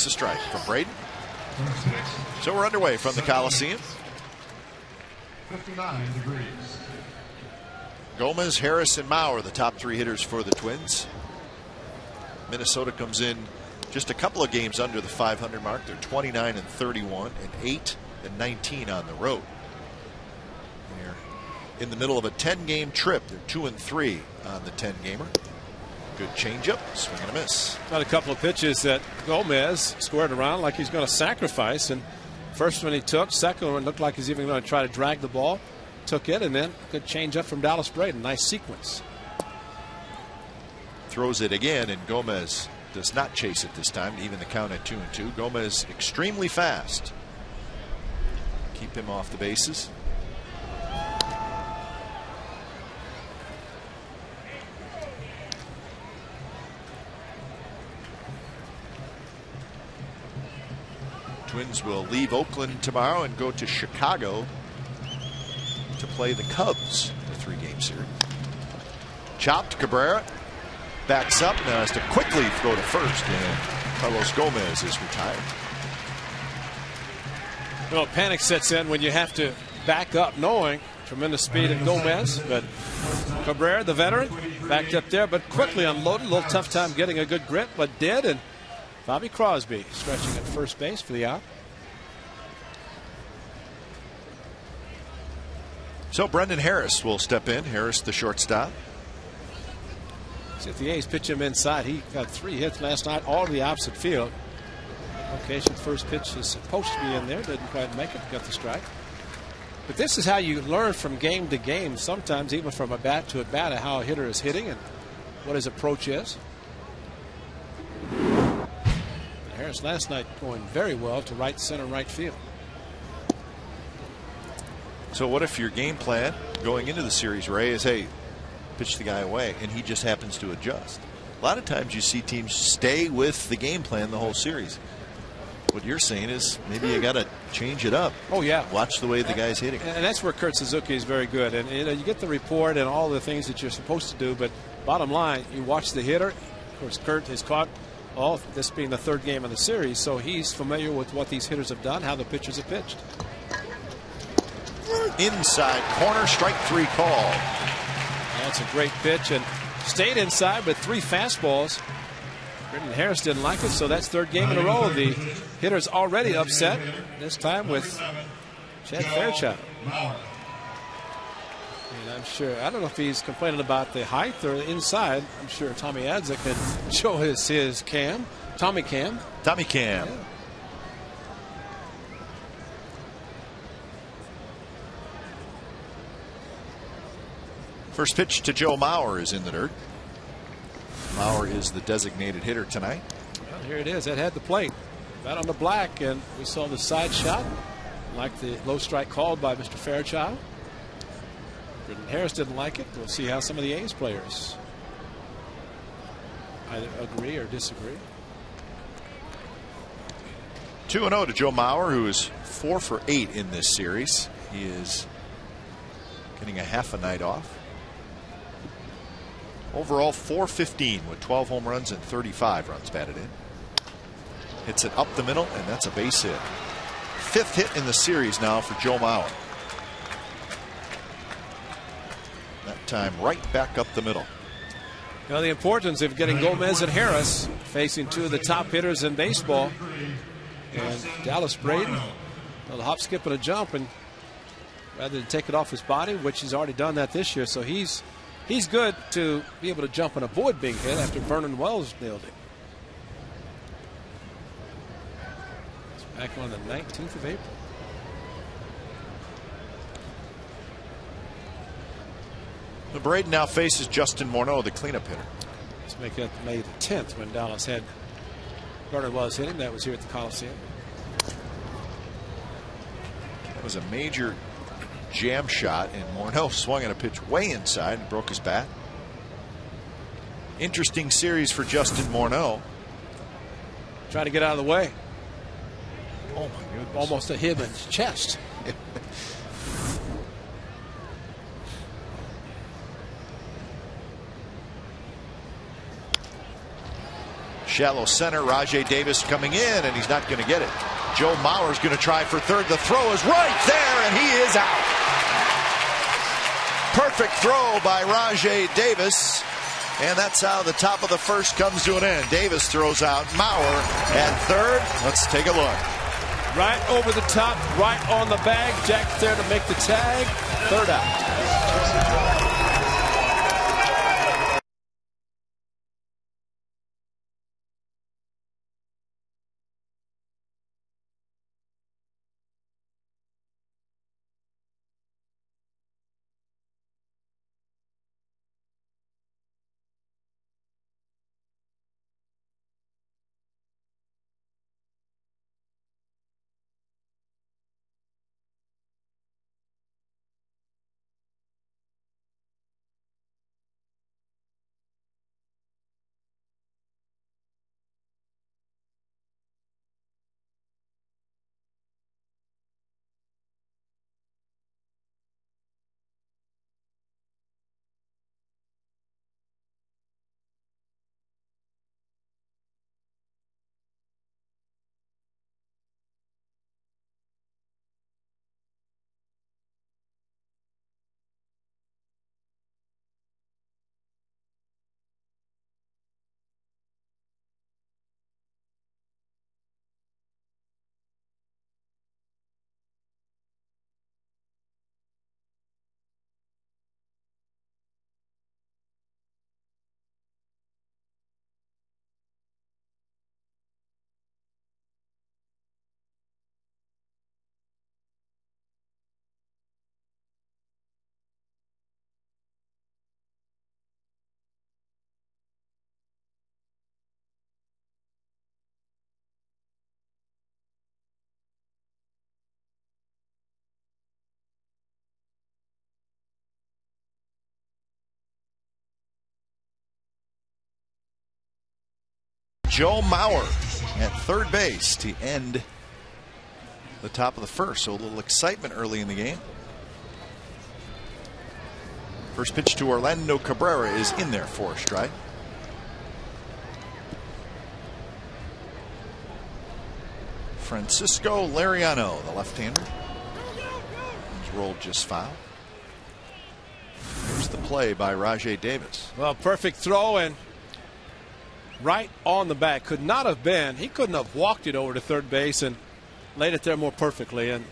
takes a strike from Braden. So we're underway from the Coliseum. 59 degrees. Gomez, Harris, and Mauer, the top three hitters for the Twins. Minnesota comes in just a couple of games under the 500 mark. They're 29 and 31 and 8 and 19 on the road. They're in the middle of a 10-game trip. They're 2 and 3 on the 10-gamer. Good changeup, swing and a miss. Got a couple of pitches that Gomez squared around like he's going to sacrifice. And first one he took, second one looked like he's even going to try to drag the ball. Took it, and then good changeup from Dallas Braden. Nice sequence. Throws it again, and Gomez does not chase it this time. Even the count at 2-2. Gomez extremely fast. Keep him off the bases. Twins will leave Oakland tomorrow and go to Chicago to play the Cubs in a 3-game series. Chopped. Cabrera backs up, now has to quickly throw to first, and Carlos Gomez is retired. Well, panic sets in when you have to back up, knowing tremendous speed in Gomez, but Cabrera, the veteran, backed up there, but quickly unloaded. A little tough time getting a good grip, but did. And Bobby Crosby stretching at first base for the out. So Brendan Harris will step in. Harris, the shortstop. See if the A's pitch him inside. He got 3 hits last night, all to the opposite field. Location, first pitch is supposed to be in there. Didn't quite make it. Got the strike. But this is how you learn from game to game, sometimes even from a bat to a bat, how a hitter is hitting and what his approach is. Harris last night going very well to right center, right field. So what if your game plan going into the series, Ray, is, hey, pitch the guy away, and he just happens to adjust? A lot of times you see teams stay with the game plan the whole series. What you're saying is maybe you got to change it up. Oh, yeah. Watch the way the guy's hitting. And that's where Kurt Suzuki is very good. And you know, you get the report and all the things that you're supposed to do, but bottom line, you watch the hitter. Of course, Kurt has caught all this being the 3rd game of the series, so he's familiar with what these hitters have done, how the pitchers have pitched. Inside corner, strike 3 call. That's a great pitch and stayed inside with 3 fastballs. Brendan Harris didn't like it, so that's 3rd game in a row. The hitter's already upset, this time with Chad Fairchild. And I'm sure, I don't know if he's complaining about the height or the inside. I'm sure Tommy Adzik can show his cam. Tommy Cam. Tommy Cam. Yeah. First pitch to Joe Mauer is in the dirt. Mauer is the designated hitter tonight. Well, here it is. That had the plate. Right on the black, and we saw the side shot, like the low strike called by Mr. Fairchild. Brendan Harris didn't like it. We'll see how some of the A's players either agree or disagree. 2-0 to Joe Mauer, who is 4 for 8 in this series. He is getting a half a night off. Overall, .415 with 12 home runs and 35 runs batted in. Hits it up the middle, and that's a base hit. 5th hit in the series now for Joe Mauer. That time right back up the middle. Now the importance of getting Gomez and Harris facing 2 of the top hitters in baseball. And Dallas Braden, well, the hop, skip, and a jump, and rather than take it off his body, which he's already done that this year, so he's good to be able to jump and avoid being hit after Vernon Wells nailed him. It's back on the 19th of April. The Braden now faces Justin Morneau, the cleanup hitter. Let's make it May the 10th when Dallas had Vernon Wells hit him. That was here at the Coliseum. That was a major jam shot, and Morneau swung at a pitch way inside and broke his bat. Interesting series for Justin Morneau. Trying to get out of the way. Oh my goodness. Almost to him in his chest. Shallow center. Rajai Davis coming in, and he's not going to get it. Joe Mauer's going to try for third. The throw is right there, and he is out. Perfect throw by Rajai Davis. And that's how the top of the first comes to an end. Davis throws out Mauer at third. Let's take a look. Right over the top, right on the bag. Jack's there to make the tag. Third out. Joe Mauer at third base to end the top of the first. So a little excitement early in the game. First pitch to Orlando Cabrera is in there for a strike. Francisco Liriano, the left-hander. He's rolled just foul. Here's the play by Rajai Davis. Well, perfect throw and right on the back. Could not have been. He couldn't have walked it over to third base and laid it there more perfectly. And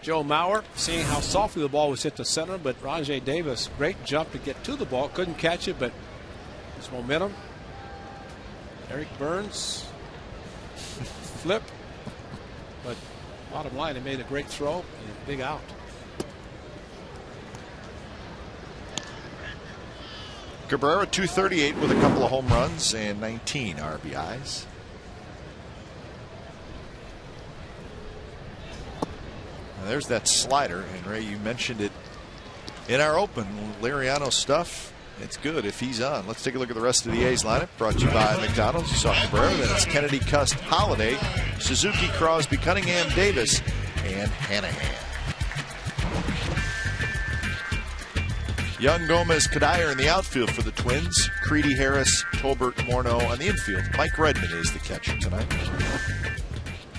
Joe Mauer, seeing how softly the ball was hit to center, but Rajai Davis, great jump to get to the ball. Couldn't catch it, but his momentum. Eric Burns, flip. But bottom line, he made a great throw and a big out. Cabrera 238 with a couple of home runs and 19 RBIs. Now there's that slider, and Ray, you mentioned it in our open. Liriano stuff, it's good if he's on. Let's take a look at the rest of the A's lineup. Brought to you by McDonald's. You saw Cabrera, then it's Kennedy, Cust, Holiday, Suzuki, Crosby, Cunningham, Davis, and Hanahan. Young, Gomez, Kadire in the outfield for the Twins. Creedy, Harris, Tolbert, Morneau on the infield. Mike Redmond is the catcher tonight.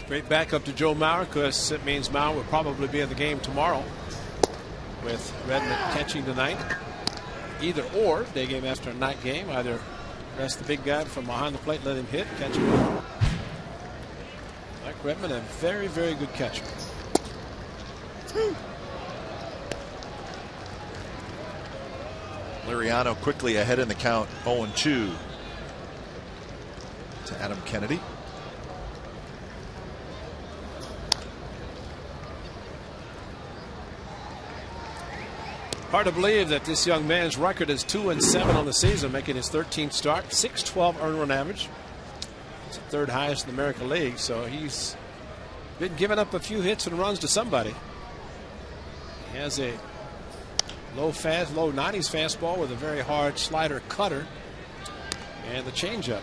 Great backup to Joe Mauer, because it means Mauer will probably be in the game tomorrow with Redmond catching tonight. Either or, day game after a night game. Either rest the big guy from behind the plate, let him hit, catch him. Mike Redmond, a very, very good catcher. Liriano quickly ahead in the count, 0-2 to Adam Kennedy. Hard to believe that this young man's record is 2-7 on the season, making his 13th start, .612 earned run average. It's the third highest in the American League, so he's been giving up a few hits and runs to somebody. He has a low 90s fastball with a very hard slider cutter and the changeup.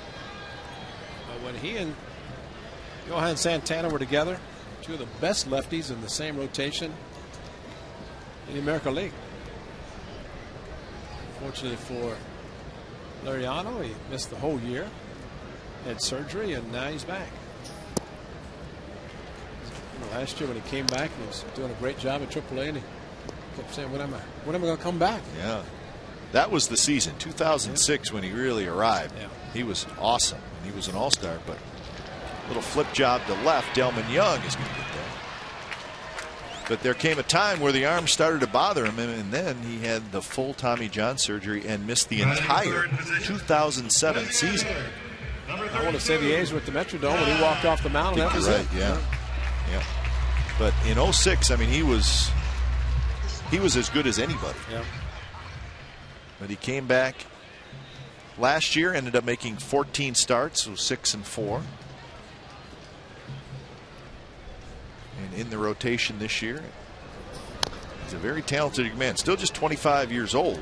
But when he and Johan Santana were together, two of the best lefties in the same rotation in the American League. Unfortunately for Liriano, he missed the whole year. Had surgery, and now he's back. Last year when he came back, he was doing a great job at AAA, and he kept saying, when am I going to come back? Yeah. That was the season, 2006, when he really arrived. Yeah. He was awesome. He was an all-star, but a little flip job to left. Delman Young is going to get there. But there came a time where the arm started to bother him, and then he had the full Tommy John surgery and missed the entire 2007 season. I want to say the A's were at the Metrodome when he walked off the mound. That was right, it. Yeah. But in 06, I mean, he was as good as anybody. Yeah. But he came back last year, ended up making 14 starts, so 6-4. And in the rotation this year, he's a very talented man. Still just 25 years old.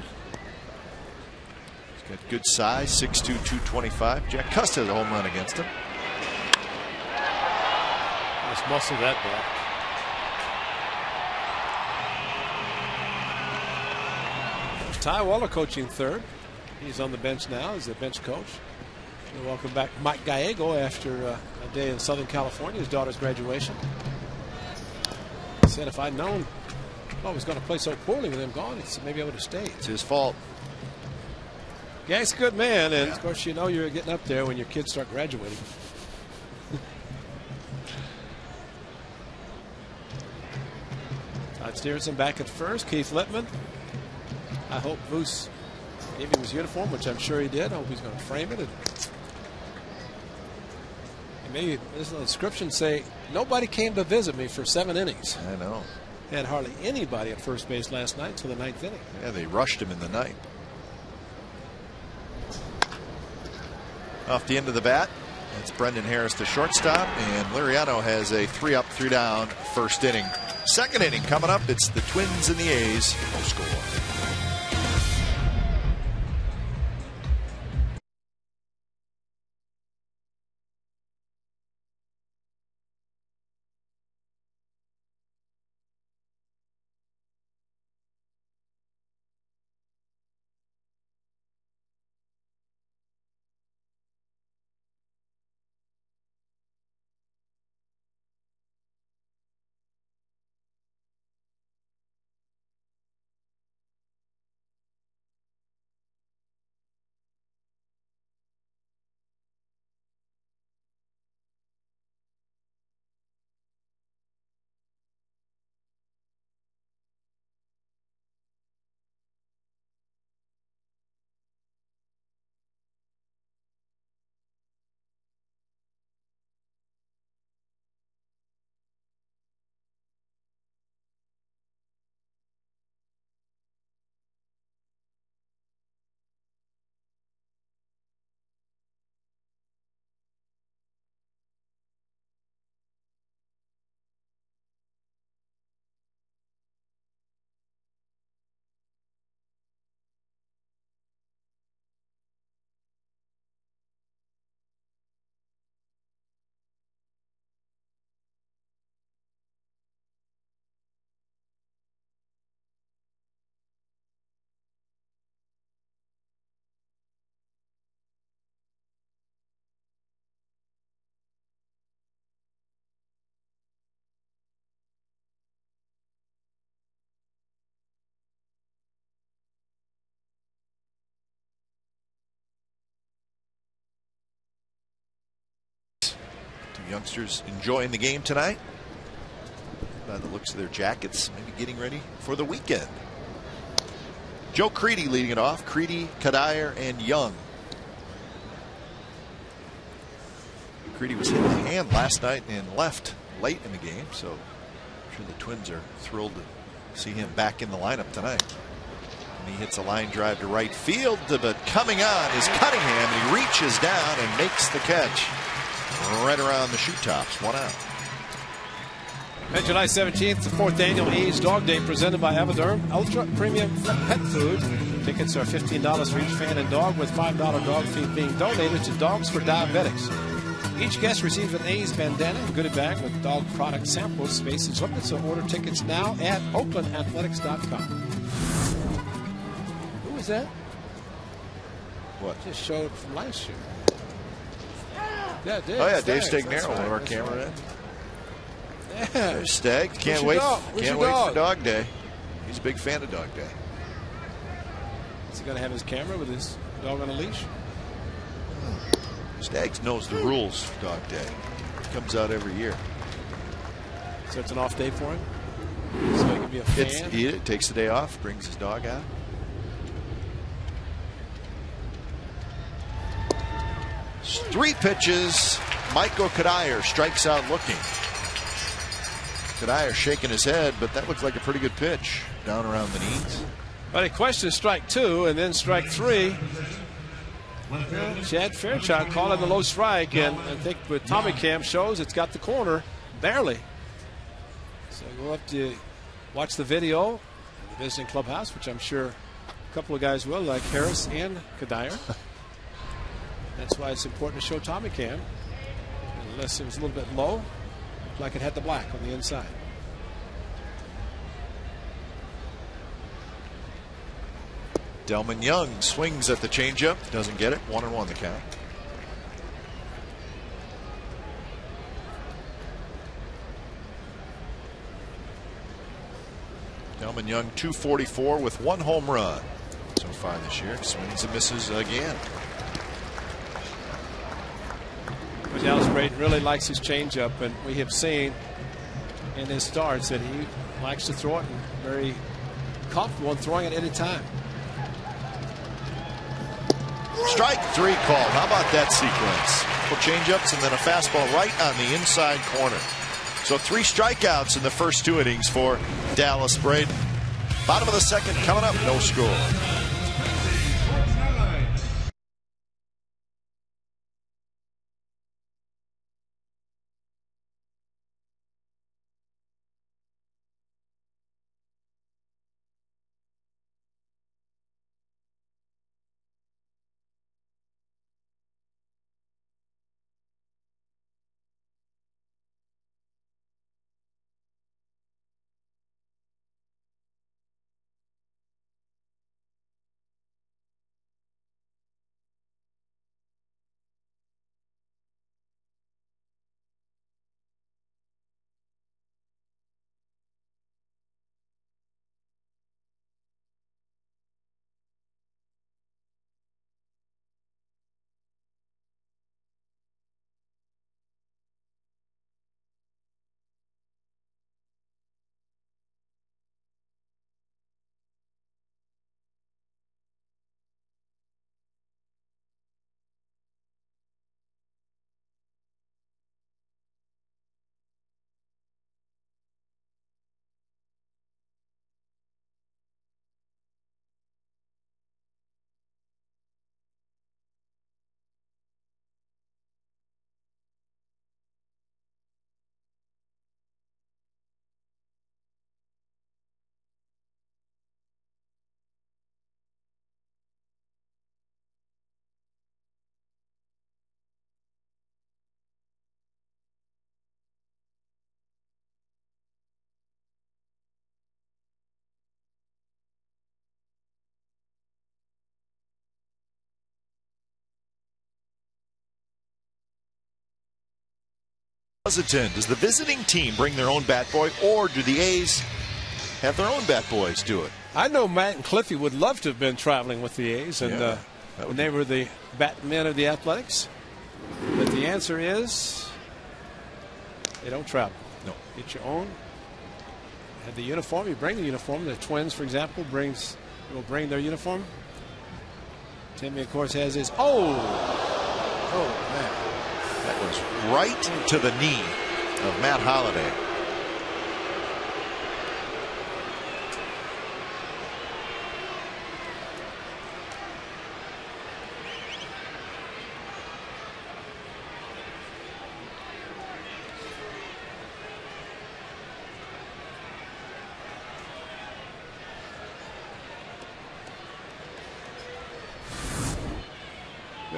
He's got good size, 6'2", 225. Jack Cust has a home run against him. Let's muscle that ball. Ty Waller coaching third. He's on the bench now as the bench coach. And welcome back Mike Gallego after a day in Southern California, his daughter's graduation. He said if I'd known I was going to play so poorly with him gone, he said maybe I would have stayed. It's his fault. Yeah, he's a good man, and of course you know you're getting up there when your kids start graduating. Todd Stevenson back at first. Keith Lippman. I hope Moose gave him his uniform, which I'm sure he did. I hope he's going to frame it. And maybe this little inscription say, nobody came to visit me for 7 innings. I know. Had hardly anybody at first base last night until the 9th inning. Yeah, they rushed him in the 9th. Off the end of the bat, it's Brendan Harris, the shortstop, and Liriano has a 3-up, 3-down first inning. Second inning coming up. It's the Twins and the A's. No score. Youngsters enjoying the game tonight. By the looks of their jackets, maybe getting ready for the weekend. Joe Crede leading it off. Crede, Kadire, and Young. Crede was hit in the hand last night and left late in the game, so I'm sure the Twins are thrilled to see him back in the lineup tonight. And he hits a line drive to right field, but coming on is Cunningham, and he reaches down and makes the catch. Right around the shoe tops, 1 out. And July 17th, the 4th annual A's Dog Day presented by Avoderm Ultra Premium Pet Food. Tickets are $15 for each fan and dog, with $5 dog feed being donated to Dogs for Diabetics. Each guest receives an A's bandana and goodie bag with dog product samples. Space is limited, so order tickets now at OaklandAthletics.com. Who was that? What? Just showed from last year. Yeah, Dave. Oh yeah, Dave Staggs, Stagnero, one of our cameramen. Yeah. There's Stag. Can't wait for Dog Day. He's a big fan of Dog Day. Is he going to have his camera with his dog on a leash? Staggs knows the rules of Dog Day. He comes out every year. So it's an off day for him? So he can be a fan? He takes the day off, brings his dog out. Three pitches. Michael Cuddyer strikes out looking. Cuddyer shaking his head, but that looks like a pretty good pitch down around the knees. But he questioned strike 2 and then strike 3. Chad Fairchild calling the low strike, and I think with Tommy Cam shows it's got the corner barely. So we'll have to watch the video in the visiting clubhouse, which I'm sure a couple of guys will, like Harris and Cuddyer. That's why it's important to show Tommy Cam. Unless it was a little bit low, like it had the black on the inside. Delman Young swings at the changeup, doesn't get it. 1-1 the count. Delman Young 244 with 1 home run so far this year. Swings and misses again. But Dallas Braden really likes his changeup, and we have seen in his starts that he likes to throw it and very comfortable in throwing it any time. Strike 3 called. How about that sequence? Couple changeups and then a fastball right on the inside corner. So 3 strikeouts in the first 2 innings for Dallas Braden. Bottom of the second coming up, no score. Does the visiting team bring their own bat boy, or do the A's have their own bat boys do it? I know Matt and Cliffy would love to have been traveling with the A's, and when they were the Batmen of the Athletics. But the answer is they don't travel. No. Get your own. Have the uniform. You bring the uniform. The Twins, for example, will bring their uniform. Timmy, of course, has his. Oh, man. That was right to the knee of Matt Holliday.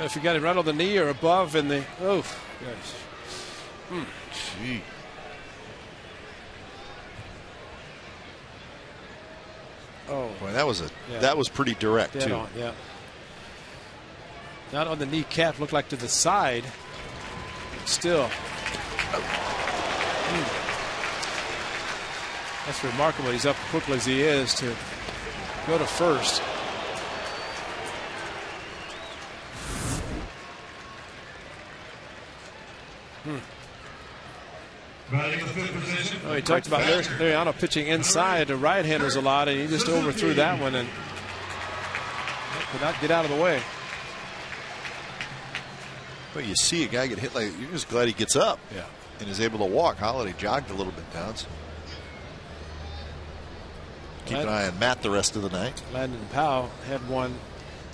If you got it right on the knee or above in the Gee. Oh, boy, that was pretty direct dead too. On, yeah. Not on the kneecap, looked like to the side. still. That's remarkable. He's up quickly as he is to go to first. Oh, he talked about Liriano pitching inside to right-handers a lot, and he just overthrew that one and could not get out of the way. Well, you see a guy get hit like, you're just glad he gets up. Yeah. And is able to walk. Holliday jogged a little bit down. So keep an eye on Matt the rest of the night. Landon Powell had one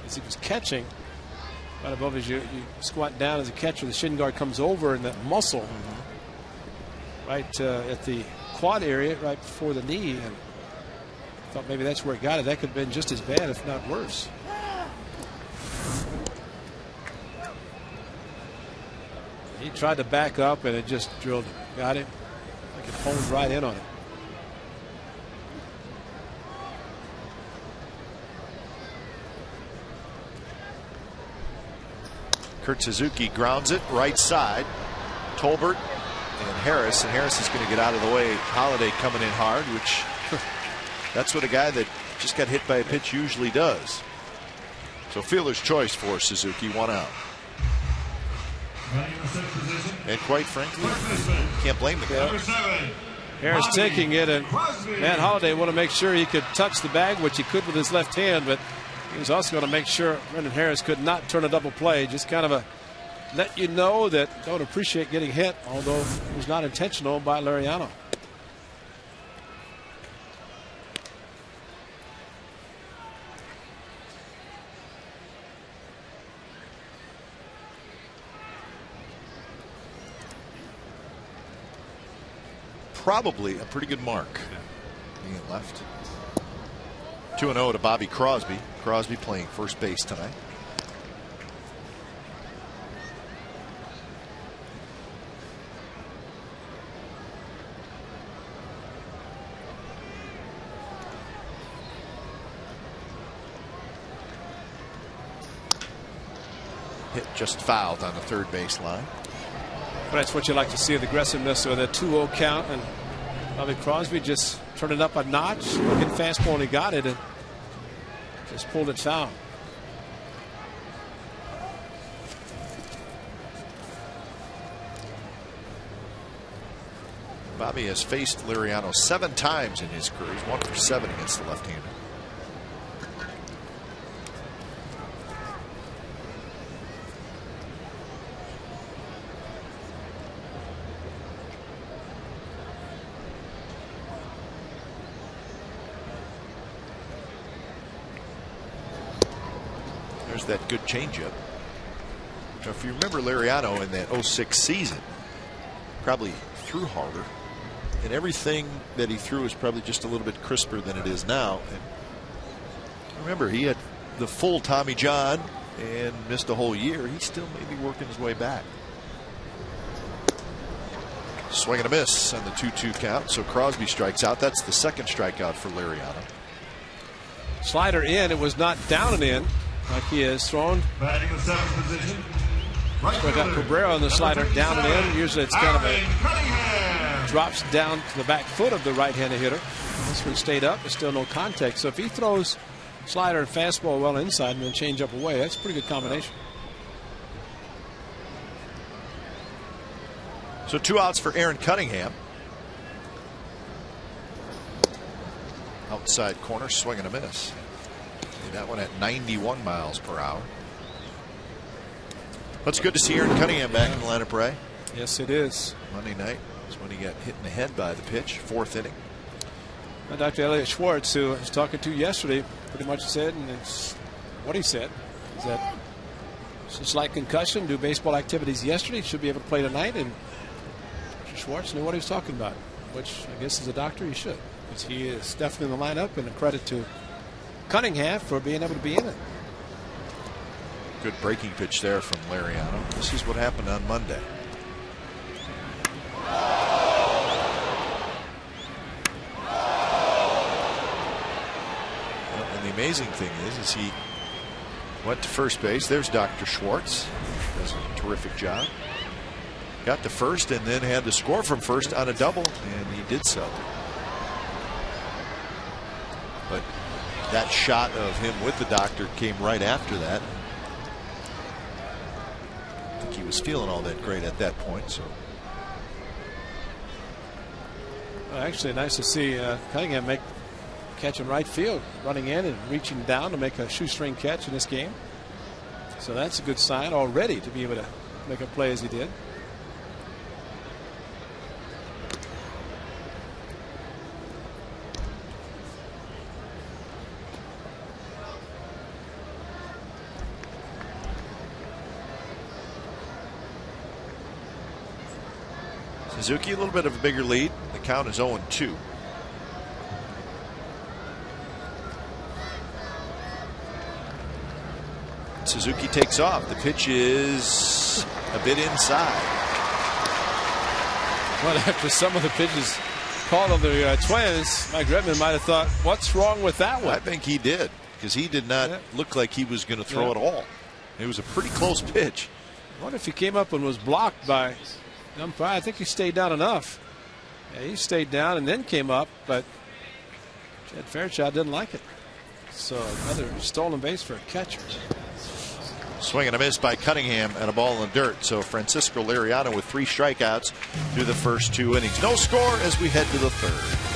as he was catching. Right above as you squat down as a catcher, the shin guard comes over, and that muscle right at the quad area, right before the knee, and I thought maybe that's where it got it. That could have been just as bad, if not worse. He tried to back up, and it just drilled him. Got him. Like it honed right in on him. Kurt Suzuki grounds it right side. Tolbert and Harris is going to get out of the way. Holliday coming in hard, which that's what a guy that just got hit by a pitch usually does. So fielder's choice for Suzuki, 1 out. And quite frankly, can't blame the guy. Harris taking it, and Matt Holliday wanted to make sure he could touch the bag, which he could with his left hand, but he was also going to make sure Brendan Harris could not turn a double play. Just kind of a let you know that don't appreciate getting hit, although it was not intentional by Liriano. Probably a pretty good mark. Being left. 2-0 to Bobby Crosby. Crosby playing first base tonight. Hit just fouled on the third base line. But that's what you like to see, the aggressiveness or the 2-0 count, and Bobby Crosby just turned it up a notch, looking fastball, and he got it and just pulled it foul. Bobby has faced Liriano 7 times in his career. He's 1 for 7 against the left-hander. There's that good changeup. Now, if you remember Liriano in that 06 season, probably threw harder, and everything that he threw was probably just a little bit crisper than it is now. And remember, he had the full Tommy John and missed a whole year. He still may be working his way back. Swing and a miss on the 2-2 count. So Crosby strikes out. That's the second strikeout for Liriano. Slider in. It was not down and in like he has thrown. Batting the 7th position. Right So I got Cabrera on the slider down and in. Usually it's kind of a drops down to the back foot of the right-handed hitter. This one stayed up. There's still no contact. So if he throws slider and fastball well inside and then change up away, that's a pretty good combination. So 2 outs for Aaron Cunningham. Outside corner, swing and a miss. And that one at 91 miles per hour. But it's good to see Aaron Cunningham back in the lineup, Ray. Yes, it is. Monday night is when he got hit in the head by the pitch, 4th inning. Now, Dr. Elliot Schwartz, who I was talking to yesterday, pretty much said, and it's what he said, is that it's a slight concussion, do baseball activities yesterday, should be able to play tonight, and Dr. Schwartz knew what he was talking about, which I guess as a doctor he should, because he is definitely in the lineup, and a credit to Cunningham for being able to be in it. Good breaking pitch there from Liriano. This is what happened on Monday. And the amazing thing is he went to first base. There's Dr. Schwartz. Does a terrific job. got to first and then had to score from first on a double, and he did so. But that shot of him with the doctor came right after that. I think he was feeling all that great at that point. So actually, nice to see Cunningham make catch in right field, running in and reaching down to make a shoestring catch in this game. So that's a good sign already to be able to make a play as he did. Suzuki a little bit of a bigger lead. The count is 0-2. Suzuki takes off. The pitch is a bit inside. Well, after some of the pitches called on the Twins, Mike Redmond might have thought, what's wrong with that one? I think he did, because he did not look like he was going to throw at all. It was a pretty close pitch. I wonder if he came up and was blocked by umpire. I think he stayed down enough. Yeah, he stayed down and then came up, but Jed Fairchild didn't like it. So another stolen base for a catcher. Swing and a miss by Cunningham and a ball in the dirt. So Francisco Liriano with 3 strikeouts through the first 2 innings. No score as we head to the third.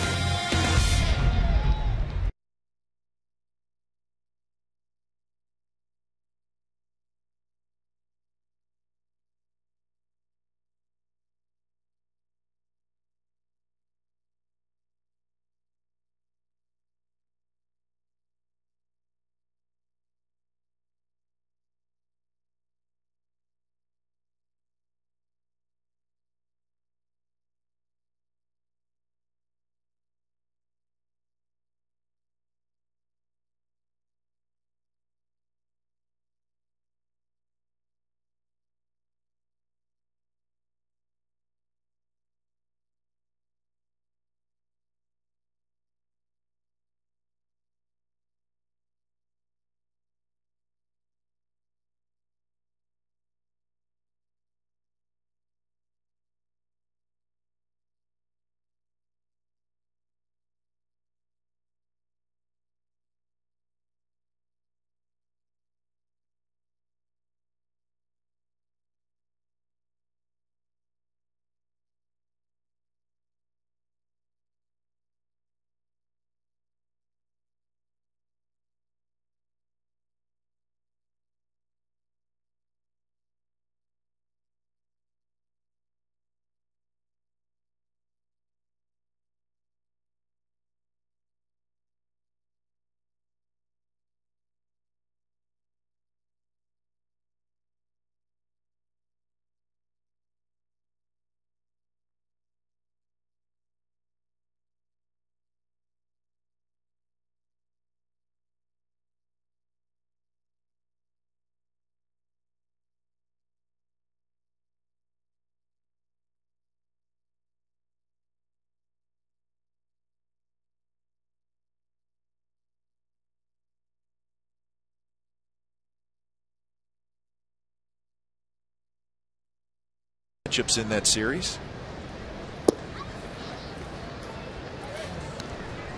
Matchups in that series.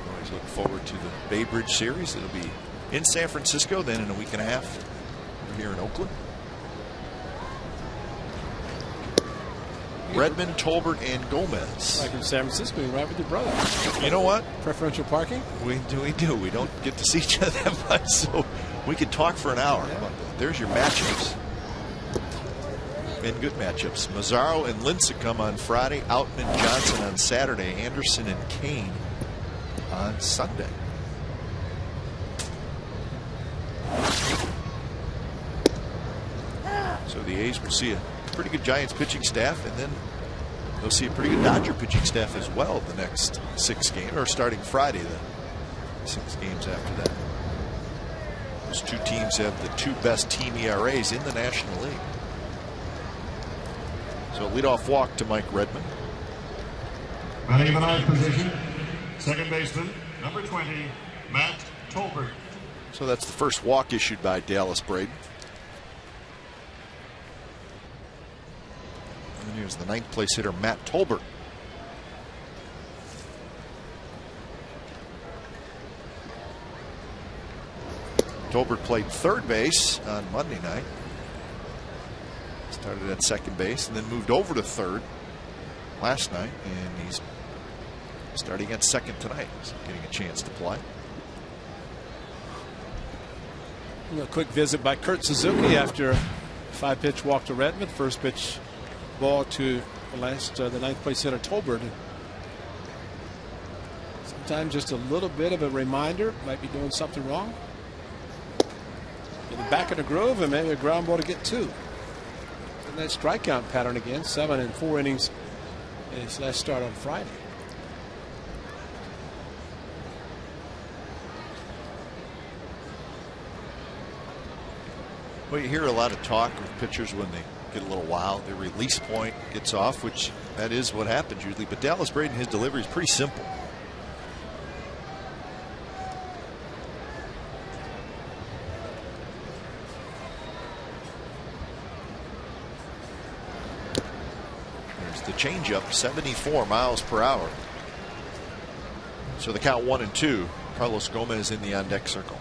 Always look forward to the Bay Bridge series. It'll be in San Francisco, then in a week and a half here in Oakland. Redmond, Tolbert, and Gomez. Like in San Francisco, you're right with your brother. You know what? Preferential parking? We do. We don't get to see each other that much, so we could talk for an hour. Yeah. There's your matchups. And good matchups. Mazzaro and Lincecum on Friday. Outman and Johnson on Saturday. Anderson and Kane on Sunday. So the A's will see a pretty good Giants pitching staff, and then they'll see a pretty good Dodger pitching staff as well the next 6 games, or starting Friday, the 6 games after that. Those 2 teams have the 2 best team ERAs in the National League. So leadoff walk to Mike Redmond. Batting in the 9th position, second baseman, number 20, Matt Tolbert. So that's the first walk issued by Dallas Braden. And Here's the 9th place hitter, Matt Tolbert. Tolbert played third base on Monday night. Started at second base and then moved over to third last night, and he's starting at second tonight. He's getting a chance to play. A quick visit by Kurt Suzuki after a 5-pitch walk to Redmond. First pitch ball to the 9th place hitter Tolbert. Sometimes just a little bit of a reminder, might be doing something wrong. In the back of the groove, and maybe a ground ball to get 2. And that strikeout pattern again, 7 and 4 innings in his last start on Friday. Well, you hear a lot of talk of pitchers when they get a little wild. Their release point gets off, which that is what happens usually. But Dallas Braden, his delivery is pretty simple. There's the changeup, 74 miles per hour. So the count 1-2. Carlos Gomez in the on-deck circle.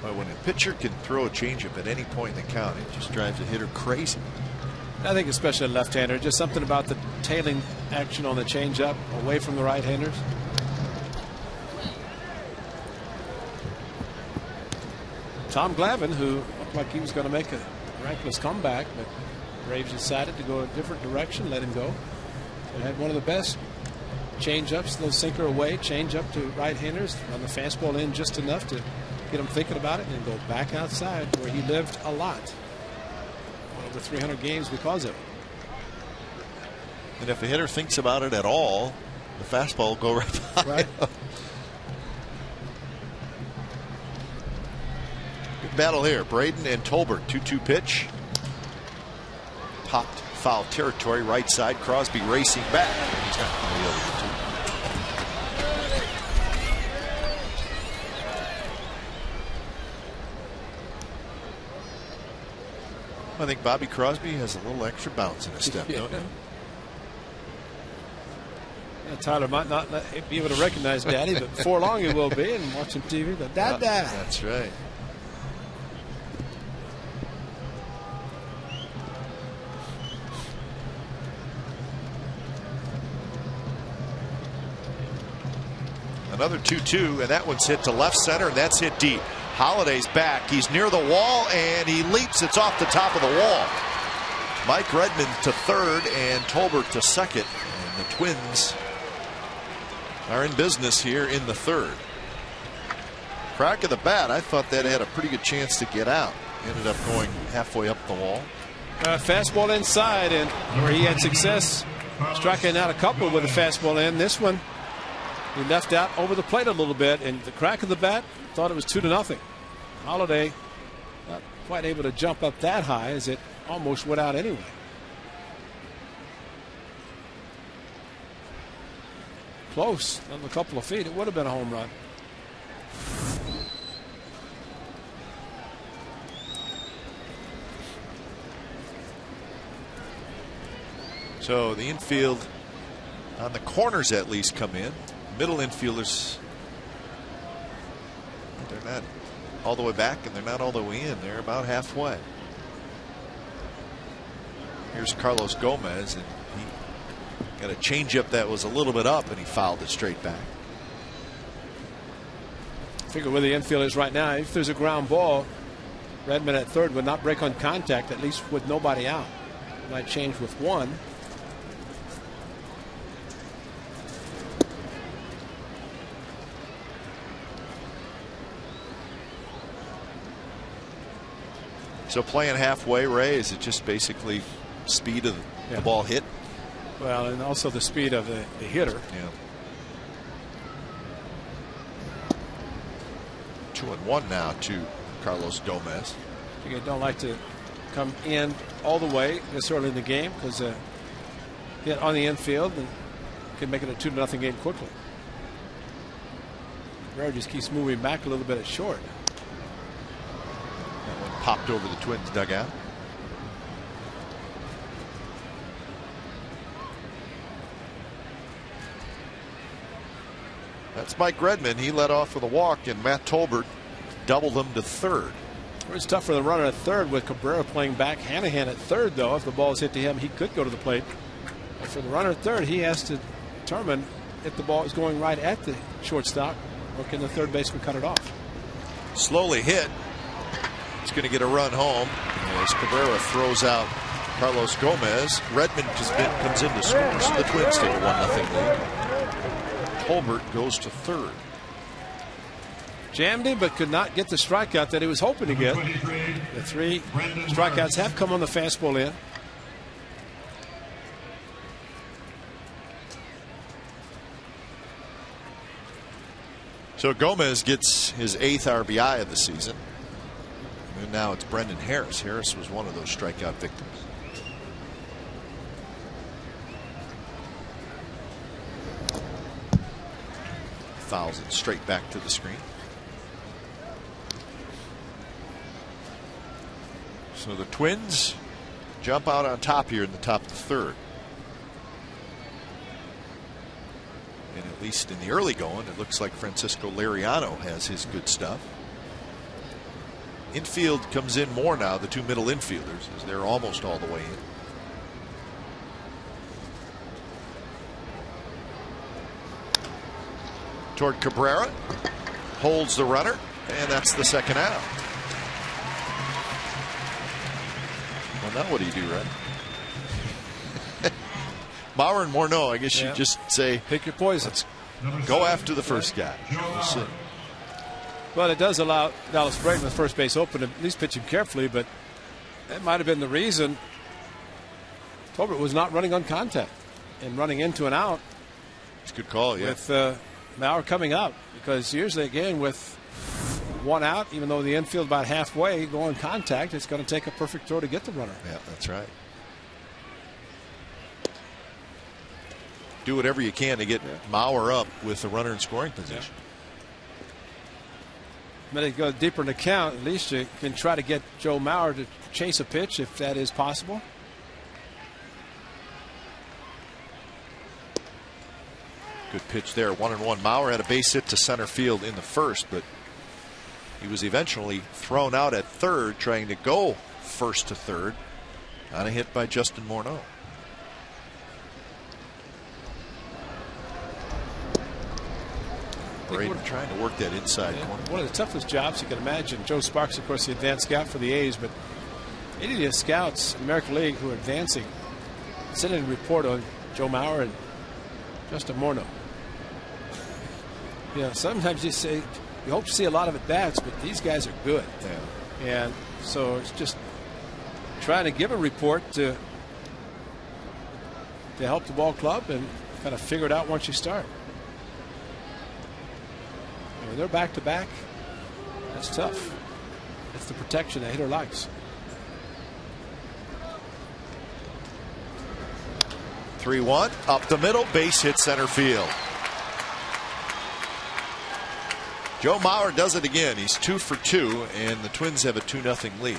But when a pitcher can throw a changeup at any point in the count, it just drives a hitter crazy. I think especially a left-hander, just something about the tailing action on the changeup away from the right-handers. Tom Glavine, who looked like he was going to make a miraculous comeback, but Braves decided to go a different direction, let him go. So had one of the best changeups, little sinker away, changeup to right-handers, run the fastball in just enough to get him thinking about it, and then go back outside where he lived a lot. Over 300 games because of it. And if a hitter thinks about it at all, the fastball will go right by. Right. Good battle here. Braden and Tolbert, 2-2 pitch. Popped foul territory, right side. Crosby racing back. He's not going to be able to do it. I think Bobby Crosby has a little extra bounce in his step, Yeah. don't you? Tyler might not be able to recognize Daddy, but before long he will be, and watching TV, but Dad. That's right. Another 2-2, and that one's hit to left center, and that's hit deep. Holiday's back. He's near the wall, and he leaps. It's off the top of the wall. Mike Redmond to third and Tolbert to second. And the Twins are in business here in the third. Crack of the bat. I thought that had a pretty good chance to get out. Ended up going halfway up the wall. Fastball inside, and where he had success striking out a couple with a fastball in. This one, he left out over the plate a little bit, and the crack of the bat, thought it was 2-0. Holiday not quite able to jump up that high, as it almost went out anyway. Close, a couple of feet. It would have been a home run. So the infield on the corners at least come in. Middle infielders, they're not all the way back and they're not all the way in. They're about halfway. Here's Carlos Gomez, and he got a changeup that was a little bit up, and he fouled it straight back. Figure where the infield is right now. If there's a ground ball, Redmond at third would not break on contact, at least with nobody out. It might change with one. So playing halfway, Ray, is it just basically speed of the ball hit? Well, and also the speed of the hitter. Yeah. 2-1 now to Carlos Gomez. You don't like to come in all the way this early in the game, because hit on the infield and can make it a 2-0 game quickly. Guerrero just keeps moving back a little bit at short. That one popped over the Twins dugout. That's Mike Redmond. He led off with a walk, and Matt Tolbert doubled him to third. It's tough for the runner at third with Cabrera playing back. Hanahan at third, though, if the ball is hit to him, he could go to the plate. But for the runner at third, he has to determine if the ball is going right at the shortstop, or can the third baseman cut it off. Slowly hit. He's going to get a run home as Cabrera throws out Carlos Gomez. Redmond comes in to score, so the Twins take a 1-0 lead. Tolbert goes to third. Jammed him, but could not get the strikeout that he was hoping to get. The 3 strikeouts have come on the fastball in. So Gomez gets his 8th RBI of the season. And now it's Brendan Harris. Harris was one of those strikeout victims. Fouls it straight back to the screen. So the Twins jump out on top here in the top of the third. And at least in the early going, it looks like Francisco Liriano has his good stuff. Infield comes in more now, the 2 middle infielders, as they're almost all the way in. Toward Cabrera, holds the runner, and that's the second out. Well, now what do you do, Red? Bauer and Morneau, I guess you just say, pick your poison. Let's go after the first guy. We'll see. Well, it does allow Dallas Braden, the first base open, to at least pitch him carefully, but that might have been the reason Tolbert was not running on contact and running into an out. It's a good call, yeah. With Mauer coming up, because usually, again, with 1 out, even though the infield about halfway, go on contact, it's going to take a perfect throw to get the runner. Yeah, that's right. Do whatever you can to get Mauer up with the runner in scoring position. But to go deeper in the count, at least you can try to get Joe Mauer to chase a pitch if that is possible. Good pitch there, 1-1. Mauer had a base hit to center field in the first, but he was eventually thrown out at third, trying to go first to third on a hit by Justin Morneau. Braden trying to work that inside corner. One of the toughest jobs you can imagine. Joe Sparks, of course, the advanced scout for the A's, but any of the scouts in the American League who are advancing send in a report on Joe Mauer and Justin Morneau. Sometimes you say you hope to see a lot of at bats, but these guys are good. Yeah. And so it's just trying to give a report to help the ball club and kind of figure it out once you start. When they're back to back, that's tough. That's the protection a hitter likes. 3-1 up the middle, base hit center field. Joe Mauer does it again. He's 2 for 2, and the Twins have a 2-0 lead.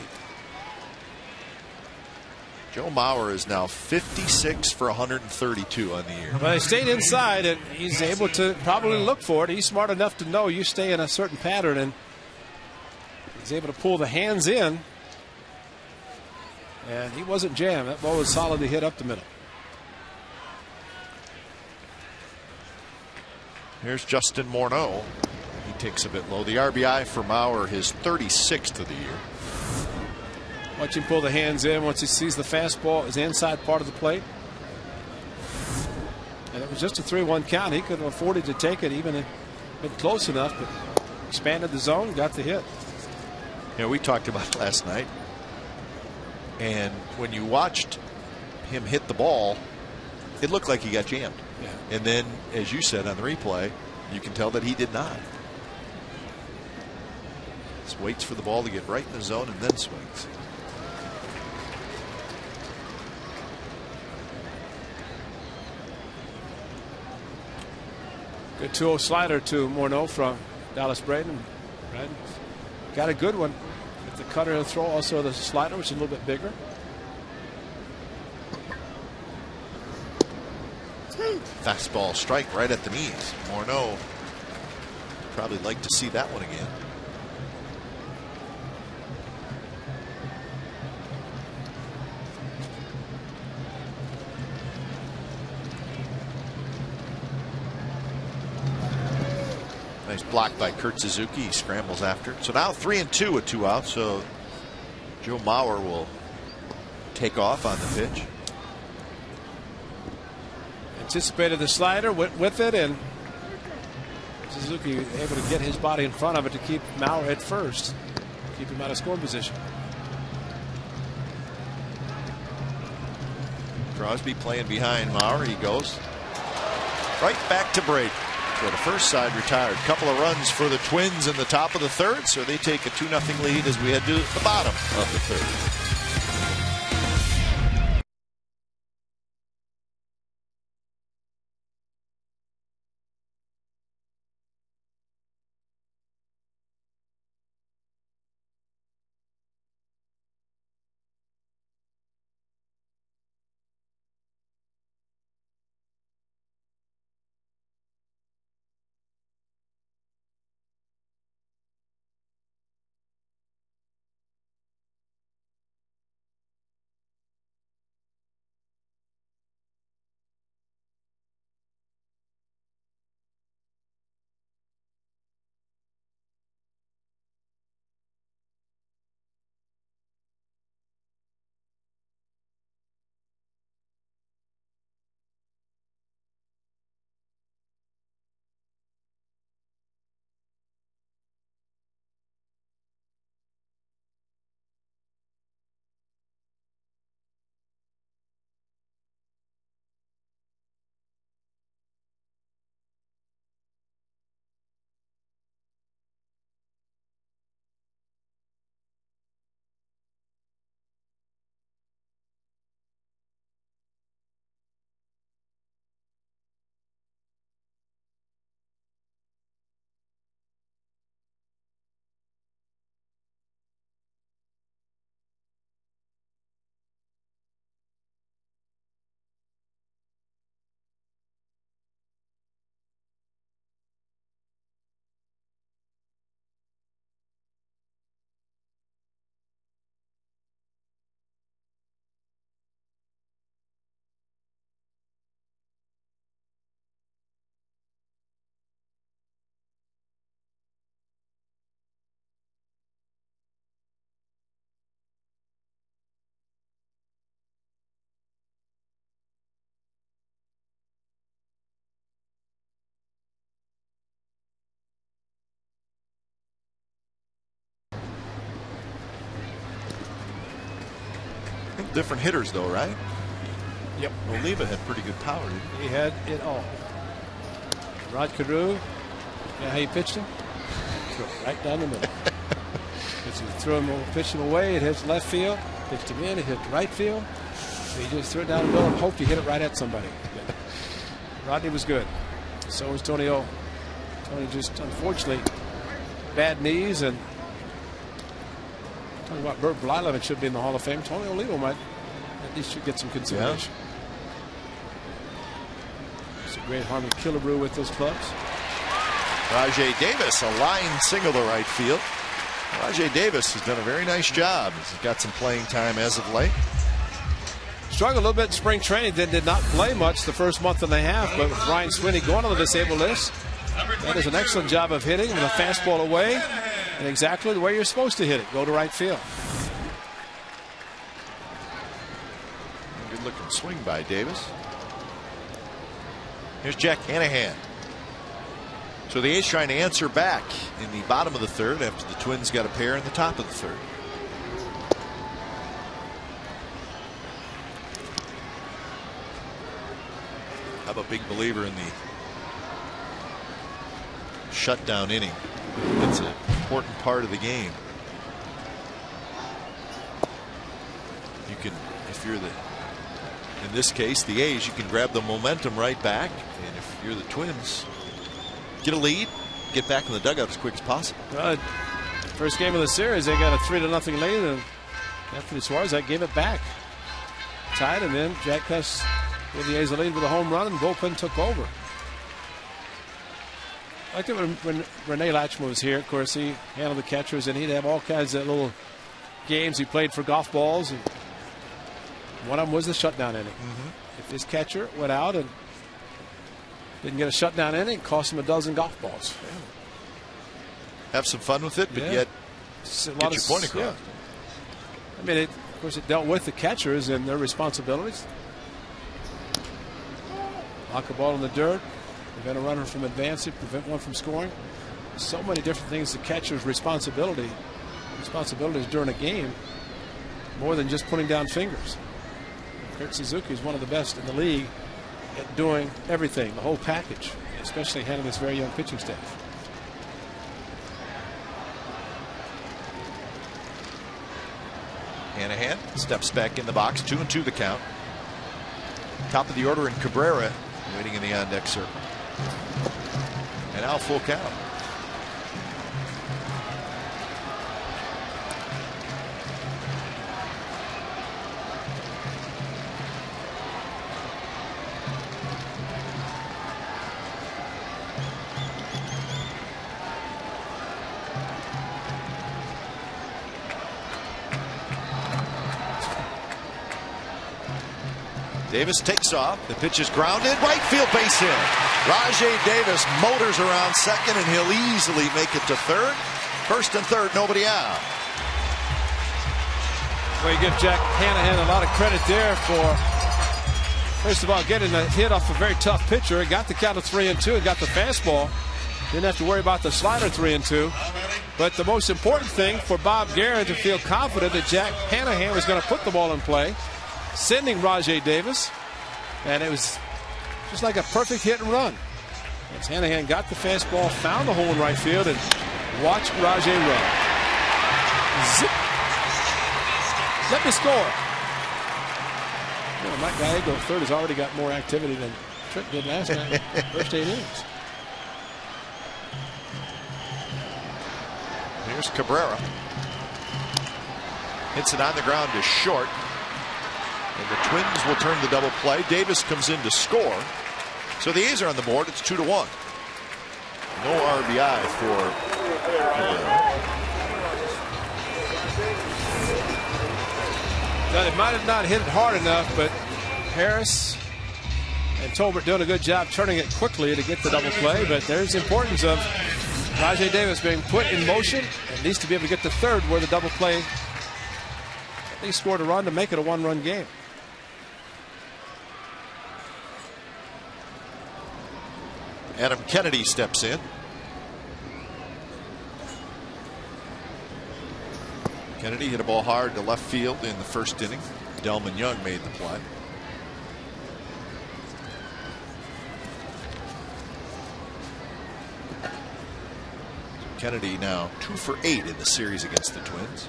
Joe Mauer is now 56 for 132 on the year. Well, he stayed inside, and he's able to probably look for it. He's smart enough to know you stay in a certain pattern, and he's able to pull the hands in. And he wasn't jammed. That ball was solidly hit up the middle. Here's Justin Morneau. He takes a bit low. The RBI for Mauer, his 36th of the year. Watch him pull the hands in once he sees the fastball is the inside part of the plate. And it was just a 3-1 count. He could have afforded to take it even if been close enough, but expanded the zone, got the hit. We talked about it last night. And when you watched him hit the ball, it looked like he got jammed. Yeah. And then, as you said on the replay, you can tell that he did not. Just waits for the ball to get right in the zone and then swings. Good 2-0 slider to Morneau from Dallas Braden. Got a good one. With the cutter and throw, also the slider, which is a little bit bigger. Fastball strike right at the knees. Morneau Probably like to see that one again. Nice block by Kurt Suzuki. He scrambles after. So now 3-2 with 2 outs. So Joe Mauer will take off on the pitch. Anticipated the slider, went with it, and Suzuki able to get his body in front of it to keep Mauer at first, keep him out of scoring position. Crosby playing behind Mauer. He goes right back to Brady. So the first side retired. Couple of runs for the Twins in the top of the third, so they take a 2-0 lead as we head to the bottom of the third. Different hitters, though, right? Yep. Oliva had pretty good power. Didn't he? He had it all. Rod Carew, you know how you pitched him? Right down the middle. Pitched him away, it hits left field. Pitched him in, it hit right field. He just threw it down the middle and hoped he hit it right at somebody. Rodney was good. So was Tony O. Tony just, unfortunately, bad knees, and talking about Bert Blyleven should be in the Hall of Fame. Tony Oliva might at least should get some consideration. Yeah. It's a great Harmon Killebrew with those clubs. Rajai Davis, a line single to right field. Rajai Davis has done a very nice job. He's got some playing time as of late. Struggled a little bit in spring training, then did not play much the first month and a half, but with Ryan Swinney going on the disabled list, that is an excellent job of hitting with a fastball away and exactly the way you're supposed to hit it. Go to right field. Good looking swing by Davis. Here's Jack Hanahan. So the A's trying to answer back in the bottom of the third after the Twins got a pair in the top of the third. I'm a big believer in the shutdown inning. It's an important part of the game. You can, if you're in this case, the A's, you can grab the momentum right back. And if you're the Twins, get a lead, get back in the dugout as quick as possible. First game of the series, they got a 3-0 lead, and Anthony Suarez gave it back. Tied, and then Jack Hess gave the A's a lead with a home run, and bullpen took over. I think when Rene Latchman was here, of course, he handled the catchers, and he'd have all kinds of little games he played for golf balls. And one of them was the shutdown inning. If his catcher went out and didn't get a shutdown inning, it cost him a dozen golf balls. Have some fun with it, but yet get your point across. Yeah. I mean, of course, it dealt with the catchers and their responsibilities. Lock a ball in the dirt, prevent a runner from advancing, prevent one from scoring. So many different things the catcher's responsibilities during a game, more than just putting down fingers. Kurt Suzuki is one of the best in the league at doing everything, the whole package, especially handling this very young pitching staff. Hanahan steps back in the box, 2-2 the count. Top of the order in Cabrera, waiting in the on-deck circle. And now full count. Davis takes off. The pitch is grounded. Right field base hit. Rajai Davis motors around second, and he'll easily make it to third. First and third, nobody out. Well, you give Jack Hanahan a lot of credit there for, first of all, getting a hit off a very tough pitcher. It got the count of 3-2. It got the fastball. Didn't have to worry about the slider 3-2. But the most important thing for Bob Geren to feel confident that Jack Hanahan was going to put the ball in play, sending Rajai Davis, and it was just like a perfect hit and run. As Hanahan got the fastball, found the hole in right field, and watch Rajai run. Zip. Let me score. You know, Mike Gallego, third, has already got more activity than Trent did last night. First 8 innings. Here's Cabrera. Hits it on the ground to short. And the Twins will turn the double play. Davis comes in to score. So the A's are on the board. It's 2-1. No RBI for Now, they might have not hit it hard enough, but Harris and Tolbert doing a good job turning it quickly to get the double play. But there's the importance of Rajai Davis being put in motion, at least to be able to get to third where the double play at least scored a run to make it a one-run game. Adam Kennedy steps in. Kennedy hit a ball hard to left field in the first inning. Delman Young made the play. Kennedy now 2 for 8 in the series against the Twins.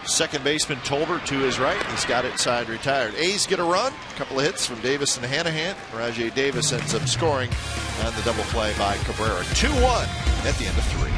Second baseman Tolbert to his right. He's got it side retired. A's get a run. A couple of hits from Davis and Hanahan. Rajai Davis ends up scoring on the double play by Cabrera. 2-1 at the end of 3.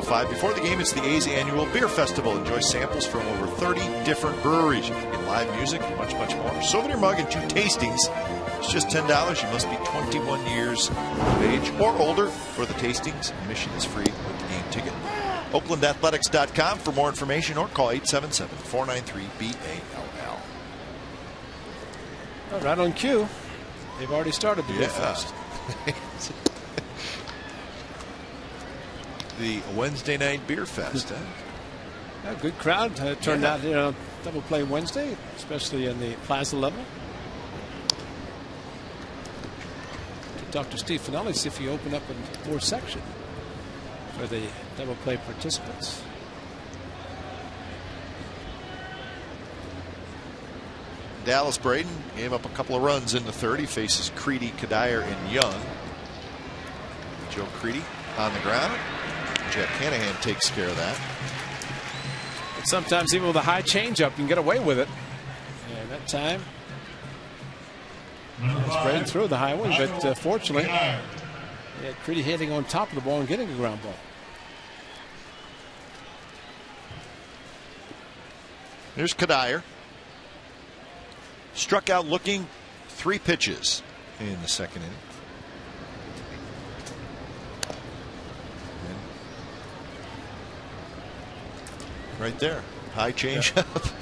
6:05. Before the game, it's the A's annual beer festival. Enjoy samples from over 30 different breweries. You can get live music and much, much more. Souvenir mug and 2 tastings. It's just $10. You must be 21 years of age or older for the tastings. Admission is free with the game ticket. OaklandAthletics.com for more information or call 877-493-BALL. Right on cue. They've already started the beer fest. The Wednesday night beer fest. A good crowd. Turned out, double play Wednesday, especially in the Plaza level. Dr. Steve Finelli, see if he opened up a more section for the double play participants. Dallas Braden gave up a couple of runs in the third. He faces Creedy, Kadire, and Young. Joe Creedy on the ground. Jack Hanahan takes care of that. And sometimes even with a high changeup, you can get away with it. And that time, Braden threw the high one, but fortunately, he had Creedy hitting on top of the ball and getting a ground ball. Here's Kadire. Struck out looking, 3 pitches in the second inning. And right there, high changeup.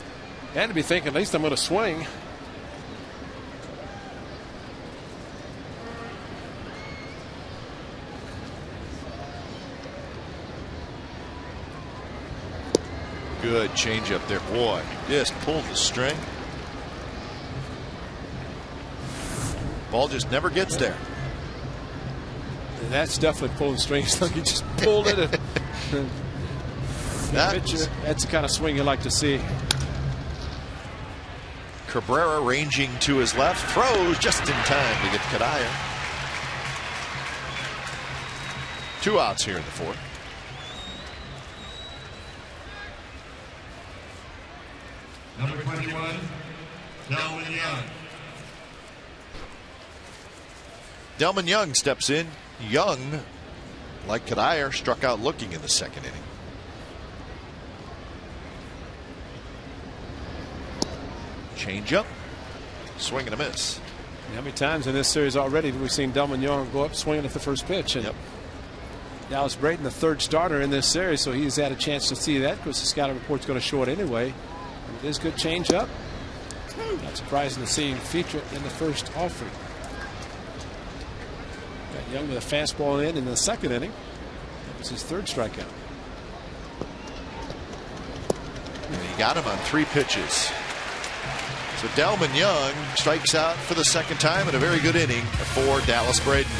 Had to be thinking, at least I'm going to swing. Good changeup there, boy. Just pulled the string. Ball just never gets there. And that's definitely pulling strings. Like you just pulled it. That's the kind of swing you like to see. Cabrera ranging to his left, throws just in time to get Kadire. 2 outs here in the fourth. Number 21, Delmon Young. Delmon Young steps in. Young, like Kadire, struck out looking in the second inning. Changeup, swing and a miss. How many times in this series already have we seen Delmon Young go up swinging at the first pitch? And Dallas Braden, the 3rd starter in this series, so he's had a chance to see that because the scouting report's going to show it anyway. And it is good changeup. Not surprising to see him feature in the first offering. Got Young with a fastball in the second inning. That was his 3rd strikeout. And he got him on 3 pitches. So Delmon Young strikes out for the 2nd time in a very good inning for Dallas Braden.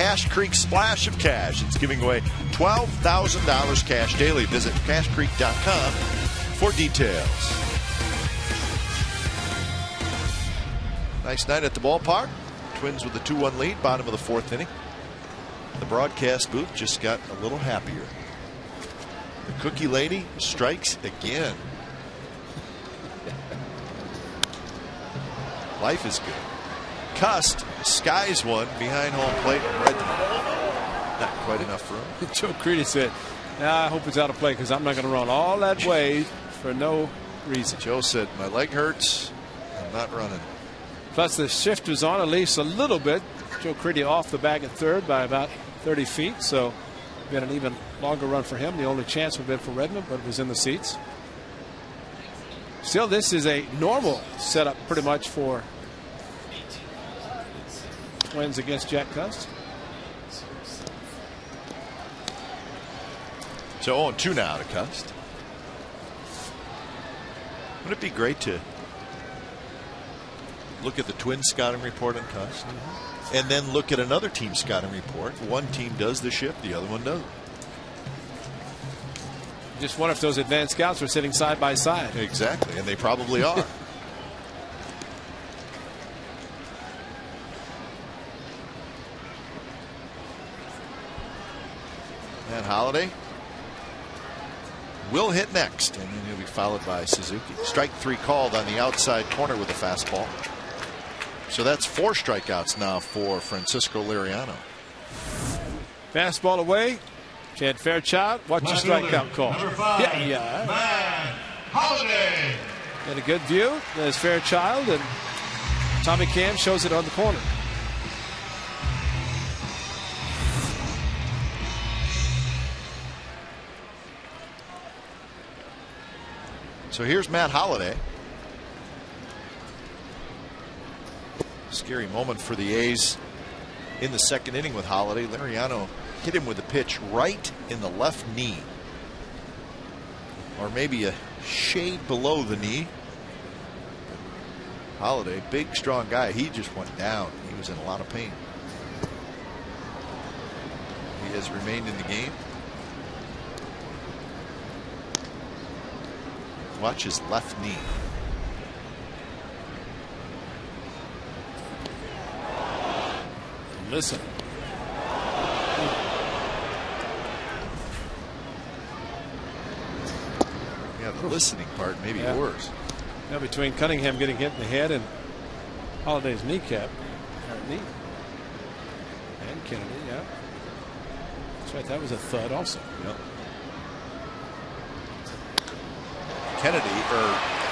Cache Creek Splash of Cash. It's giving away $12,000 cash daily. Visit cachecreek.com for details. Nice night at the ballpark. Twins with a 2-1 lead, bottom of the 4th inning. The broadcast booth just got a little happier. The Cookie Lady strikes again. Life is good. Cust skies one behind home plate. Not quite enough room. Joe Crede said, I hope it's out of play because I'm not going to run all that way for no reason. Joe said, my leg hurts. I'm not running. Plus the shift was on at least a little bit. Joe Crede off the bag at third by about 30 feet. So been an even longer run for him. The only chance would have been for Redmond, but it was in the seats. Still, this is a normal setup pretty much for Twins against Jack Cust. So 0-2 now to Cust. Wouldn't it be great to look at the Twins scouting report on Cust and then look at another team scouting report? One team does the shift, the other one doesn't. Just wonder if those advanced scouts were sitting side by side. Exactly, and they probably are. Matt Holliday will hit next, and then he'll be followed by Suzuki. Strike 3 called on the outside corner with a fastball. So that's 4 strikeouts now for Francisco Liriano. Fastball away. Chad Fairchild, watch your strikeout call. Number 5, yeah. Matt Holliday. Got a good view. There's Fairchild, and Tommy Cam shows it on the corner. So here's Matt Holliday. Scary moment for the A's in the 2nd inning with Holliday. Liriano hit him with a pitch right in the left knee, or maybe a shade below the knee. Holliday, big strong guy, he just went down. He was in a lot of pain. He has remained in the game. Watch his left knee. Listen. Yeah, the listening part maybe worse. Now between Cunningham getting hit in the head and Holliday's kneecap, or knee, and Kennedy, yeah. That's right, that was a thud also. Yep. Kennedy, or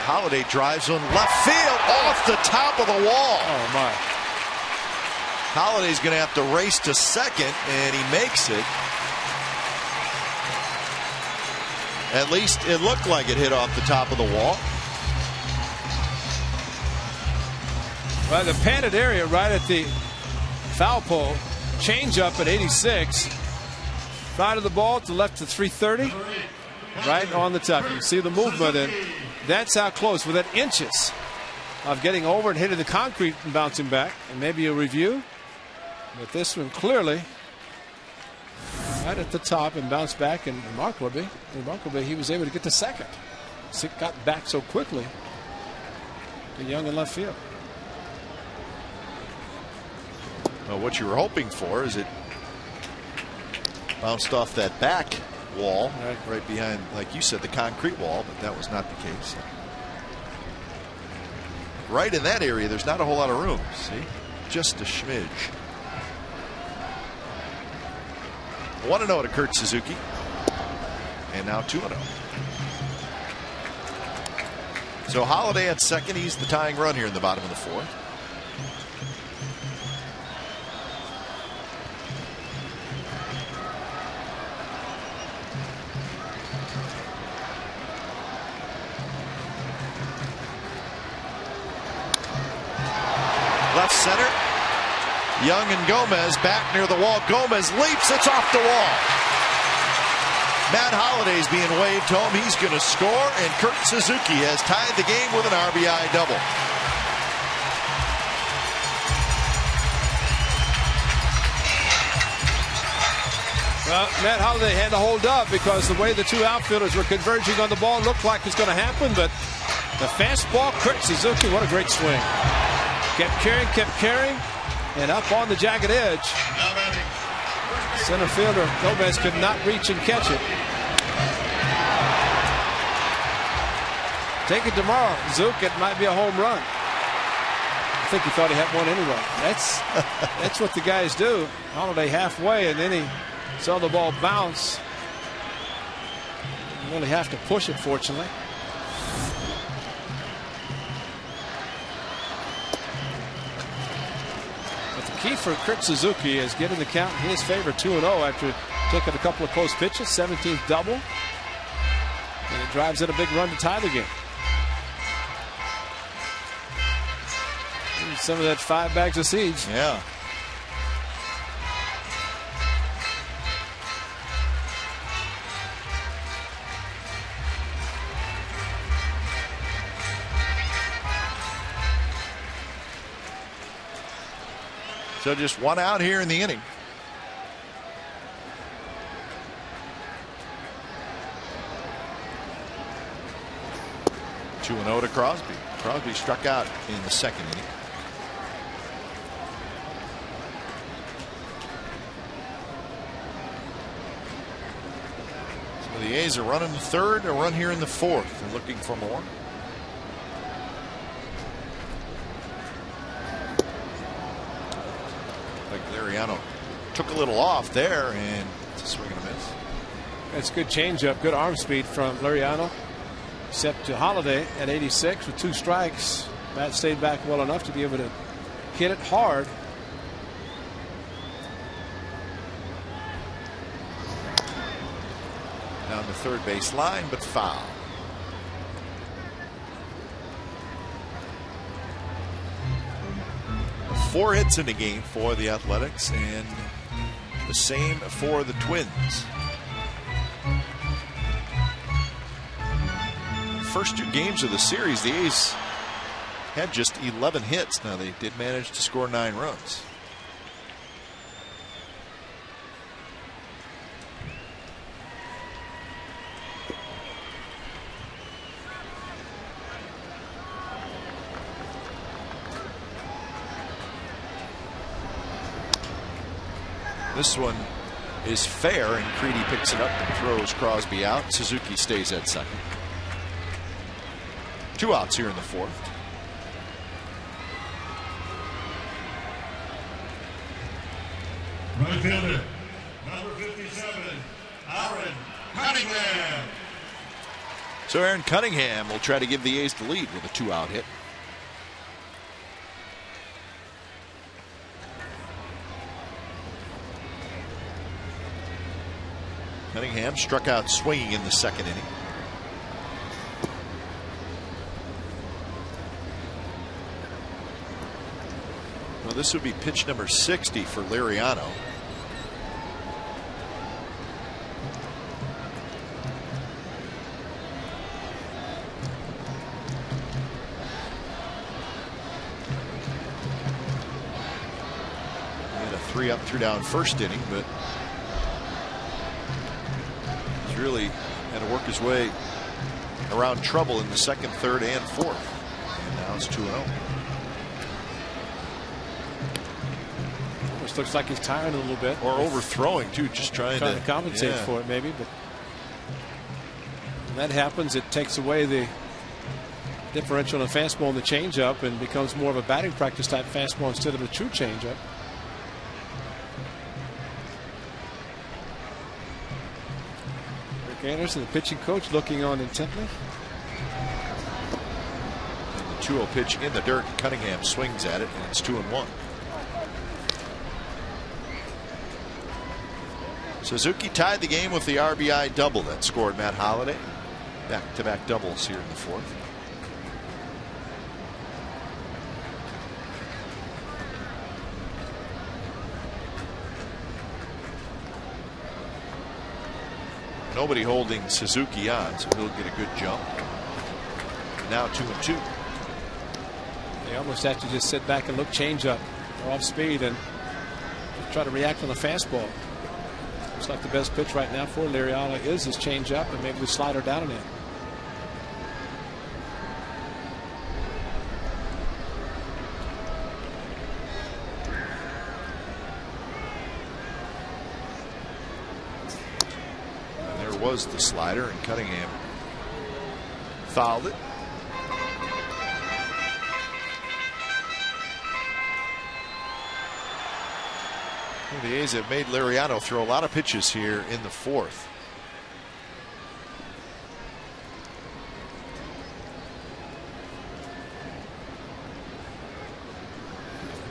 Holliday drives one left field off the top of the wall. Oh my. Holliday's going to have to race to second, and he makes it. At least it looked like it hit off the top of the wall. Well, the padded area right at the foul pole, change up at 86. Side of the ball to left to 330. Right on the top. You can see the movement, and that's how close, within inches of getting over and hitting the concrete and bouncing back. And maybe a review. But this one clearly right at the top and bounced back, and remarkably he was able to get to second. It got back so quickly to Young in left field. Well, what you were hoping for is it bounced off that back wall right behind, like you said, the concrete wall, but that was not the case. Right in that area, there's not a whole lot of room. See, just a smidge. 1-0 to Kurt Suzuki, and now 2-0. So Holliday at second. He's the tying run here in the bottom of the 4th. Left center. Young and Gomez back near the wall. Gomez leaps. It's off the wall. Matt Holliday's being waved home. He's going to score, and Kurt Suzuki has tied the game with an RBI double. Matt Holliday had to hold up because the way the two outfielders were converging on the ball looked like it's going to happen, but the fastball, Kurt Suzuki, what a great swing. Kept carrying, and up on the jagged edge. Center fielder Gomez could not reach and catch it. Take it tomorrow, Zook. It might be a home run. I think he thought he had one anyway. That's what the guys do. Holliday halfway, and then he saw the ball bounce. You really have to push it, fortunately. But the key for Kurt Suzuki is getting the count in his favor, 2-0 after taking a couple of close pitches, 17th double. And it drives in a big run to tie the game. Some of that 5 bags of seeds. Yeah. So just one out here in the inning. Two and 0 to Crosby. Crosby struck out in the second inning. So the A's are running the third, a run here in the fourth. They're looking for more. Liriano took a little off there, and it's a swing and a miss. That's good changeup, good arm speed from Liriano. Set to Holliday at 86 with 2 strikes. Matt stayed back well enough to be able to hit it hard. Down the third base line, but foul. Four hits in the game for the Athletics, and the same for the Twins. First 2 games of the series, the A's had just 11 hits. Now they did manage to score 9 runs. This one is fair, and Creedy picks it up and throws Crosby out. Suzuki stays at second. 2 outs here in the fourth. Right fielder, number 57, Aaron Cunningham. So Aaron Cunningham will try to give the A's the lead with a 2-out hit. Cunningham struck out swinging in the second inning. Well, this would be pitch number 60 for Liriano. He had a 3-up, 2-down first inning, but he's really had to work his way around trouble in the second, third, and fourth. And now it's 2-0. Looks like he's tired a little bit, or overthrowing too, just trying to compensate for it, maybe. But when that happens, it takes away the differential in the fastball and the changeup, and becomes more of a batting practice type fastball instead of a true changeup. Rick Anderson, the pitching coach, looking on intently. And the 2-0 pitch in the dirt. Cunningham swings at it, and it's 2-1. Suzuki tied the game with the RBI double that scored Matt Holliday. Back-to-back doubles here in the fourth. Nobody holding Suzuki on, so he'll get a good jump. And now 2-2. They almost have to just sit back and look change up, off speed, and try to react on the fastball. Looks like the best pitch right now for Liriano is his changeup, and maybe the slider down and in. Was the slider, and Cunningham fouled it. Well, the A's have made Liriano throw a lot of pitches here in the fourth.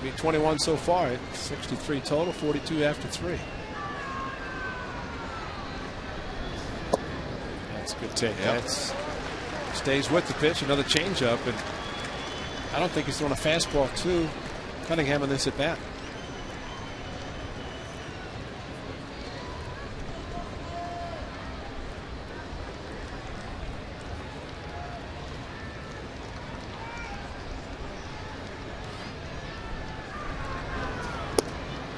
Be 21 so far, 63 total, 42 after 3. Good take. Yep. That's stays with the pitch. Another changeup, and I don't think he's throwing a fastball to Cunningham in this at bat.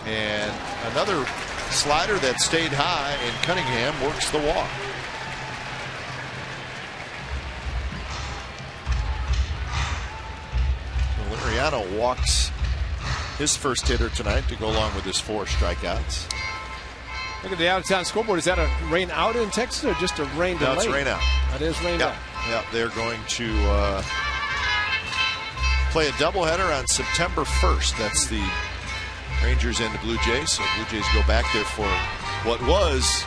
And another slider that stayed high, and Cunningham works the walk. Liriano walks his first hitter tonight to go along with his 4 strikeouts. Look at the out-of-town scoreboard. Is that a rain out in Texas or just a rain delay? No, it's rain out. That is rain out. Yeah, they're going to play a doubleheader on September 1st. That's the Rangers and the Blue Jays. So Blue Jays go back there for what was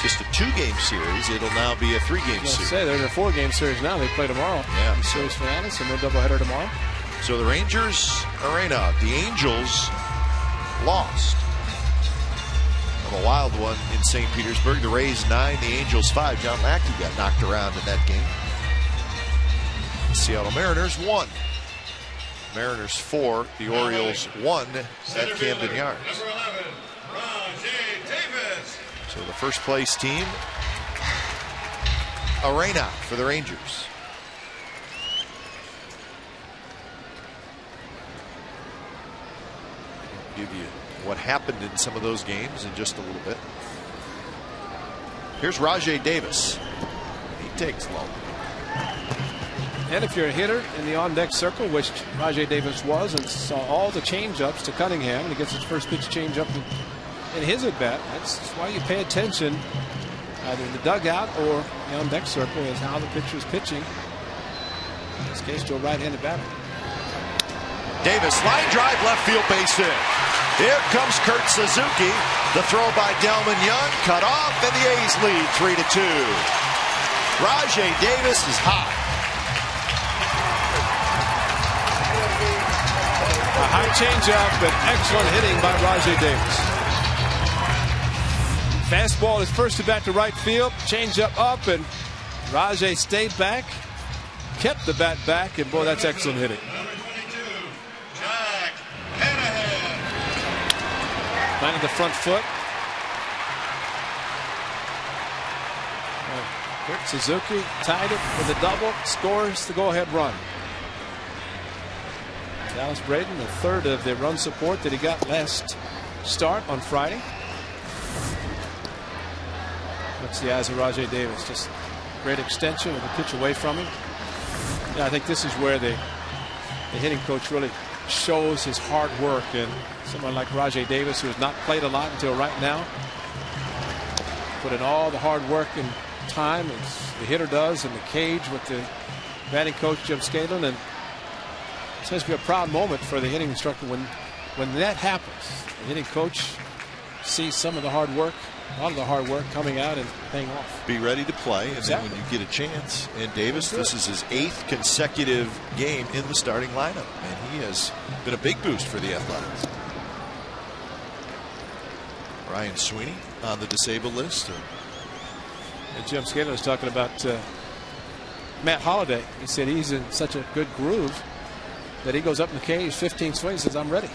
just a 2-game series. It'll now be a 3-game series. They're in a 4-game series now. They play tomorrow. Yeah. In series finale, so no doubleheader tomorrow. So the Rangers are rain out. The Angels lost of a wild one in St. Petersburg. The Rays 9, the Angels 5. John Lackey got knocked around in that game. The Seattle Mariners 1. Mariners 4. The Orioles 1 at Camden Yards. Number 11, Rajai Davis. So the first place team, a rain out for the Rangers. Give you what happened in some of those games in just a little bit. Here's Rajai Davis. He takes low. And if you're a hitter in the on-deck circle, which Rajai Davis was, and saw all the change-ups to Cunningham, and he gets his first pitch change-up in his at-bat, that's why you pay attention either in the dugout or the on-deck circle is how the pitcher is pitching. In this case, to a right-handed batter. Davis, line drive, left field, base hit. Here comes Kurt Suzuki. The throw by Delman Young, cut off, and the A's lead 3-2. Rajai Davis is hot. A high changeup, but excellent hitting by Rajai Davis. Fastball is first to bat to right field. Changeup up, and Rajai stayed back, kept the bat back, and boy, that's excellent hitting. Planted the front foot. Kurt Suzuki tied it with a double, scores the go-ahead run. Dallas Braden, the third of the run support that he got last start on Friday. That's the eyes of Rajai Davis. Just great extension of the pitch away from him. Yeah, I think this is where the hitting coach really shows his hard work, and someone like Rajai Davis, who has not played a lot until right now, put in all the hard work and time as the hitter does in the cage with the batting coach Jim Scanlon, and it's supposed to be a proud moment for the hitting instructor when that happens. The hitting coach sees some of the hard work, a lot of the hard work coming out and paying off. Be ready to play, and exactly. then when you get a chance. And Davis, this is his 8th consecutive game in the starting lineup, and he has been a big boost for the Athletics. Ryan Sweeney on the disabled list. And Jim Scanlon was talking about Matt Holliday. He said he's in such a good groove that he goes up in the cage, 15 swings, says, I'm ready.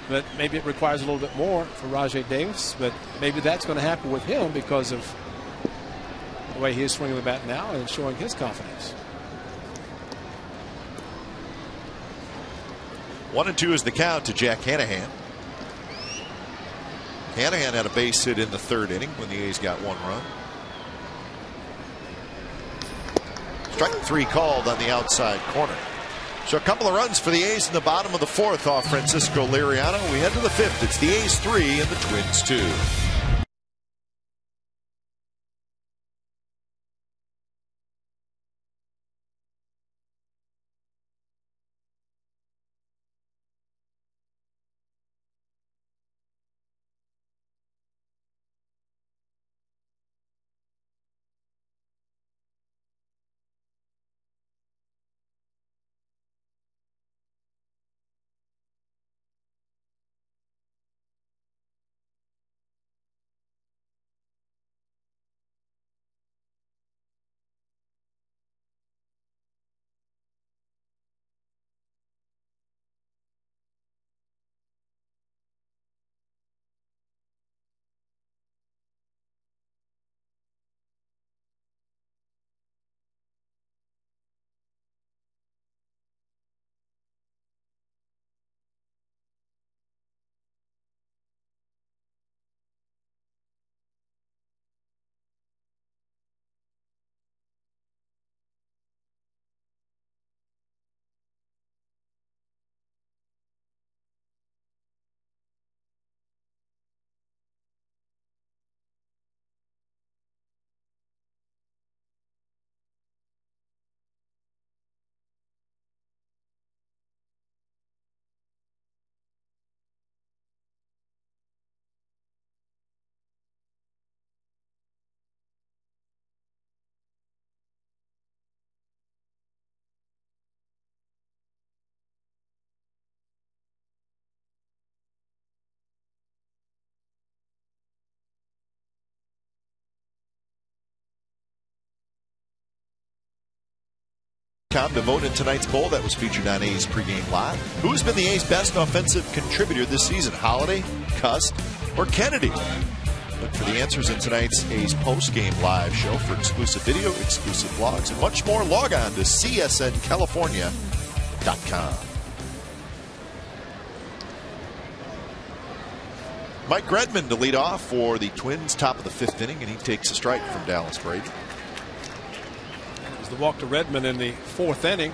But maybe it requires a little bit more for Rajai Davis, but maybe that's going to happen with him because of the way he is swinging the bat now and showing his confidence. 1-2 is the count to Jack Hanahan. Hanahan had a base hit in the third inning when the A's got 1 run. Strike 3 called on the outside corner. So a couple of runs for the A's in the bottom of the 4th off Francisco Liriano. We head to the 5th. It's the A's 3 and the Twins 2. To vote in tonight's poll that was featured on A's Pregame Live. Who's been the A's best offensive contributor this season? Holiday, Cust, or Kennedy? Look for the answers in tonight's A's Postgame Live show. For exclusive video, exclusive blogs, and much more, log on to csncalifornia.com. Mike Redmond to lead off for the Twins, top of the 5th inning, and he takes a strike from Dallas Braden. The walk to Redmond in the 4th inning,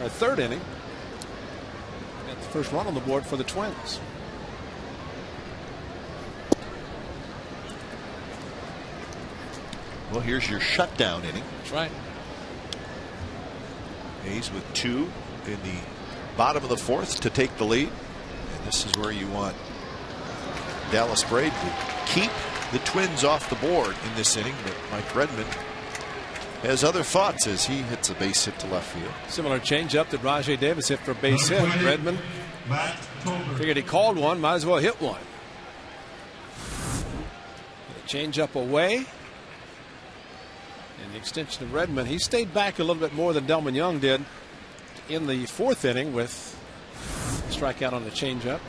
or 3rd inning. That's the first run on the board for the Twins. Well, here's your shutdown inning. That's right. A's with 2 in the bottom of the 4th to take the lead. And this is where you want Dallas Braden to keep the Twins off the board in this inning. But Mike Redmond has other thoughts as he hits a base hit to left field. Similar changeup that Rajai Davis hit for a base hit. Redmond figured he called one, might as well hit one. Changeup away. And the extension of Redmond, he stayed back a little bit more than Delmon Young did in the 4th inning with a strikeout on the changeup.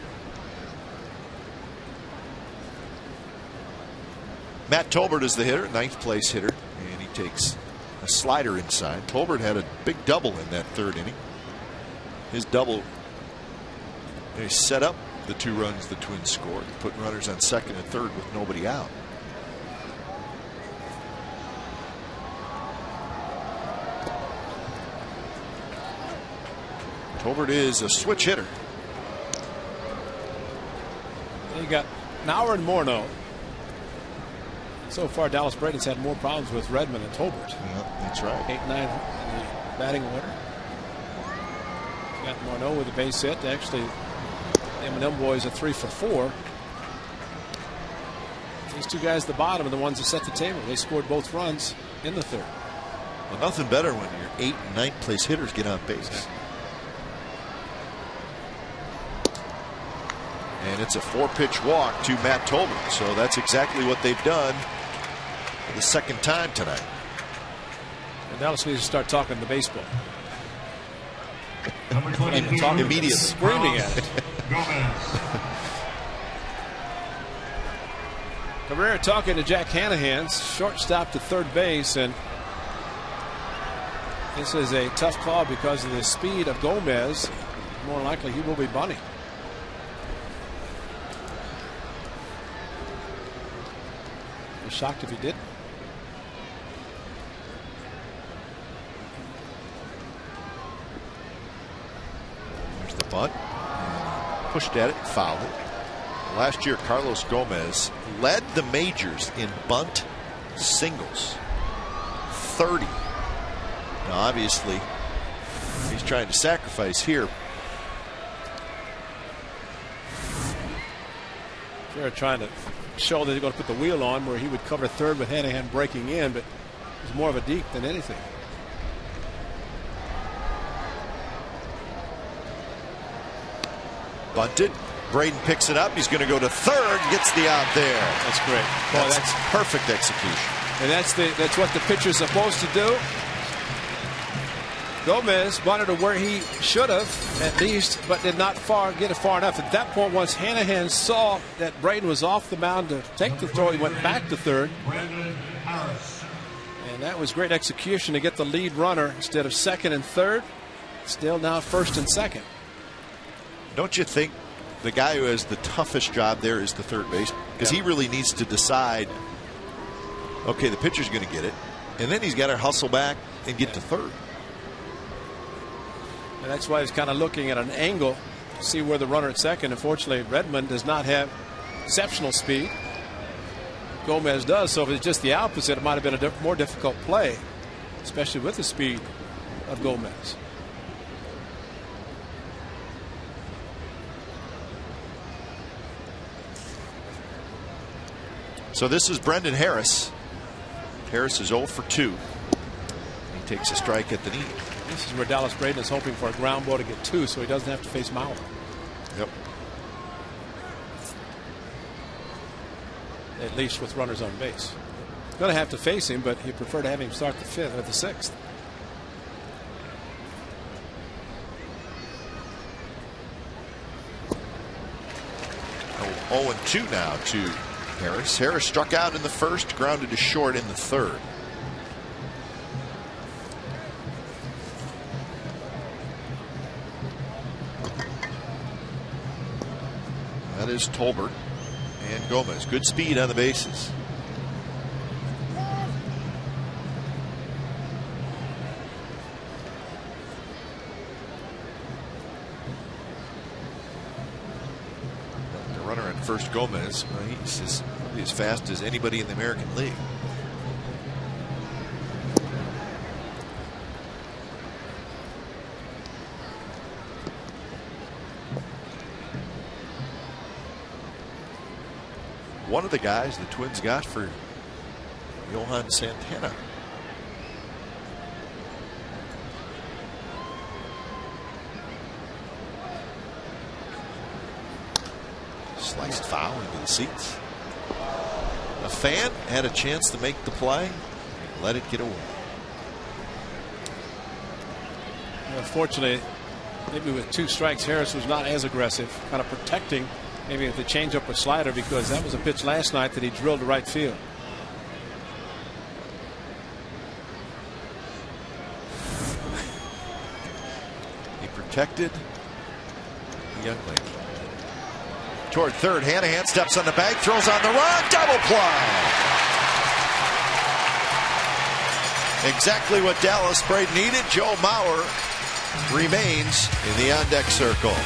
Matt Tolbert is the hitter, 9th place hitter, and he takes a slider inside. Tolbert had a big double in that 3rd inning. His double, they set up the 2 runs the Twins scored, put runners on 2nd and 3rd with nobody out. Tolbert is a switch hitter. You got Nauer and Morneau. So far, Dallas Braden's had more problems with Redmond and Tolbert. Yeah, that's right. 8-9 in the batting order. Got Morneau with a base hit. Actually, the M&M boys are 3 for 4. These 2 guys at the bottom are the ones that set the table. They scored both runs in the 3rd. Well, nothing better when your 8th and 9th place hitters get on base. And it's a 4-pitch walk to Matt Tolbert. So that's exactly what they've done for the 2nd time tonight. And Dallas needs to start talking the baseball. Immediately. Screaming at it. Cabrera talking to Jack Hanahan, shortstop to 3rd base, and this is a tough call because of the speed of Gomez. More likely he will be bunting. be shocked if he didn't. There's the bunt. Pushed at it, fouled it. Last year, Carlos Gomez led the majors in bunt singles. 30. Now, obviously, he's trying to sacrifice here. They're trying to show that they're going to put the wheel on where he would cover third with Hanahan breaking in, but it was more of a deke than anything. Bunted. Braden picks it up. He's going to go to third. Gets the out there. That's great. Boy, that's perfect execution. And that's what the pitcher's supposed to do. Gomez wanted to where he should have at least, but did not get it far enough. At that point, once Hanahan saw that Braden was off the mound to take the throw, he went back to third. And that was great execution to get the lead runner instead of second and third. Still now first and second. Don't you think the guy who has the toughest job there is the third baseman? Because he really needs to decide, okay, the pitcher's going to get it, and then he's got to hustle back and get to third. And that's why he's kind of looking at an angle to see where the runner at second. Unfortunately, Redmond does not have exceptional speed. Gomez does, so if it's just the opposite, it might have been a more difficult play, especially with the speed of Gomez. So this is Brendan Harris. Harris is 0 for 2. He takes a strike at the knee. This is where Dallas Braden is hoping for a ground ball to get 2 so he doesn't have to face Mauer. Yep. At least with runners on base. Going to have to face him, but he'd prefer to have him start the 5th or the 6th. Oh, 0-2 now to Harris. Harris struck out in the first, grounded to short in the third. That is Tolbert and Gomez. Good speed on the bases. The runner at first, Gomez, he's as fast as anybody in the American League. One of the guys the Twins got for Johan Santana. Sliced foul into the seats. A fan had a chance to make the play, let it get away. Unfortunately, maybe with 2 strikes, Harris was not as aggressive, kind of protecting maybe the changeup or slider, because that was a pitch last night that he drilled to right field. He protected the young lady. Toward third, Hanahan steps on the bag, throws on the run, double play. Exactly what Dallas Braden needed. Joe Mauer remains in the on-deck circle.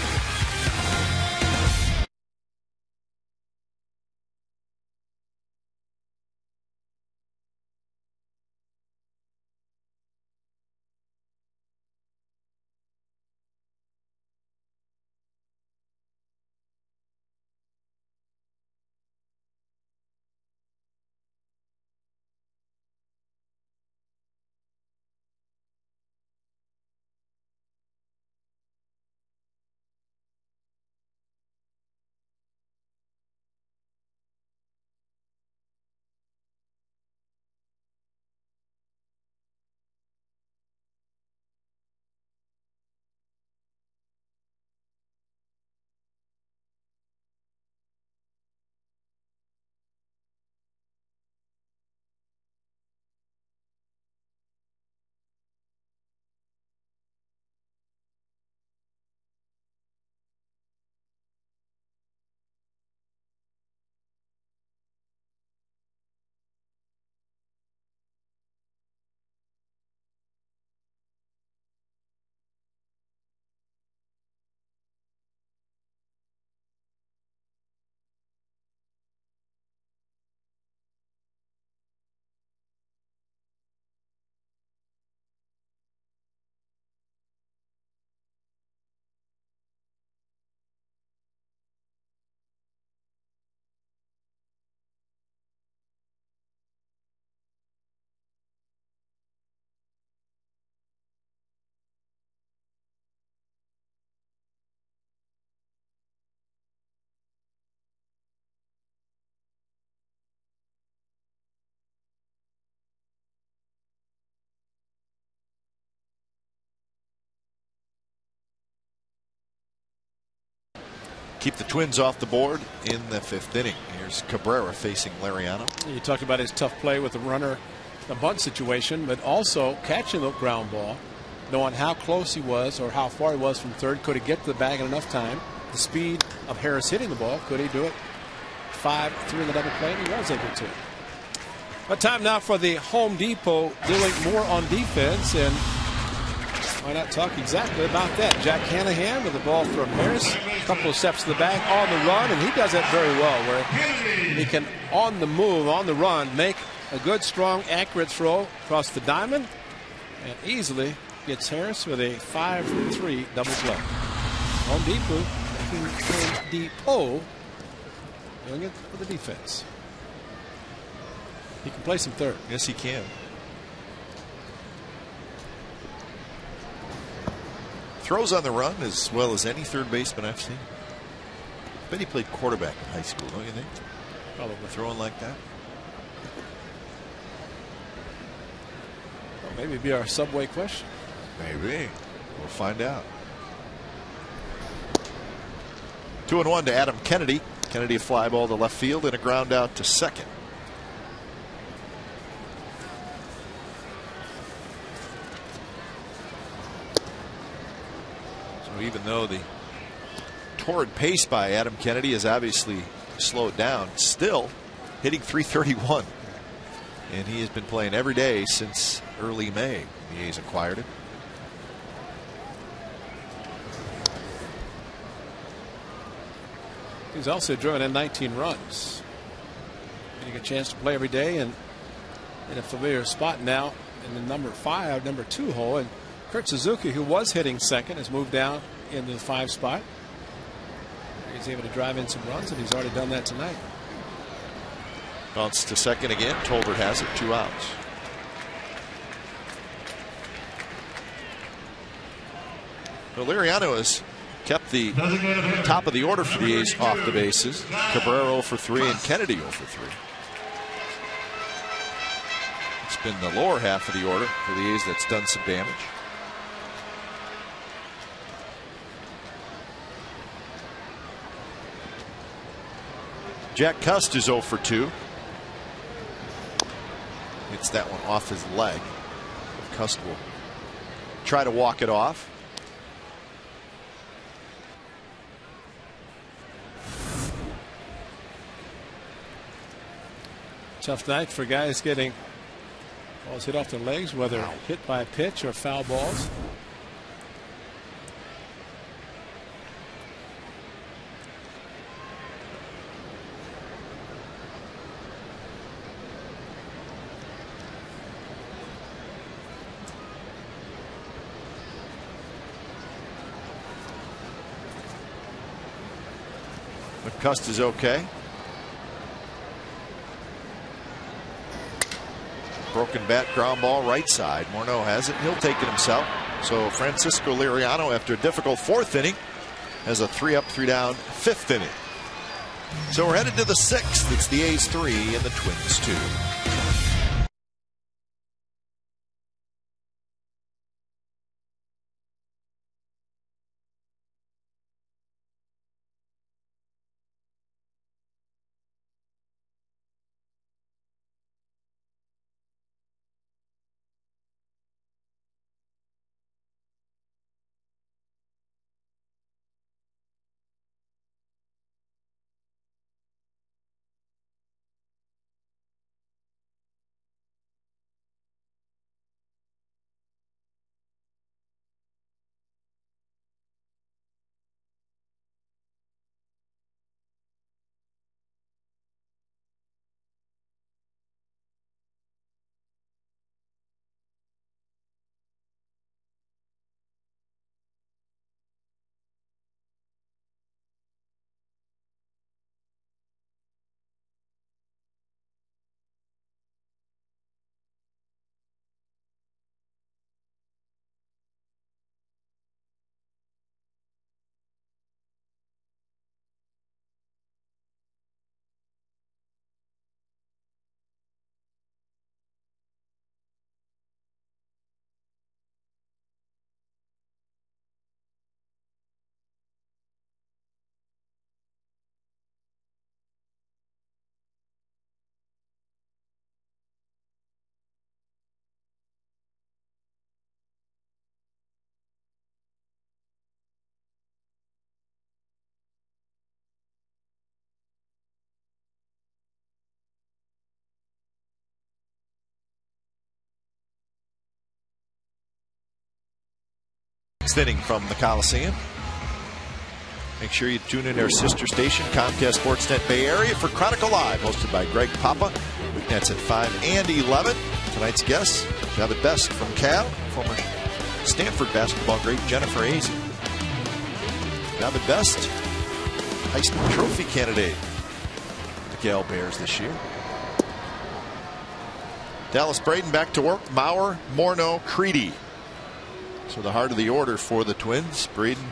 keep the Twins off the board in the 5th inning. Here's Cabrera facing Liriano. You talked about his tough play with the runner, the bunt situation, but also catching the ground ball, knowing how close he was or how far he was from third. Could he get to the bag in enough time? The speed of Harris hitting the ball, could he do it? 5-3 in the double play, and he was able to. But time now for the Home Depot doing more on defense, and why not talk exactly about that? Jack Hanahan with the ball from Harris, a couple of steps to the bag on the run, and he does that very well, where he can, on the move, on the run, make a good, strong, accurate throw across the diamond, and easily gets Harris with a 5-3 double play. Home Depot making Home Depot doing it for the defense. He can play some third. Yes, he can. Throws on the run as well as any third baseman I've seen. I bet he played quarterback in high school, don't you think? Probably. Throwing like that. Well, maybe it'd be our Subway question. Maybe. We'll find out. 2-1 to Adam Kennedy. Kennedy a fly ball to left field and a ground out to second. So even though the torrid pace by Adam Kennedy has obviously slowed down, still hitting .331. And he has been playing every day since early May. The A's acquired him. He's also driven in 19 runs. Getting a chance to play every day and in a familiar spot now in the number 2 hole. And Kurt Suzuki, who was hitting second, has moved down into the 5 spot. He's able to drive in some runs, and he's already done that tonight. Bounce to second again. Tolbert has it, 2 outs. Well, Liriano has kept the top of the order for the A's off the bases. Cabrera 0 for 3 and Kennedy 0 for 3. It's been the lower half of the order for the A's that's done some damage. Jack Cust is 0 for 2. Hits that one off his leg. Cust will try to walk it off. Tough night for guys getting balls hit off their legs, whether hit by a pitch or foul balls. Cust is okay. Broken bat, ground ball, right side. Morneau has it. He'll take it himself. So Francisco Liriano, after a difficult 4th inning, has a 3-up, 3-down 5th inning. So we're headed to the 6th. It's the A's 3 and the Twins 2. 6th inning from the Coliseum. Make sure you tune in our sister station, Comcast Sportsnet Bay Area, for Chronicle Live, hosted by Greg Papa. Weeknights at 5 and 11. Tonight's guest, David Best from Cal, former Stanford basketball great Jennifer Azzi. David Best, Heisman Trophy candidate. The Cal Bears this year. Dallas Braden back to work. Maurer, Morneau, Creedy. So the heart of the order for the Twins. Braden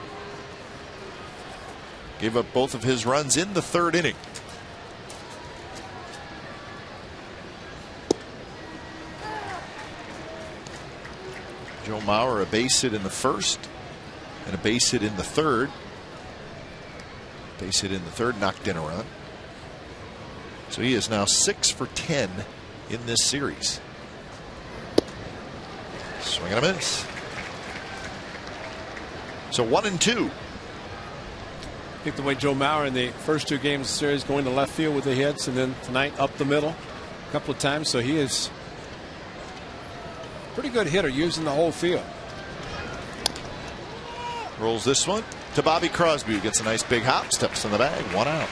gave up both of his runs in the 3rd inning. Joe Maurer, a base hit in the 1st and a base hit in the 3rd. Base hit in the 3rd, knocked in a run. So he is now 6 for 10 in this series. Swing and a miss. So 1-2. I think the way Joe Maurer in the first 2 games of the series going to left field with the hits, and then tonight up the middle a couple of times. So he is a pretty good hitter, using the whole field. Rolls this one to Bobby Crosby, who gets a nice big hop, steps in the bag, 1 out.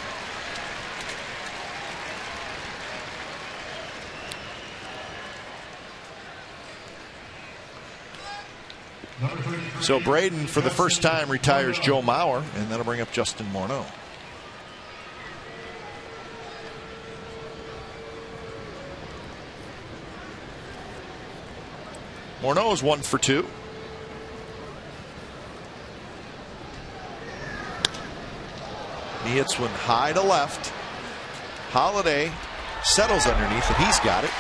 So Braden, for the first time, retires Joe Maurer, and that'll bring up Justin Morneau. Morneau is 1 for 2. He hits one high to left. Holiday settles underneath it. He's got it.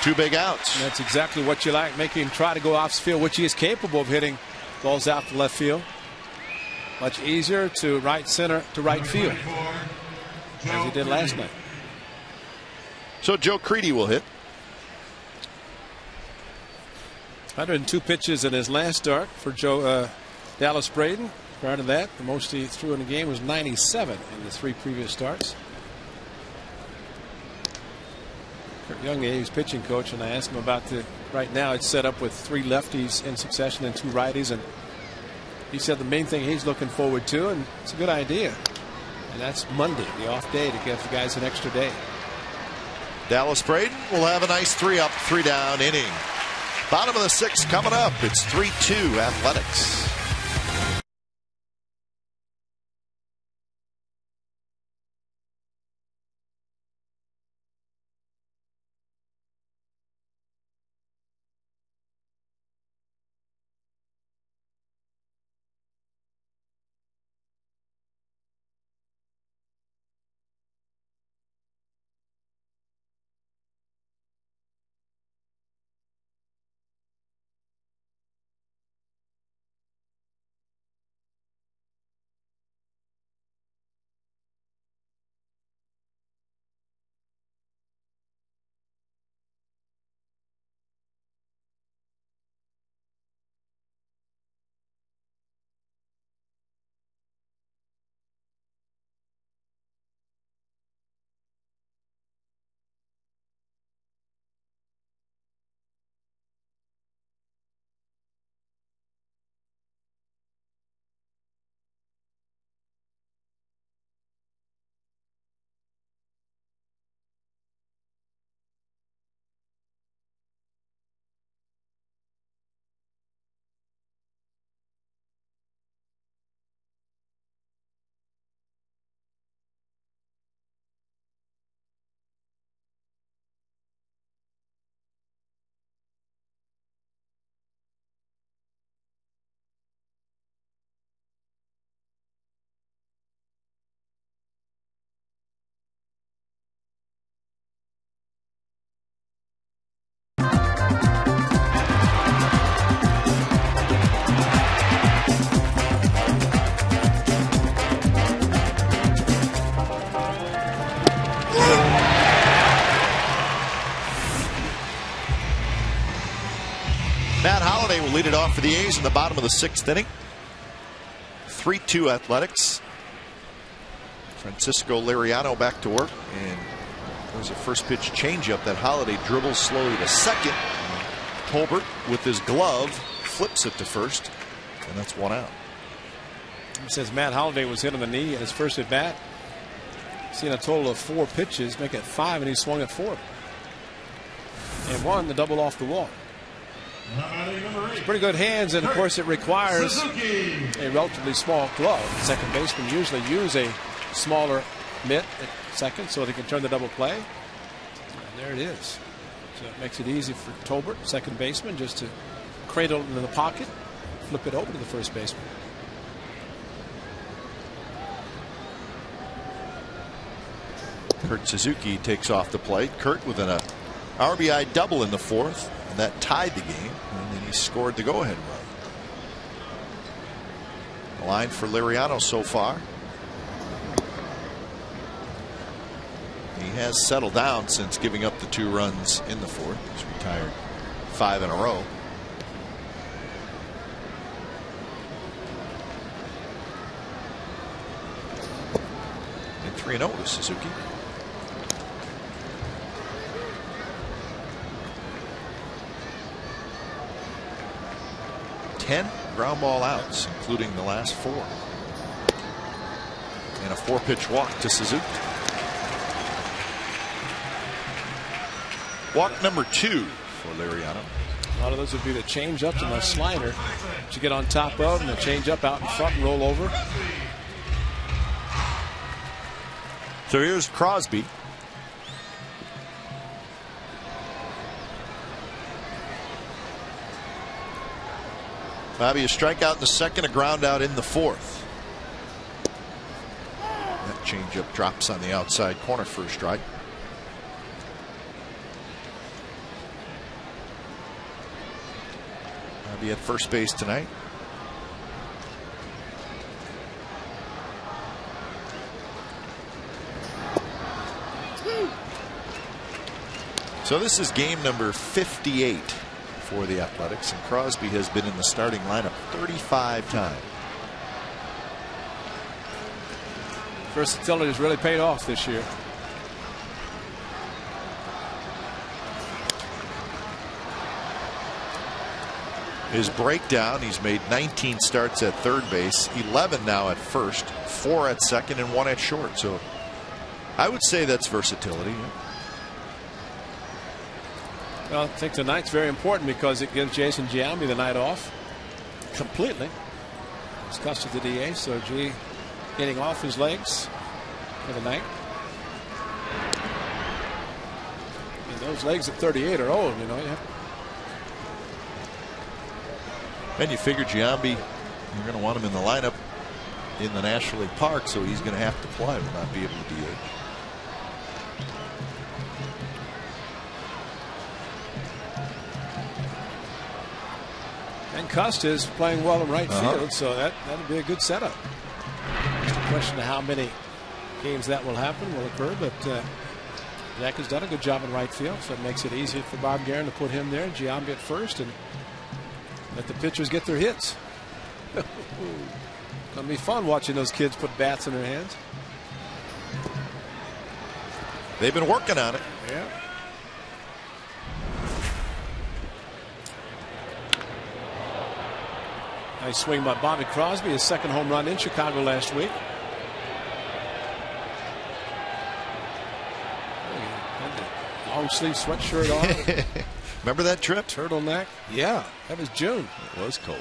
2 big outs. And that's exactly what you like, making him try to go off field, which he is capable of hitting balls out to left field. Much easier to right center to right field, as he did last night. So Joe Creedy will hit. 102 pitches in his last start for Dallas Braden. Prior to that, the most he threw in the game was 97 in the 3 previous starts. Kurt Young, the A's pitching coach, and I asked him about right now it's set up with 3 lefties in succession and 2 righties, and he said the main thing he's looking forward to, and it's a good idea, and that's Monday, the off day, to give the guys an extra day. Dallas Braden will have a nice 3-up, 3-down inning. Bottom of the 6th coming up. It's 3-2 Athletics. Matt Holliday will lead it off for the A's in the bottom of the 6th inning. 3-2 Athletics. Francisco Liriano back to work, and there's a first pitch changeup that Holliday dribbles slowly to second. Tolbert with his glove flips it to first, and that's 1 out. Since Matt Holliday was hit on the knee in his first at bat, seen a total of 4 pitches, make it 5, and he swung at 4. And 1, the double off the wall. It's pretty good hands, and of course it requires a relatively small glove. Second basemen usually use a smaller mitt at second so they can turn the double play. And there it is. So it makes it easy for Tolbert, second baseman, just to cradle it into the pocket, flip it over to the first baseman. Kurt Suzuki takes off the plate. Kurt with an RBI double in the 4th, and that tied the game, and then he scored the go-ahead run. The line for Liriano so far. He has settled down since giving up the 2 runs in the 4th. He's retired 5 in a row. And 3-0 to Suzuki. 10 ground ball outs, including the last 4. And a 4-pitch walk to Suzuki. Walk number 2 for Liriano. A lot of those would be the change-up and the slider that you get on top of, and the change-up out in front and roll over. So here's Crosby. Bobby, a strikeout in the 2nd, a ground out in the 4th. That changeup drops on the outside corner for a strike. Bobby at first base tonight. So this is game number 58 for the Athletics, and Crosby has been in the starting lineup 35 times. Versatility has really paid off this year. His breakdown, he's made 19 starts at third base, 11 now at first, 4 at second, and 1 at short. So I would say that's versatility. Well, I think tonight's very important because it gives Jason Giambi the night off completely. He's custody of the DA, so G getting off his legs for the night. And those legs at 38 are old, you know. And you figure Giambi, you're going to want him in the lineup in the National League Park, so he's going to have to play, will not be able to DH. And Cust is playing well in right field, so that'll be a good setup. Just a question of how many games that will happen, will occur, but Jack has done a good job in right field, so it makes it easy for Bob Guerin to put him there, Giambi at first, and let the pitchers get their hits. Gonna be fun watching those kids put bats in their hands. They've been working on it. Yeah. Nice swing by Bobby Crosby, his 2nd home run in Chicago last week. Had the long sleeve sweatshirt on. Remember that trip? Turtleneck. Yeah, that was June. It was cold.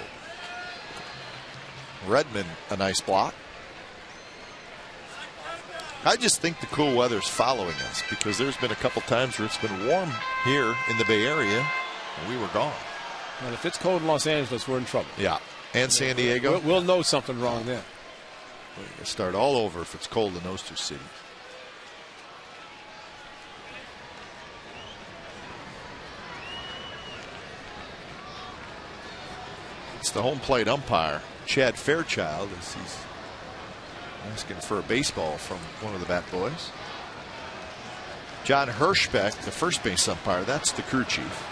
Redmond, a nice block. I just think the cool weather's following us because there's been a couple times where it's been warm here in the Bay Area and we were gone. And if it's cold in Los Angeles, we're in trouble. Yeah. And San Diego. We'll know something wrong then. We'll start all over if it's cold in those 2 cities. It's the home plate umpire, Chad Fairchild, as he's asking for a baseball from one of the bat boys. John Hirschbeck, the first base umpire, that's the crew chief.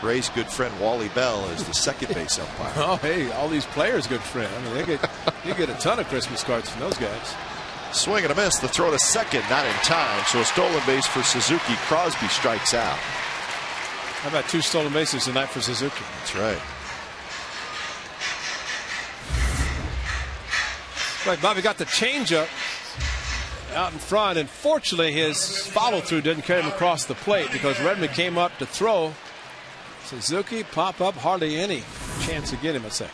Ray's good friend Wally Bell is the second base umpire. Oh, hey, all these players good friend. I mean, you get a ton of Christmas cards from those guys. Swing and a miss. The throw to second, not in time. So a stolen base for Suzuki. Crosby strikes out. How about 2 stolen bases tonight for Suzuki? That's right. Right, Bobby got the changeup out in front, and fortunately his follow-through didn't carry him across the plate because Redmond came up to throw. Suzuki pop up, hardly any chance to get him, I'd say.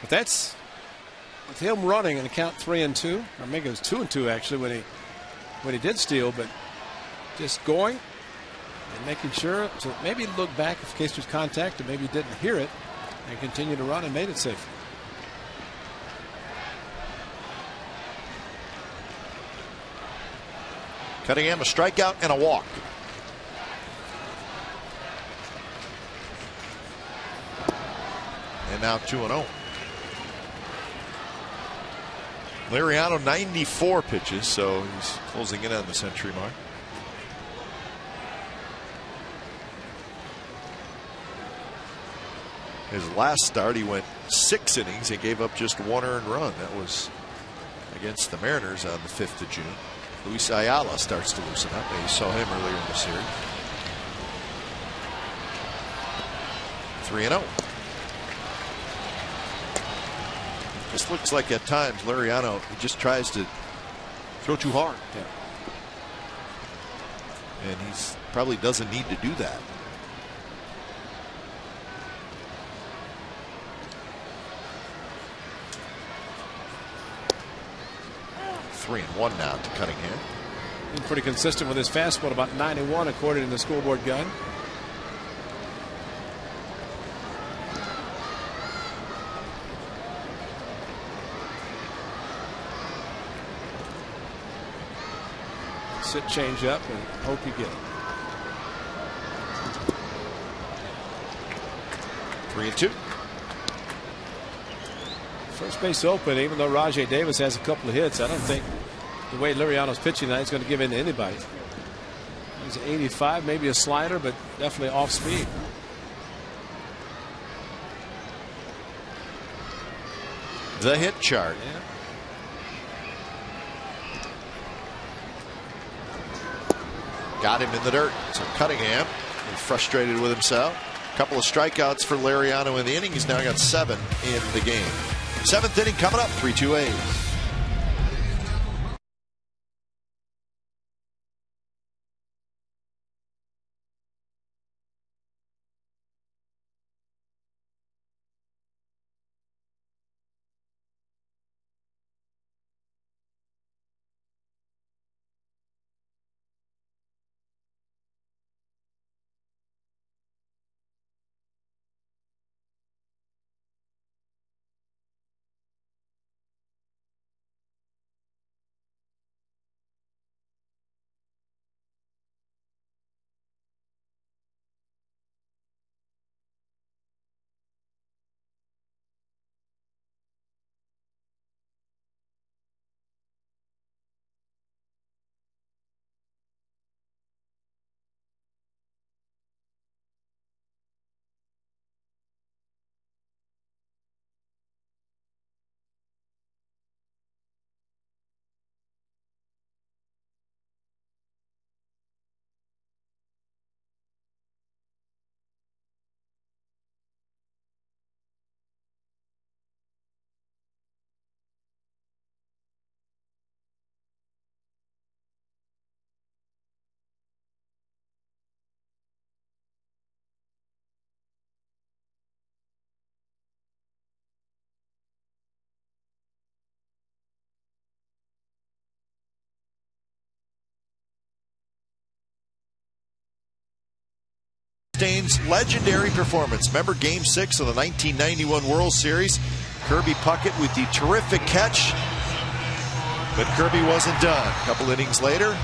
But that's with him running and count 3-2, or maybe it was 2-2 actually when he did steal, but just going and making sure. So maybe look back in case there's contact, and maybe he didn't hear it, and continued to run and made it safely. Cunningham, a strikeout and a walk. And now 2-0. Liriano 94 pitches, so he's closing in on the century mark. His last start, he went 6 innings and gave up just 1 earned run. That was against the Mariners on the 5th of June. Luis Ayala starts to loosen up. You saw him earlier in the series. 3-0. Just looks like at times Liriano, he just tries to throw too hard. Yeah. And he probably doesn't need to do that. Three and one now to Cunningham. Been pretty consistent with his fastball, about 91 according to the scoreboard gun. Sit, change up, and hope you get it. 3-2. First base open, even though Rajay Davis has a couple of hits. I don't think the way Liriano's pitching tonight is going to give in to anybody. He's at 85, maybe a slider, but definitely off speed. The hit chart. Yeah. Got him in the dirt. So Cunningham, frustrated with himself. A couple of strikeouts for Liriano in the inning. He's now got 7 in the game. 7th inning coming up, 3-2 A's. Stain's legendary performance. Remember Game 6 of the 1991 World Series? Kirby Puckett with the terrific catch. But Kirby wasn't done. A couple innings later,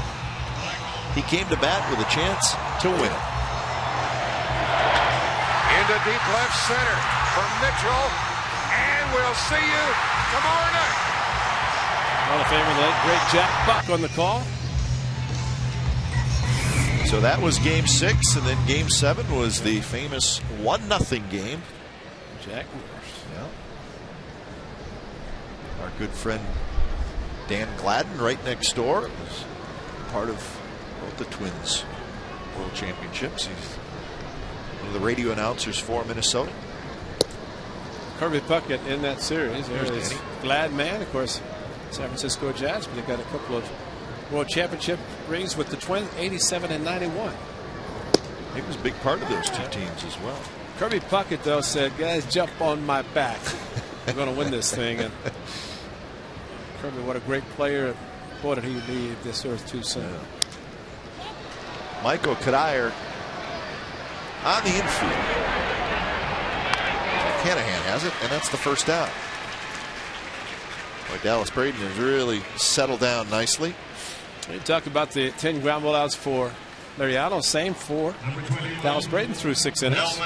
he came to bat with a chance to win it. Into deep left center for Mitchell. And we'll see you tomorrow night. Hall of Famer, the late great Jack Buck on the call. So that was Game 6, and then Game 7 was the famous 1-0 game. Jack Morse. Yeah. Our good friend Dan Gladden right next door was part of both the Twins' World Championships. He's one of the radio announcers for Minnesota. Kirby Puckett in that series. There is Glad Man, of course, San Francisco Jazz, but they've got a couple of World Championship rings with the Twins, 87 and 91. He was a big part of those two teams as well. Kirby Puckett, though, said, guys, jump on my back. We're going to win this thing. And Kirby, what a great player. Boy, did he leave this earth too soon. Yeah. Michael Kadire on the infield. Canahan has it, and that's the first down. Boy, Dallas Braden has really settled down nicely. You talk about the 10 ground ball outs for Liriano, same for Dallas Braden through 6 innings.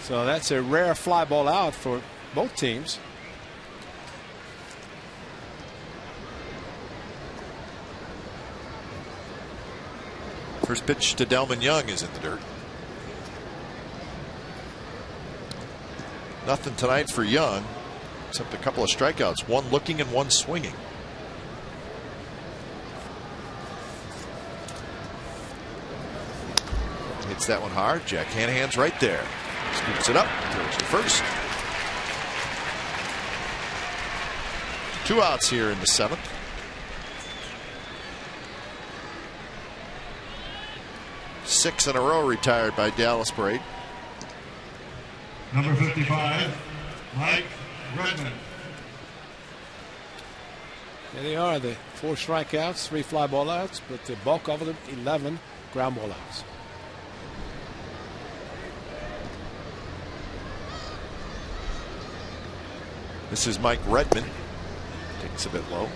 So that's a rare fly ball out for both teams. First pitch to Delmon Young is in the dirt. Nothing tonight for Young, except a couple of strikeouts, one looking and one swinging. Hits that one hard. Jack Hanahan's right there. Scoops it up, throws to first. 2 outs here in the 7th. Six in a row retired by Dallas Braden. Number 55, Mike Redmond. There they are, the 4 strikeouts, 3 fly ball outs, but the bulk of them, 11 ground ball outs. This is Mike Redmond. Takes a bit low.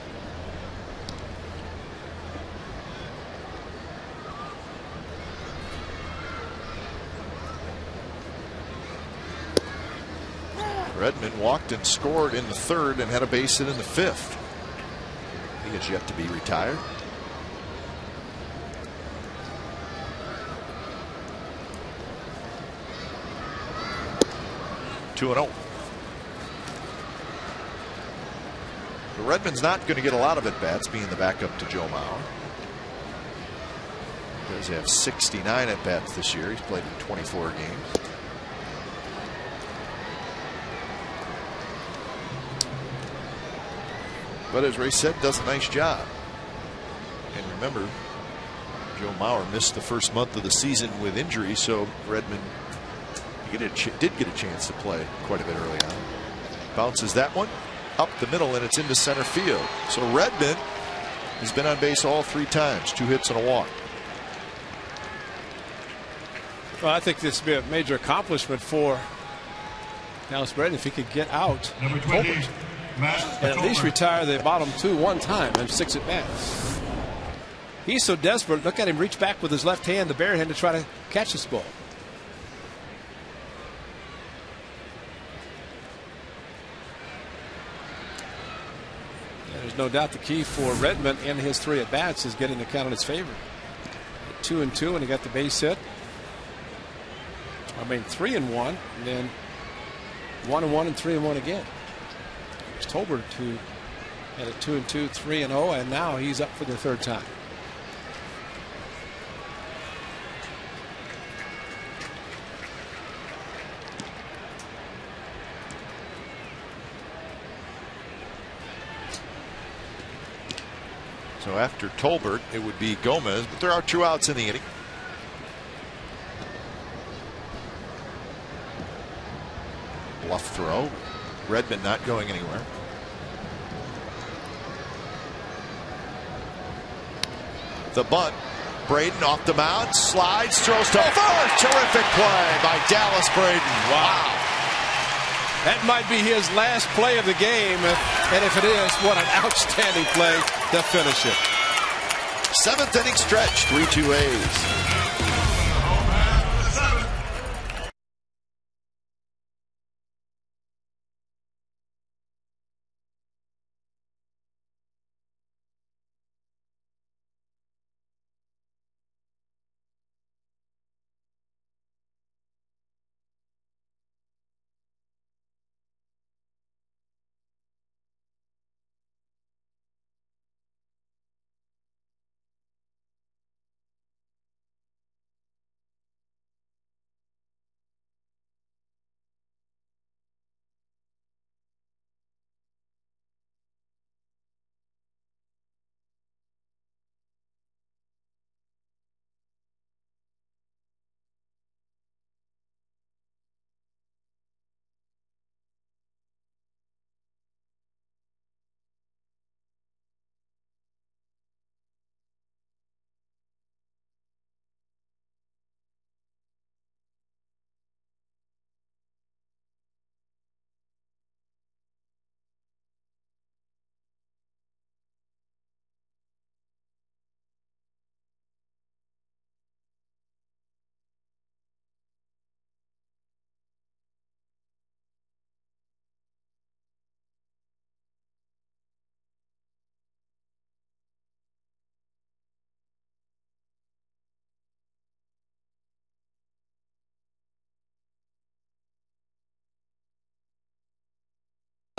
Redmond walked and scored in the 3rd and had a base hit in the 5th. He has yet to be retired. Two and 0. Redmond's not going to get a lot of at-bats being the backup to Joe Mauer. He does have 69 at-bats this year. He's played in 24 games. But as Ray said, does a nice job. And remember, Joe Mauer missed the first month of the season with injury, so Redmond did get a chance to play quite a bit early on. Bounces that one up the middle, and it's into center field. So Redmond has been on base all 3 times, 2 hits and a walk. Well, I think this would be a major accomplishment for Dallas Braden if he could get out Number 20, Matt and at least retire the bottom 2 one time and 6 at bats. He's so desperate. Look at him reach back with his left hand, the bare hand, to try to catch this ball. And there's no doubt the key for Redmond in his 3 at bats is getting the count in his favor. 2 and 2, and he got the base hit. 3 and 1, and then 1 and 1 and 3 and 1 again. It's Tolbert who had a 2 and 2, 3 and 0, and now he's up for the 3rd time. So after Tolbert, it would be Gomez, but there are 2 outs in the inning. Bluff throw. Redmond not going anywhere. The bunt. Braden off the mound, slides, throws to first. Terrific play by Dallas Braden. Wow. That might be his last play of the game, and if it is, what an outstanding play to finish it. 7th inning stretch, 3-2 A's.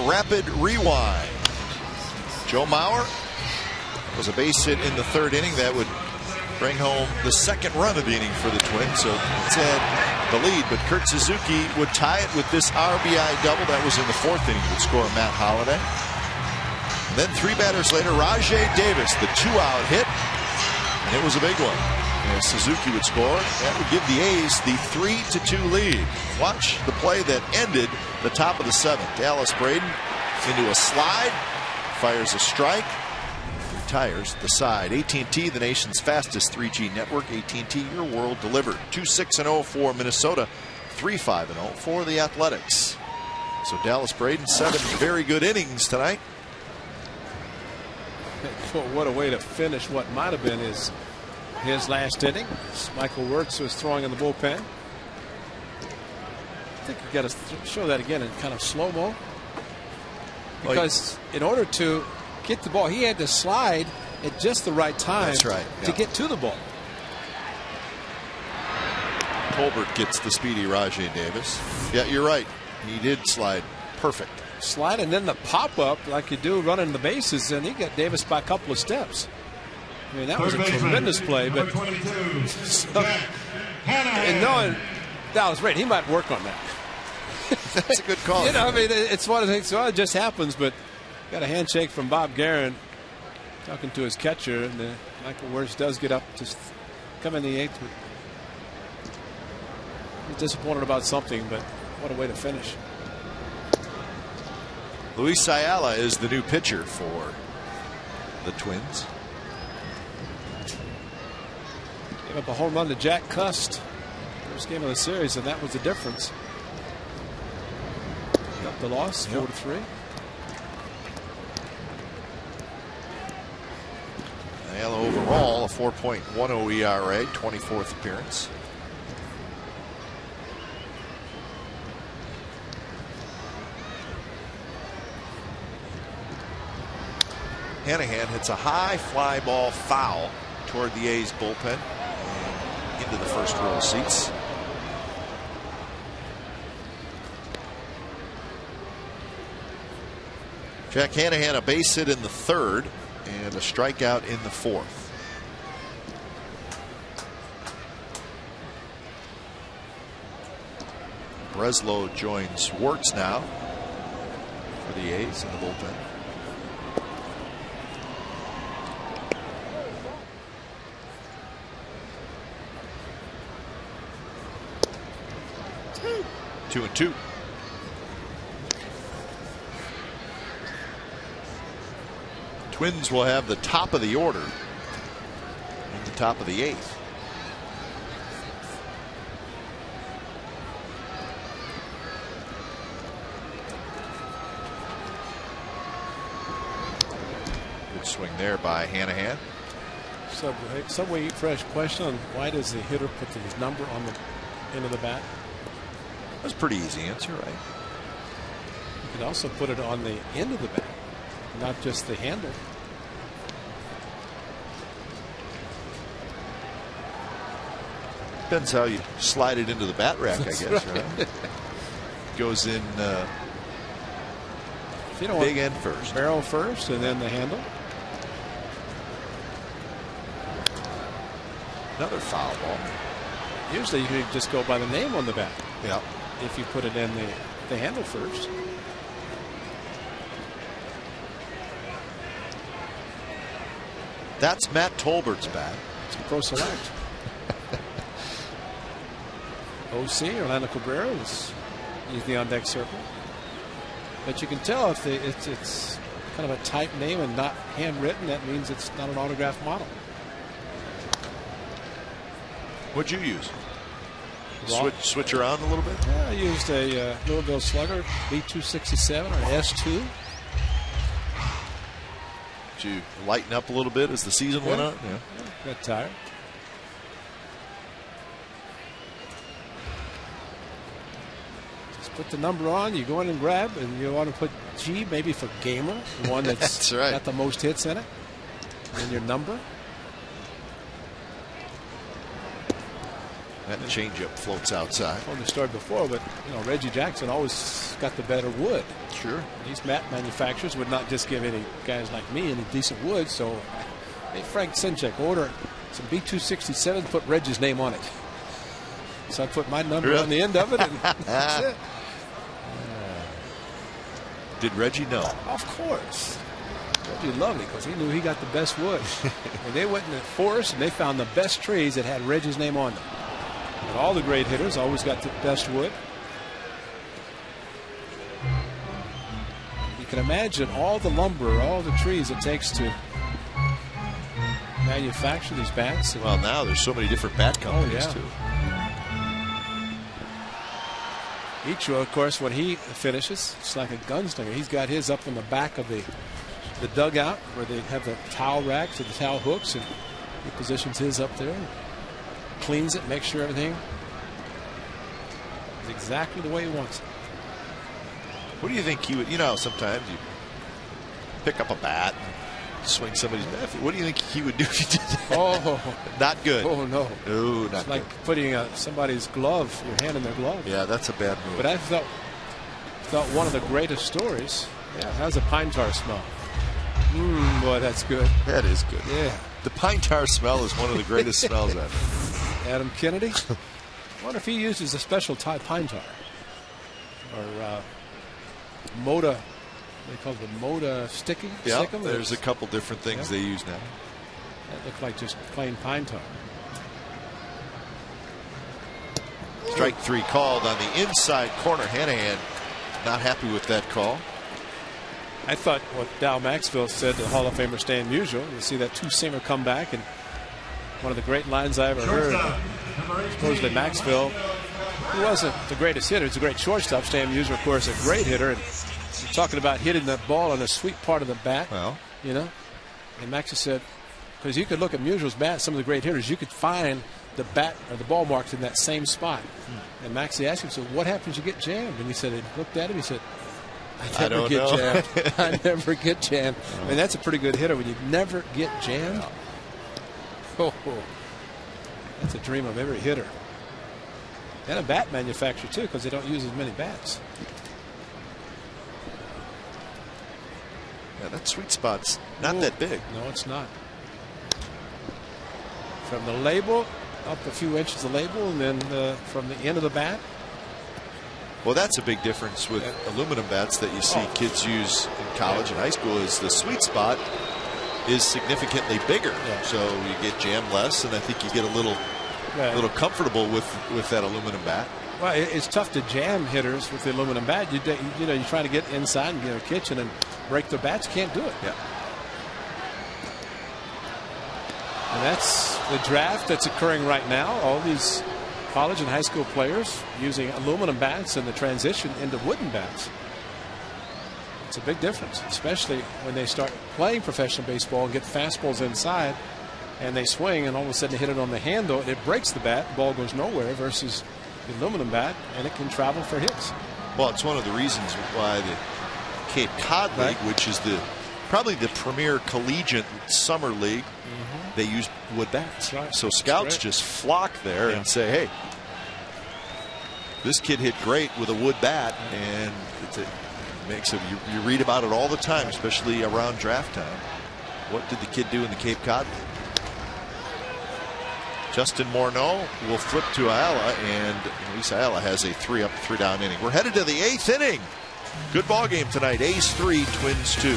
rapid rewind. Joe Mauer was a base hit in the third inning that would bring home the second run of the inning for the Twins. So it's had the lead, but Kurt Suzuki would tie it with this RBI double. That was in the fourth inning. He would score Matt Holliday. And then 3 batters later, Rajai Davis, the 2-out hit, and it was a big one. And Suzuki would score. That would give the A's the 3-2 lead. Watch the play that ended the top of the 7th. Dallas Braden into a slide, fires a strike, retires the side. AT&T, the nation's fastest 3G network. AT&T, your world delivered. 2-6-0 for Minnesota, 3-5-0 for the Athletics. So Dallas Braden, 7 very good innings tonight. What a way to finish what might have been his last inning. Michael Wirtz was throwing in the bullpen. I think you got to show that again in kind of slow-mo, because in order to get the ball, he had to slide at just the right time. That's right, yeah, to get to the ball. Tolbert gets the speedy Rajai Davis. Yeah, you're right. He did slide perfect. Slide and then the pop-up like you do running the bases, and he got Davis by a couple of steps. I mean, that was a tremendous play. But and knowing Dallas Braden, he might work on that. That's a good call. You know, I mean, it's one of the things. Well, it just happens. But got a handshake from Bob Guerin talking to his catcher, and Michael Wirtz does get up to come in the 8th. He's disappointed about something, but what a way to finish. Luis Ayala is the new pitcher for the Twins. Gave up a home run to Jack Cust, first game of the series, and that was the difference. Got the loss, 4-3. Ayala overall a 4.10 ERA, 24th appearance. Hanahan hits a high fly ball foul toward the A's bullpen and into the first row of seats. Jack Hanahan a base hit in the 3rd and a strikeout in the 4th. Breslow joins Wirtz now for the A's in the bullpen. Two and two. Twins will have the top of the order in the top of the 8th. Good swing there by Hanahan. Subway Eat Fresh question on why does the hitter put his number on the end of the bat? That's a pretty easy answer, right? You can also put it on the end of the bat, not just the handle. Depends how you slide it into the bat rack, I guess. Right. Goes in big end first. Barrel first and then the handle. Another foul ball. Usually you could just go by the name on the bat. Yeah. If you put it in the handle first. That's Matt Tolbert's bat. It's a pro select. OC, Orlando Cabrera, is the on deck circle. But you can tell if it's kind of a type name and not handwritten, that means it's not an autographed model. What'd you use? Switch around a little bit? Yeah, I used a Louisville Slugger B267 or S2. Did you lighten up a little bit as the season went on? Yeah. Got tired. Just put the number on, you go in and grab, and you want to put G maybe for gamer, the one that's right. got the most hits in it, and your number. That changeup floats outside. I told the story before, but Reggie Jackson always got the better wood. Sure. These mat manufacturers would not just give any guys like me any decent wood, so hey, Frank Sinchek, order some B267, put Reggie's name on it. So I put my number on the end of it, and that's it. Did Reggie know? Of course. Reggie loved it because he knew he got the best wood. And they went in the forest and they found the best trees that had Reggie's name on them. And all the great hitters always got the best wood. You can imagine all the lumber, all the trees it takes to manufacture these bats. Well, now there's so many different bat companies, too. Ichiro, of course, when he finishes, it's like a gunslinger. He's got his up in the back of the dugout where they have the towel racks or the towel hooks, and he positions his up there, cleans it, makes sure everything is exactly the way he wants it. What do you think he would, sometimes you pick up a bat and swing somebody's bat. What do you think he would do if he did that? Oh, not good. Oh, no. No, not it's like good. putting somebody's glove, your hand in their glove. Yeah, that's a bad move. But I thought one of the greatest stories, how's a pine tar smell? Boy, that's good. That is good. Yeah. The pine tar smell is one of the greatest smells ever. Adam Kennedy. I wonder if he uses a special type pine tar. Or Moda. They call it the Moda sticking. Yeah, there's a couple different things they use now. That looked like just plain pine tar. Strike 3 called on the inside corner. Hanahan not happy with that call. I thought what Dow Maxfield said to Hall of Famer Stan Musial. You see that two-seamer come back, and one of the great lines I ever heard. Supposedly Maxfield, who wasn't the greatest hitter, he's a great shortstop. Stan Musial, of course, a great hitter. And you're talking about hitting that ball on a sweet part of the bat. Well, and Max said, because you could look at Musial's bat, some of the great hitters, you could find the bat or the ball marks in that same spot. And Maxie asked him, so what happens if you get jammed? And he said, he looked at him, he said, I never get jammed. I never get jammed. I mean, that's a pretty good hitter when you never get jammed. Oh, that's a dream of every hitter. And a bat manufacturer, too, because they don't use as many bats. Yeah, that sweet spot's not that big. No, it's not. From the label, up a few inches of label, and then from the end of the bat. Well, that's a big difference with aluminum bats that you see kids use in college and high school. Is the sweet spot is significantly bigger, so you get jammed less, and I think you get a little comfortable with that aluminum bat. Well, it's tough to jam hitters with the aluminum bat. You try to get inside and get a kitchen and break their bats. Can't do it. Yeah. And that's the draft that's occurring right now. All these college and high school players using aluminum bats and the transition into wooden bats. It's a big difference, especially when they start playing professional baseball and get fastballs inside and they swing and all of a sudden they hit it on the handle. It breaks the bat. The ball goes nowhere versus the aluminum bat, and it can travel for hits. Well, it's one of the reasons why the Cape Cod League, which is probably the premier collegiate summer league, they use wood bats. Right. So scouts just flock there and say, hey, this kid hit great with a wood bat, and it makes it, you read about it all the time, especially around draft time. What did the kid do in the Cape Cod League? Justin Morneau will flip to Ayala, and Luis Ayala has a 3-up, 3-down inning. We're headed to the 8th inning. Good ball game tonight. A's 3, Twins 2.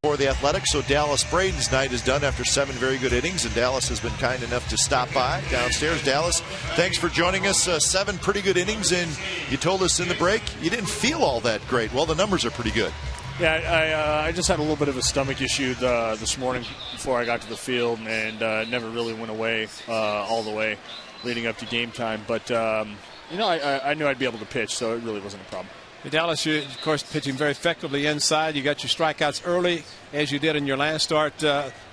for the Athletics. So Dallas Braden's night is done after 7 very good innings, and Dallas has been kind enough to stop by downstairs. Dallas, thanks for joining us. 7 pretty good innings, and you told us in the break you didn't feel all that great. Well, the numbers are pretty good. Yeah, I just had a little bit of a stomach issue this morning before I got to the field, and never really went away all the way leading up to game time. But, I knew I'd be able to pitch, so it really wasn't a problem. Dallas, you, of course, pitching very effectively inside. You got your strikeouts early, as you did in your last start.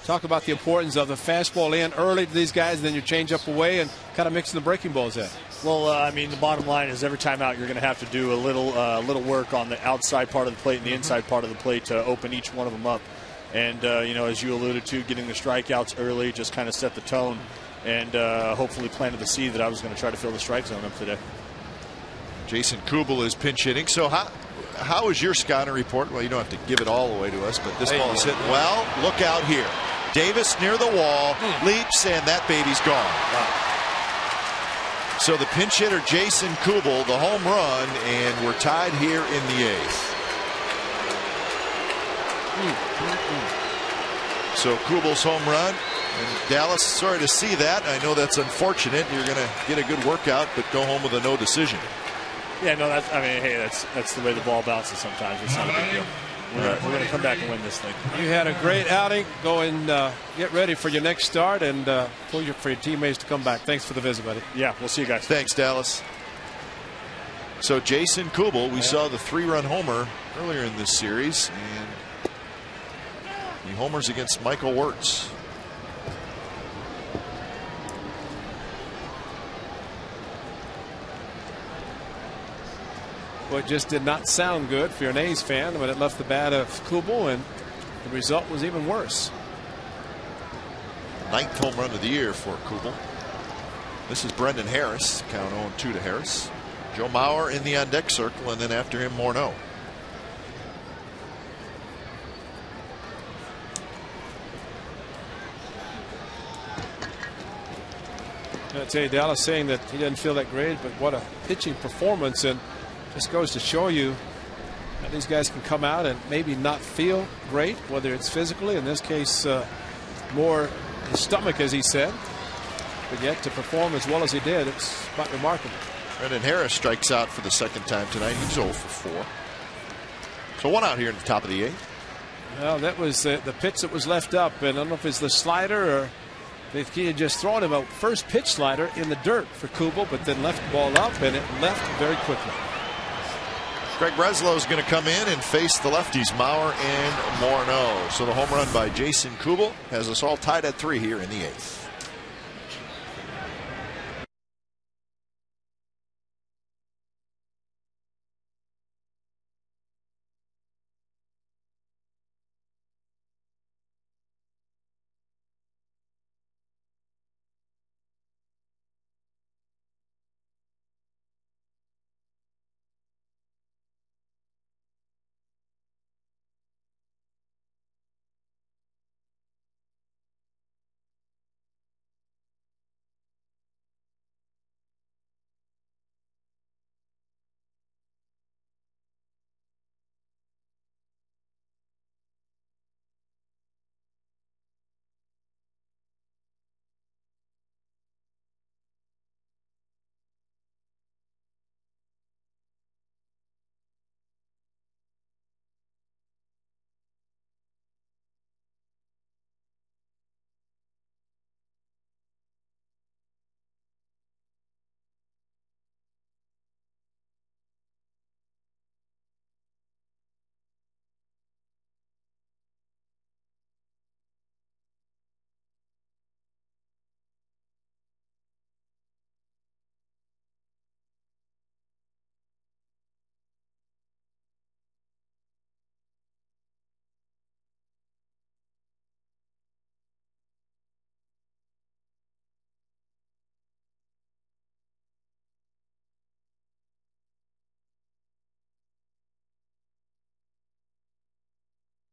Talk about the importance of the fastball in early to these guys, and then your changeup away, and kind of mixing the breaking balls in. Well, the bottom line is every time out you're going to have to do a little work on the outside part of the plate and the inside part of the plate to open each one of them up. And, as you alluded to, getting the strikeouts early just kind of set the tone and hopefully planted the seed that I was going to try to fill the strike zone up today. Jason Kubel is pinch hitting. So how is your scouting report? Well, you don't have to give it all away to us, but this ball is hit well. Look out here. Davis near the wall, leaps, and that baby's gone. Wow. So the pinch hitter, Jason Kubel, the home run, and we're tied here in the 8th. So Kubel's home run. And Dallas, sorry to see that. I know that's unfortunate. You're going to get a good workout, but go home with a no decision. Yeah, no, that's the way the ball bounces sometimes. It's not a big deal. We're going to come back and win this thing. You had a great outing. Go and get ready for your next start, and for your teammates to come back. Thanks for the visit, buddy. Yeah, we'll see you guys. Thanks, Dallas. So Jason Kubel, we saw the 3-run homer earlier in this series, and he homers against Michael Wirtz. Well, it just did not sound good for your A's fan when it left the bat of Kubel, and the result was even worse. 9th home run of the year for Kubel. This is Brendan Harris. Count 0-2 to Harris. Joe Mauer in the on-deck circle, and then after him, Morneau. I tell you, Dallas saying that he doesn't feel that great, but what a pitching performance, and just goes to show you that these guys can come out and maybe not feel great, whether it's physically, in this case, more his stomach, as he said, but yet to perform as well as he did, it's quite remarkable. Brendan Harris strikes out for the 2nd time tonight. He's 0 for 4. So 1 out here in the top of the 8th. Well, that was the pitch that was left up, and I don't know if it's the slider or if he had just thrown him a first pitch slider in the dirt for Kubel, but then left the ball up, and it left very quickly. Craig Breslow is going to come in and face the lefties, Mauer and Morneau. So the home run by Jason Kubel has us all tied at 3 here in the 8th.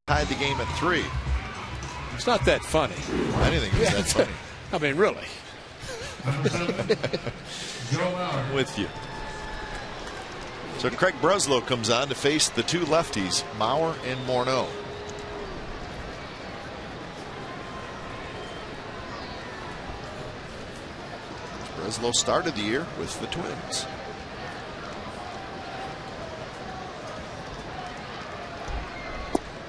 Tied the game at 3. It's not that funny. I didn't think it was that funny. I mean, really. I'm with you. So Craig Breslow comes on to face the 2 lefties, Mauer and Morneau. Breslow started the year with the Twins.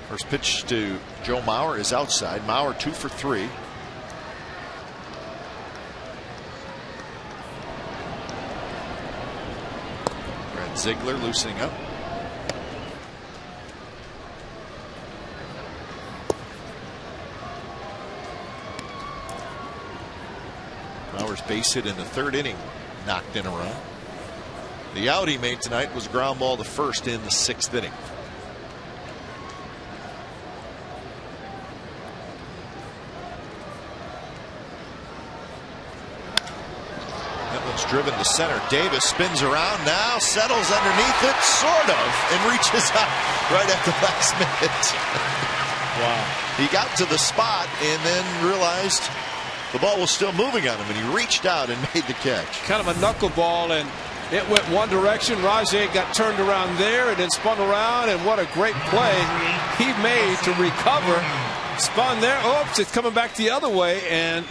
First pitch to Joe Mauer is outside. Mauer 2 for 3. Brad Ziegler loosening up. Mauer's base hit in the 3rd inning knocked in a run. The out he made tonight was ground ball to first in the 6th inning. Driven to center. Davis spins around now, settles underneath it, sort of, and reaches out right at the last minute. Wow. He got to the spot and then realized the ball was still moving on him, and he reached out and made the catch. Kind of a knuckleball, and it went one direction. Rajai got turned around there and then spun around, and what a great play he made to recover. Spun there. Oops, it's coming back the other way, and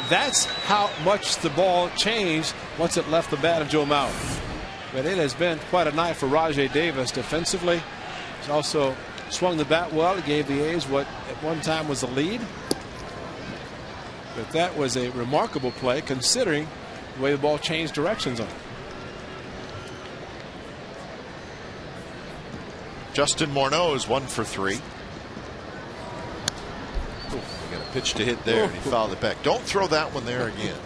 that's how much the ball changed once it left the bat of Joe Mauer. But it has been quite a night for Rajai Davis defensively. He's also swung the bat well. He gave the A's what at one time was a lead. But that was a remarkable play considering the way the ball changed directions on it. Justin Morneau is 1 for 3. Got a pitch to hit there, and he fouled it back. Don't throw that one there again.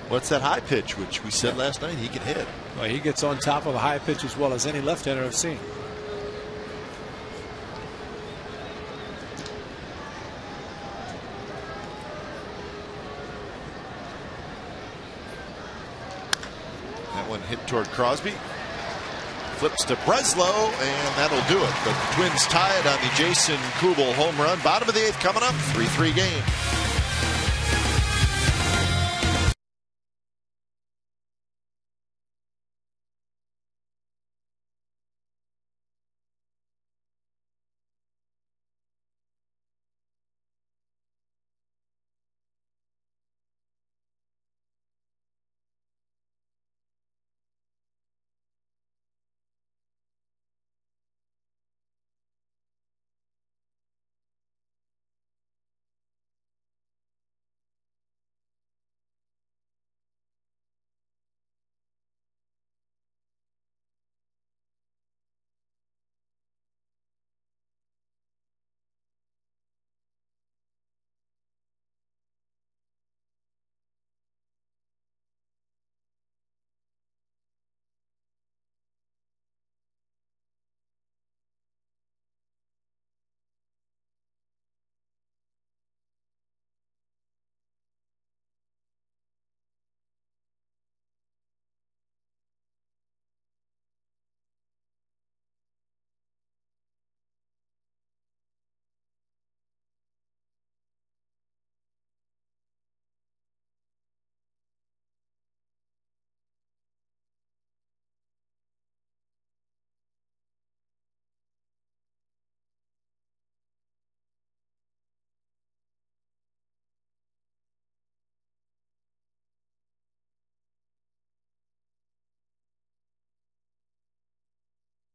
What's that high pitch, which we said last night he can hit? Well, he gets on top of a high pitch as well as any left-hander I've seen. That one hit toward Crosby. Flips to Breslow, and that'll do it. But the Twins tie it on the Jason Kubel home run. Bottom of the 8th coming up. 3-3 game.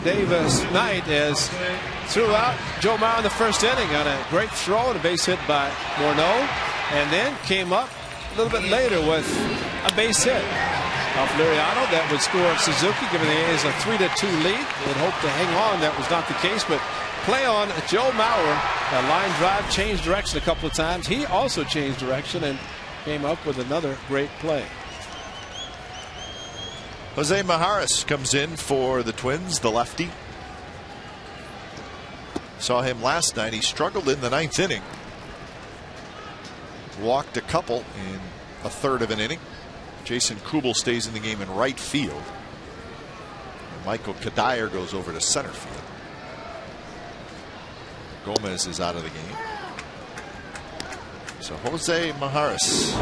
Davis Knight is threw out Joe Mauer in the 1st inning on a great throw and a base hit by Morneau, and then came up a little bit later with a base hit off Liriano that would score Suzuki, giving the A's a 3-2 lead. They'd hope to hang on. That was not the case, but play on Joe Mauer. A line drive, changed direction a couple of times. He also changed direction and came up with another great play. Jose Mijares comes in for the Twins, the lefty. Saw him last night. He struggled in the 9th inning. Walked a couple in a 1/3 of an inning. Jason Kubel stays in the game in right field. And Michael Kadire goes over to center field. Gomez is out of the game. So Jose Mijares,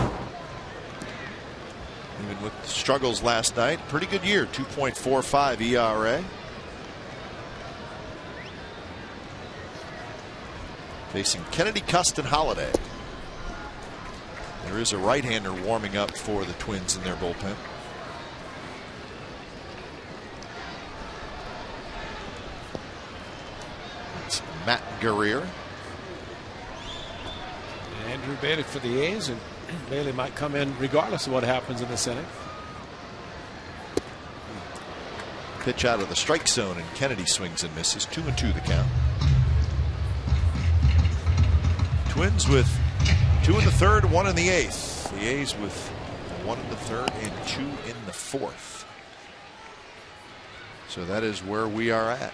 even with struggles last night, pretty good year. 2.45 ERA. Facing Kennedy, Cust, and Holiday. There is a right-hander warming up for the Twins in their bullpen. It's Matt Guerrier. Andrew Bailey for the A's, and Bailey might come in regardless of what happens in this inning. Pitch out of the strike zone, and Kennedy swings and misses. 2-2 the count. Twins with 2 in the third, 1 in the eighth. The A's with 1 in the third and 2 in the fourth. So that is where we are at.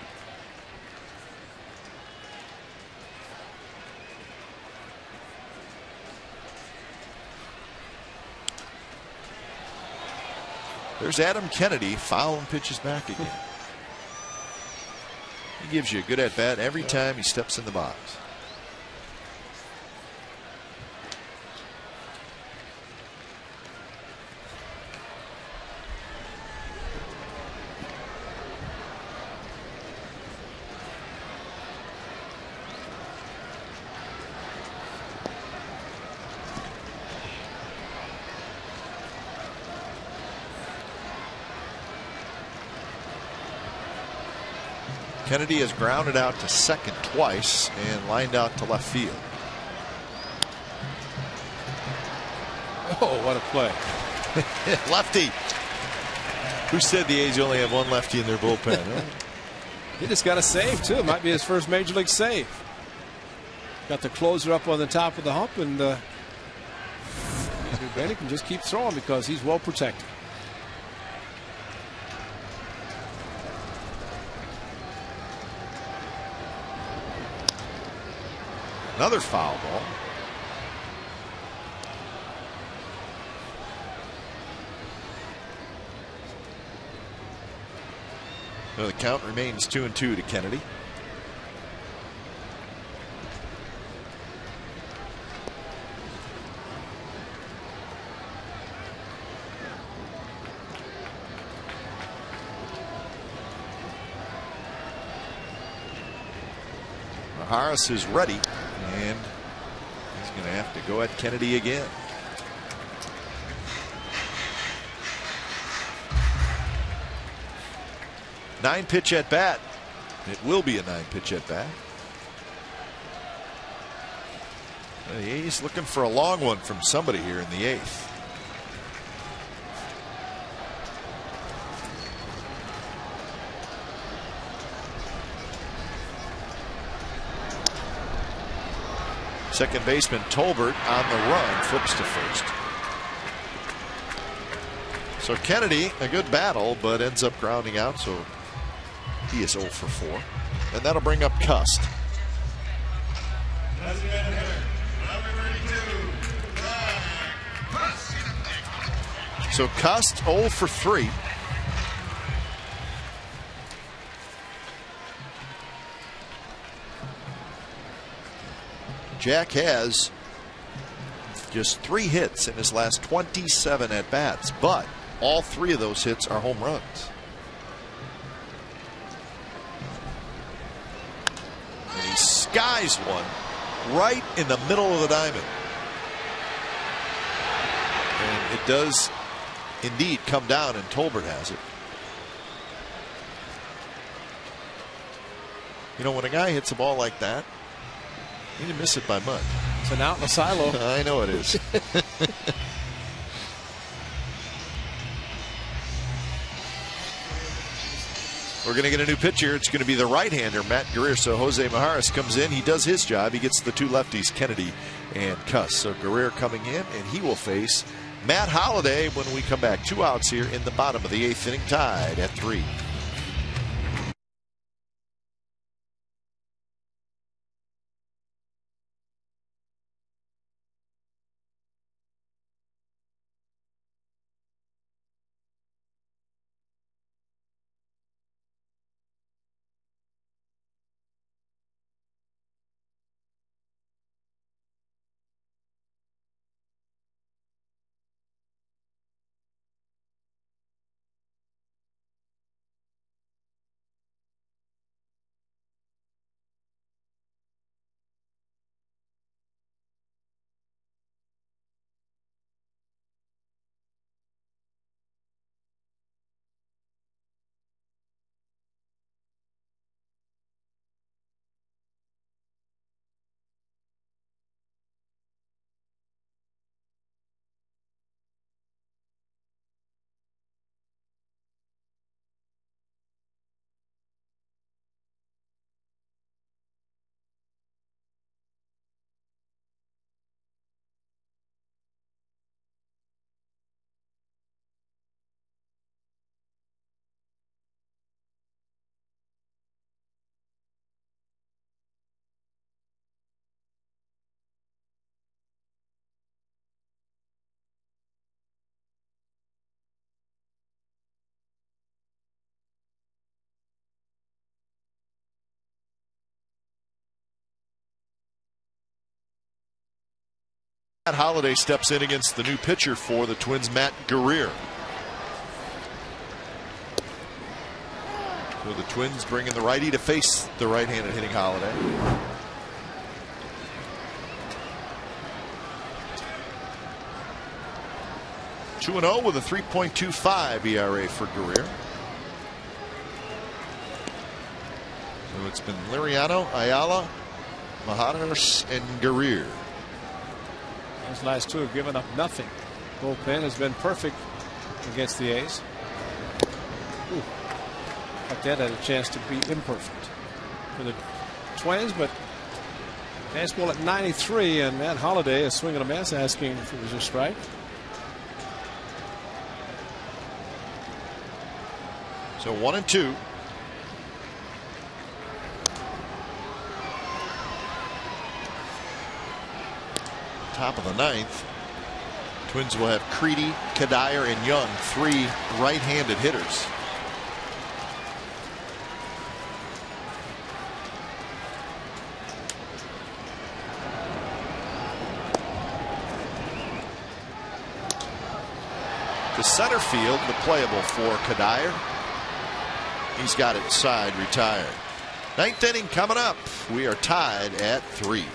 There's Adam Kennedy. Foul and pitches back again. He gives you a good at bat every time he steps in the box. Kennedy has grounded out to second twice and lined out to left field. Oh, what a play. Lefty. Who said the A's only have one lefty in their bullpen? Huh? He just got a save, too. It might be his first major league save. Got the closer up on the top of the hump, and Bailey can just keep throwing because he's well protected. Another foul ball. So the count remains 2-2 to Kennedy. Harris is ready, and he's going to have to go at Kennedy again. Nine-pitch at bat. It will be a 9-pitch at bat. The A's looking for a long one from somebody here in the eighth. Second baseman Tolbert on the run, flips to first. So Kennedy, a good battle, but ends up grounding out, so he is 0 for 4. And that'll bring up Cust. So Cust 0 for 3. Jack has just 3 hits in his last 27 at bats, but all 3 of those hits are home runs. And he skies one right in the middle of the diamond. And it does indeed come down, and Tolbert has it. You know, when a guy hits a ball like that, you didn't miss it by much. It's an out in the silo. I know it is. We're going to get a new pitcher. It's going to be the right-hander, Matt Guerrier. So Jose Mijares comes in. He does his job. He gets the 2 lefties, Kennedy and Cust. So Guerrier coming in, and he will face Matt Holliday when we come back. 2 outs here in the bottom of the 8th inning, tied at 3. Matt Holliday steps in against the new pitcher for the Twins, Matt Guerrier. So the Twins bringing the righty to face the right-handed hitting Holliday. (2-0) with a 3.25 ERA for Guerrier. So it's been Liriano, Ayala, Mahados, and Guerrier. Those last two have given up nothing. Bullpen has been perfect against the A's. Ooh. But that had a chance to be imperfect for the Twins, but fastball at 93, and Matt Holliday is swinging a miss, asking if it was a strike. So 1-2. Top of the ninth. Twins will have Creedy, Kadire, and Young, three right-handed hitters. To center field, the playable for Kadire. He's got it side retired. Ninth inning coming up. We are tied at 3.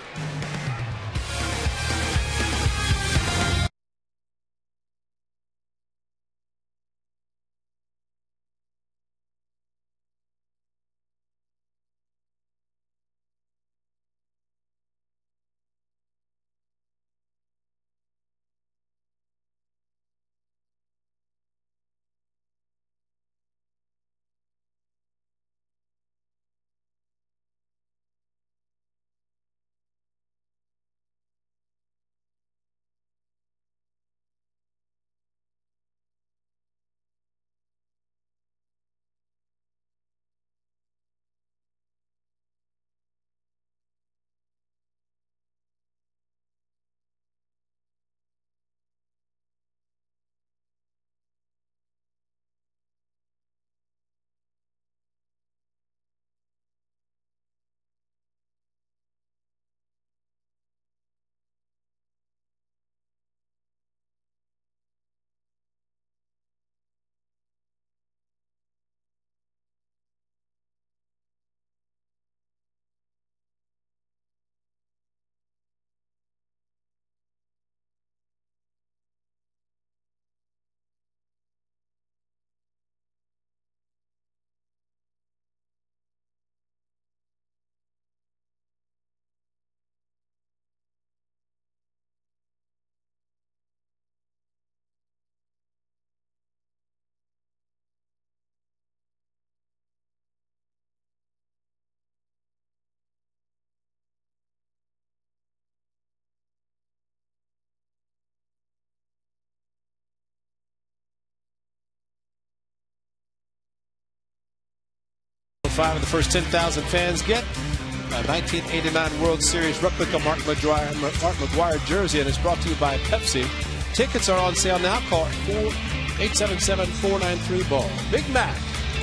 Five of the first 10,000 fans get a 1989 World Series replica Mark McGwire jersey, and it's brought to you by Pepsi. Tickets are on sale now. Call 877-493-BALL. Big Mac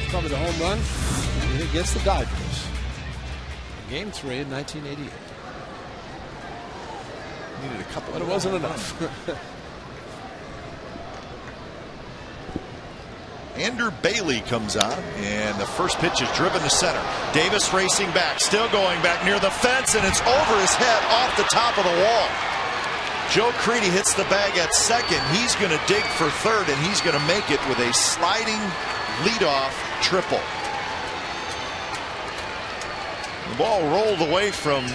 covered the home run against the Dodgers in Game 3 in 1988. Needed a couple, but it wasn't enough. Andrew Bailey comes on, and the first pitch is driven to center. Davis racing back, still going back near the fence, and it's over his head off the top of the wall. Joe Creedy hits the bag at second. He's going to dig for third, and he's going to make it with a sliding leadoff triple. The ball rolled away from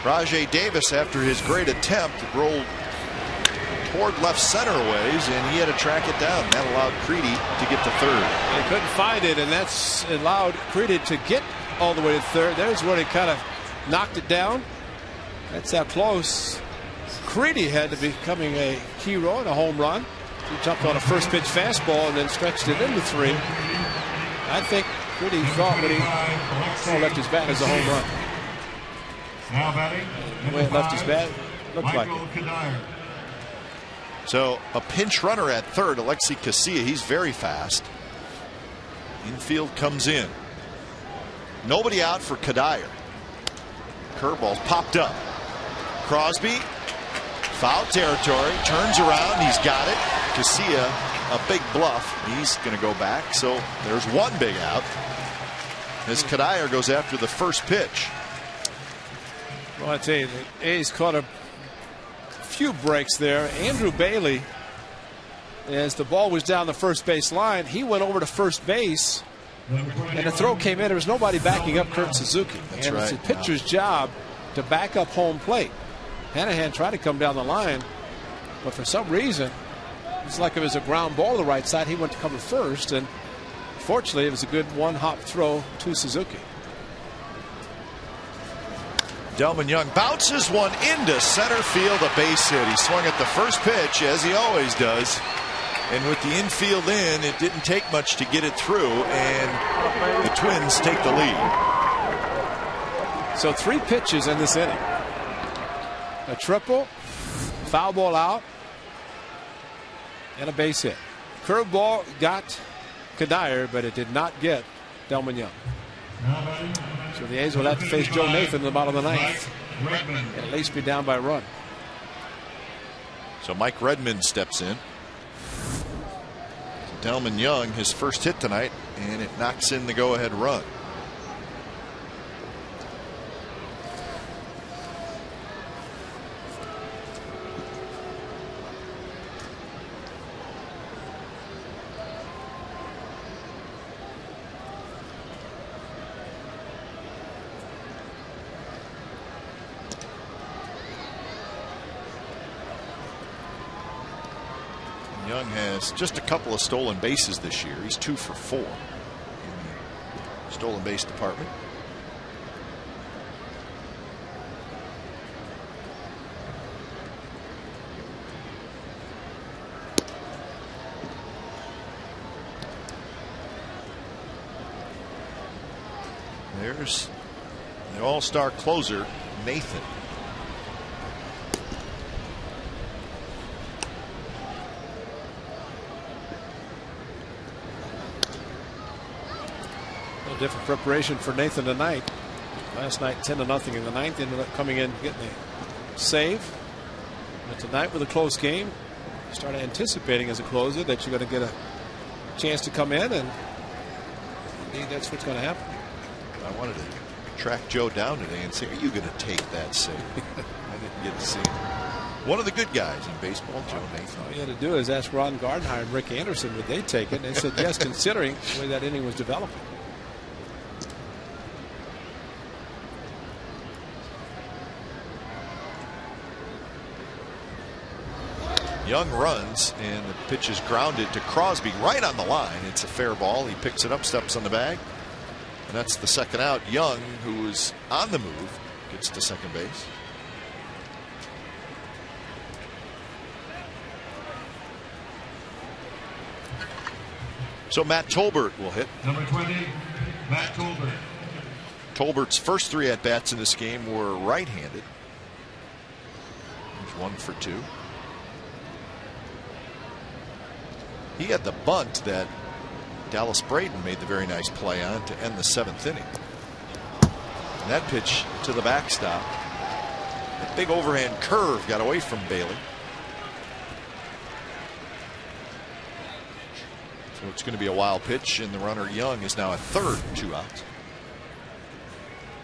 Rajai Davis after his great attempt. It rolled toward left center ways, and he had to track it down. That allowed Creedy to get to third. They couldn't find it, and that's allowed Creedy to get all the way to third. There's where he kind of knocked it down. That's how close Creedy had to becoming a hero and a home run. He jumped on a first pitch fastball and then stretched it into 3. I think Creedy thought when he left his bat as a home run. Now batting, the way it left his bat looked like it. So a pinch runner at third, Alexi Casilla. He's very fast. Infield comes in. Nobody out for Kadire. Curveball's popped up. Crosby Foul territory, turns around, he's got it. Casilla, a big bluff. He's going to go back, so there's one big out as Cuddyer goes after the first pitch. Well, I tell you, the A's caught a few breaks there. Andrew Bailey, as the ball was down the first base line, he went over to first base, and the throw came in. There was nobody backing up Kurt Suzuki. That's and right. It's the pitcher's job to back up home plate. Hanahan tried to come down the line, but for some reason, it's like it was a ground ball to the right side. He went to cover first, and fortunately, it was a good one-hop throw to Suzuki. Delmon Young bounces one into center field, a base hit. He swung at the first pitch, as he always does. And with the infield in, it didn't take much to get it through, and the Twins take the lead. So 3 pitches in this inning. A triple, foul ball out, and a base hit. Curveball got Cuddyer, but it did not get Delmon Young. So the A's will have to face Joe Nathan in the bottom of the 9th and at least be down by a run. So Mike Redmond steps in. Delmon Young, his first hit tonight, and it knocks in the go-ahead run. Young has just a couple of stolen bases this year. He's 2 for 4 in the stolen base department. There's the all-star closer, Nathan. Different preparation for Nathan tonight. Last night 10-0 in the 9th, ended up coming in getting a save. But tonight with a close game, you start anticipating as a closer that you're going to get a chance to come in, and indeed that's what's going to happen. I wanted to track Joe down today and say, are you going to take that save? I didn't get to see him. One of the good guys in baseball, Joe Nathan. All you had to do is ask Ron Gardenhire and Rick Anderson would they take it, and they said yes, considering the way that inning was developing. Young runs, and the pitch is grounded to Crosby right on the line. It's a fair ball. He picks it up, steps on the bag, and that's the second out. Young, who is on the move, gets to second base. So Matt Tolbert will hit. Number 20, Matt Tolbert. Tolbert's first 3 at-bats in this game were right-handed. He's 1 for 2. He had the bunt that Dallas Braden made the very nice play on to end the 7th inning. And that pitch to the backstop. A big overhand curve got away from Bailey. So it's going to be a wild pitch, and the runner Young is now at third, 2 outs.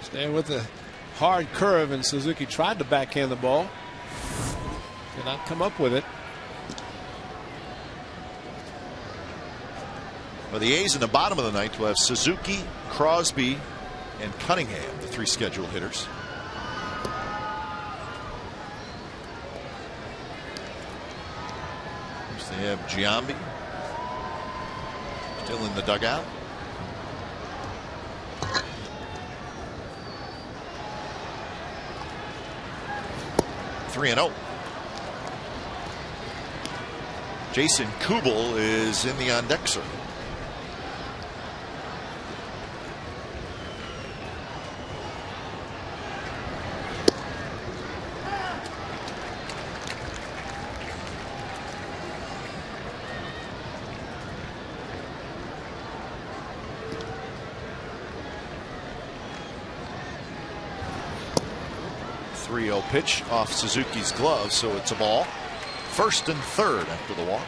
Staying with the hard curve, and Suzuki tried to backhand the ball. Did not come up with it. Well, the A's in the bottom of the 9th will have Suzuki, Crosby, and Cunningham, the 3 scheduled hitters. First they have Giambi still in the dugout. Three and 0. Jason Kubel is in the on deck circle. 3-0 pitch off Suzuki's glove, so it's a ball. 1st and 3rd after the walk.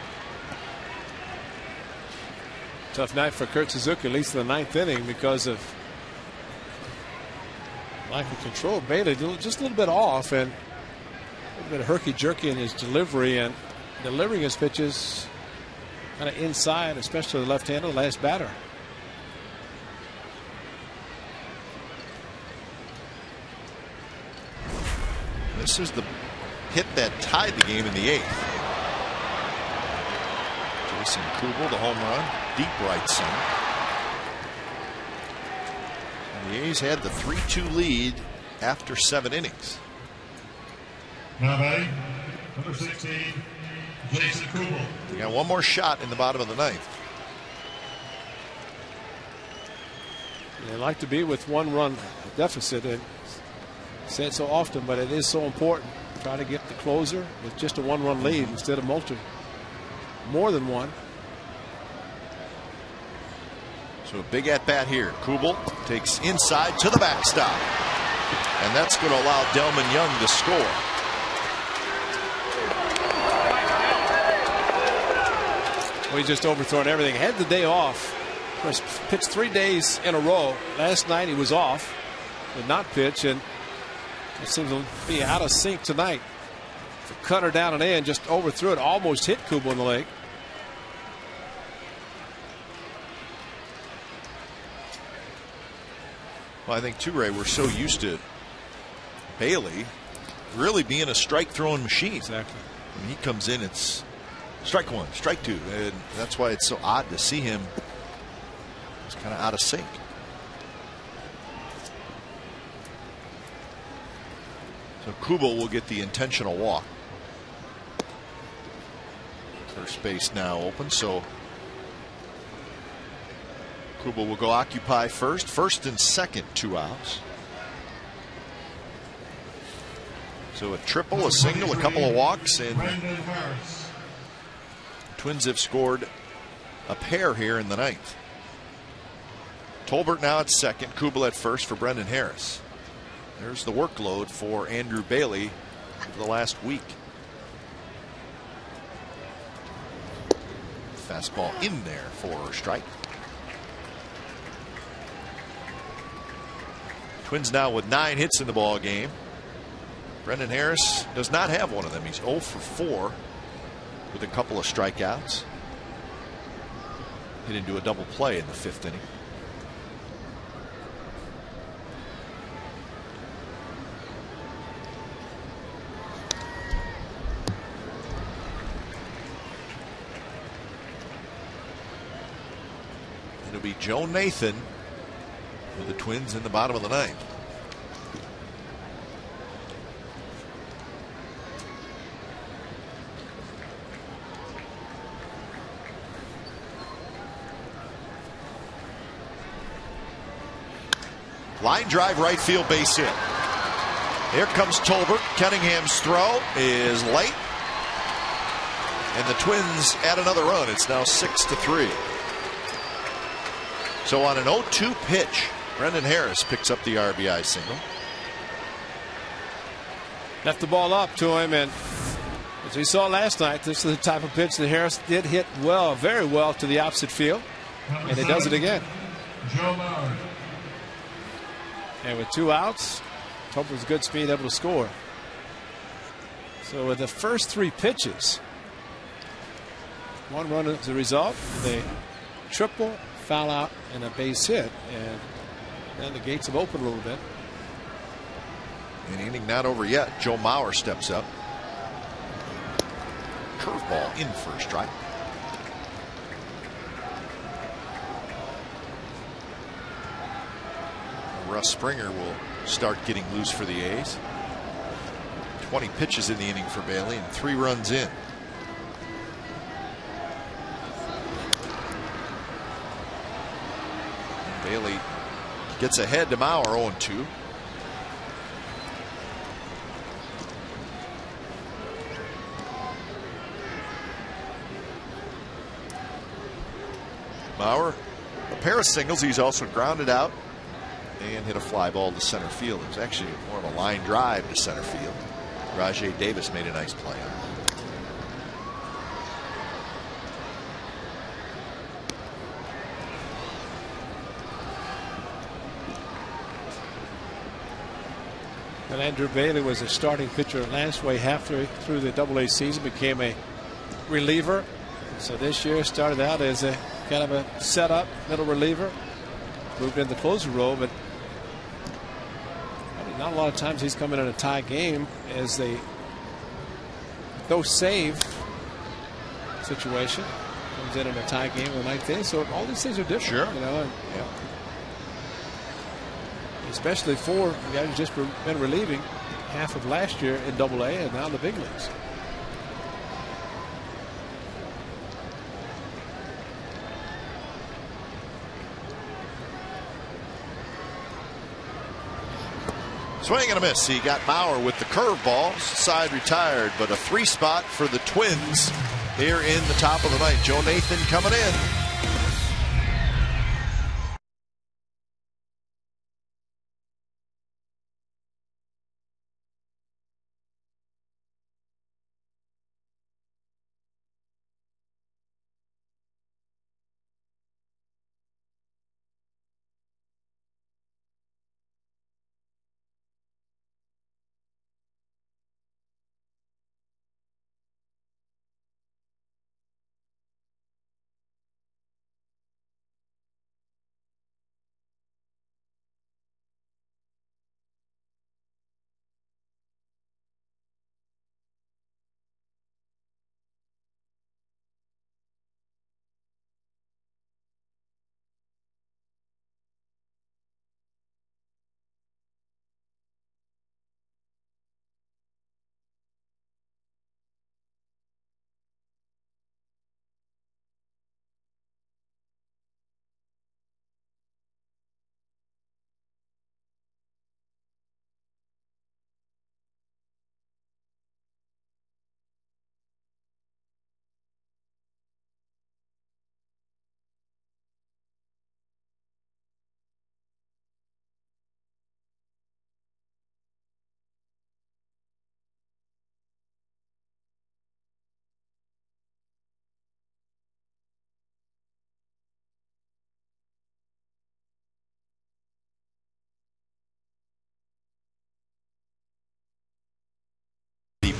Tough night for Kurt Suzuki, at least in the 9th inning, because of lack of control. Bailey just a little bit off and a little bit herky-jerky in his delivery and delivering his pitches kind of inside, especially the left-hander, the last batter. This is the hit that tied the game in the 8th. Jason Kubel, the home run, deep right center. And the A's had the 3-2 lead after 7 innings. Now batting, number 16, Jason Kubel. They got one more shot in the bottom of the 9th. They like to be with 1-run deficit, and say it so often, but it is so important. Try to get the closer with just a 1-run lead instead of more than one. So a big at bat here. Kubel takes inside to the backstop, and that's going to allow Delmon Young to score. Well, he's just overthrown everything. Had the day off. Of course, pitched 3 days in a row. Last night he was off, did not pitch, and it seems to be out of sync tonight. The cutter down and in, just overthrew it, almost hit Kubel in the leg. Well, I think too, Ray, we're so used to Bailey really being a strike throwing machine. Exactly. When he comes in, it's strike 1, strike 2, and that's why it's so odd to see him. It's kind of out of sync. So Kubel will get the intentional walk. First base now open, so Kubel will go occupy first. 1st and 2nd, 2 outs. So a triple, a single, a couple of walks, and Twins have scored a pair here in the 9th. Tolbert now at 2nd, Kubel at 1st for Brendan Harris. There's the workload for Andrew Bailey for the last week. Fastball in there for a strike. Twins now with 9 hits in the ball game. Brendan Harris does not have one of them. He's 0 for 4 with a couple of strikeouts. Hit into a double play in the 5th inning. It'll be Joe Nathan with the Twins in the bottom of the 9th. Line drive, right field, base hit. Here comes Tolbert. Cunningham's throw is late, and the Twins add another run. It's now 6-3. So on an 0-2 pitch, Brendan Harris picks up the RBI single. Left the ball up to him, and as we saw last night, this is the type of pitch that Harris did hit well, very well to the opposite field, and he does it again. Joe Mauer. And with 2 outs, Tolbert's good speed, able to score. So with the first 3 pitches, 1 run as a result, they triple, foul out, and a base hit, and then the gates have opened a little bit. An inning not over yet. Joe Mauer steps up. Curveball in for a strike. Russ Springer will start getting loose for the A's. 20 pitches in the inning for Bailey and 3 runs in. Bailey gets ahead to Mauer, 0-2. Mauer, a pair of singles. He's also grounded out and hit a fly ball to center field. It was actually more of a line drive to center field. Rajai Davis made a nice play on it. And Andrew Bailey was a starting pitcher last way halfway through the AA season, became a reliever. So this year started out as a kind of a setup middle reliever, moved in the closer role, but not a lot of times he's coming in a tie game as they no save situation. Comes in a tie game the ninth inning. So all these things are different. Sure. You know, and, especially for guys who've just been relieving half of last year in AA and now in the big leagues. Swing and a miss. He got Bauer with the curveball. Side retired, but a 3 spot for the Twins here in the top of the ninth. Joe Nathan coming in.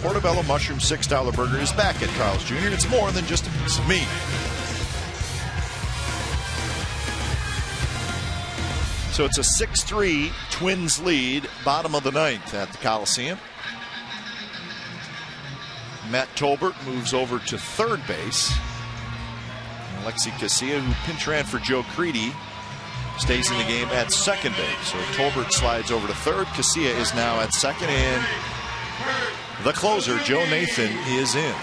Portobello Mushroom $6 burger is back at Carl's Jr. It's more than just a piece of meat. So it's a 6-3 Twins lead, bottom of the ninth at the Coliseum. Matt Tolbert moves over to third base. And Alexi Casilla, who pinch ran for Joe Crede, stays in the game at second base. So Tolbert slides over to third. Casilla is now at second, and the closer, Joe Nathan, is in.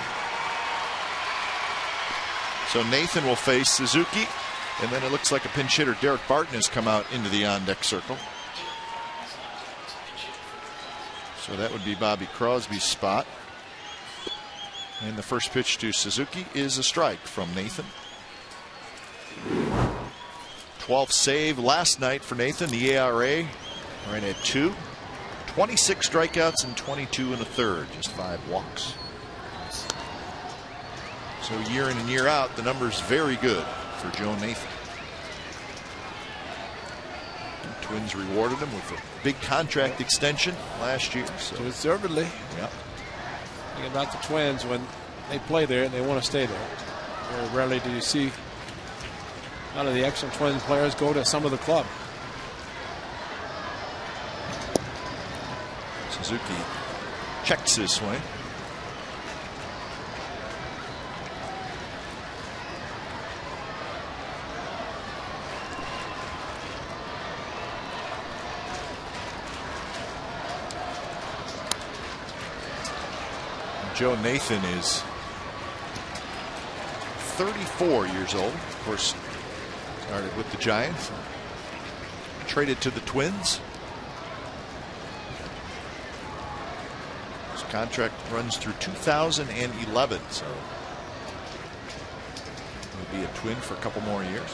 So Nathan will face Suzuki, and then it looks like a pinch hitter, Derek Barton, has come out into the on-deck circle. So that would be Bobby Crosby's spot. And the first pitch to Suzuki is a strike from Nathan. 12th save last night for Nathan. The ERA right at 2. 26 strikeouts and 22 1/3, just 5 walks. So year in and year out, the number's very good for Joe Nathan. The Twins rewarded him with a big contract extension last year. So. Deservedly. Yeah. Think about the Twins when they play there and they want to stay there. Very rarely do you see a lot of the excellent Twins players go to some of the club. Suzuki checks his swing. Joe Nathan is 34 years old. Of course, started with the Giants, traded to the Twins. His contract runs through 2011, so he'll be a Twin for a couple more years.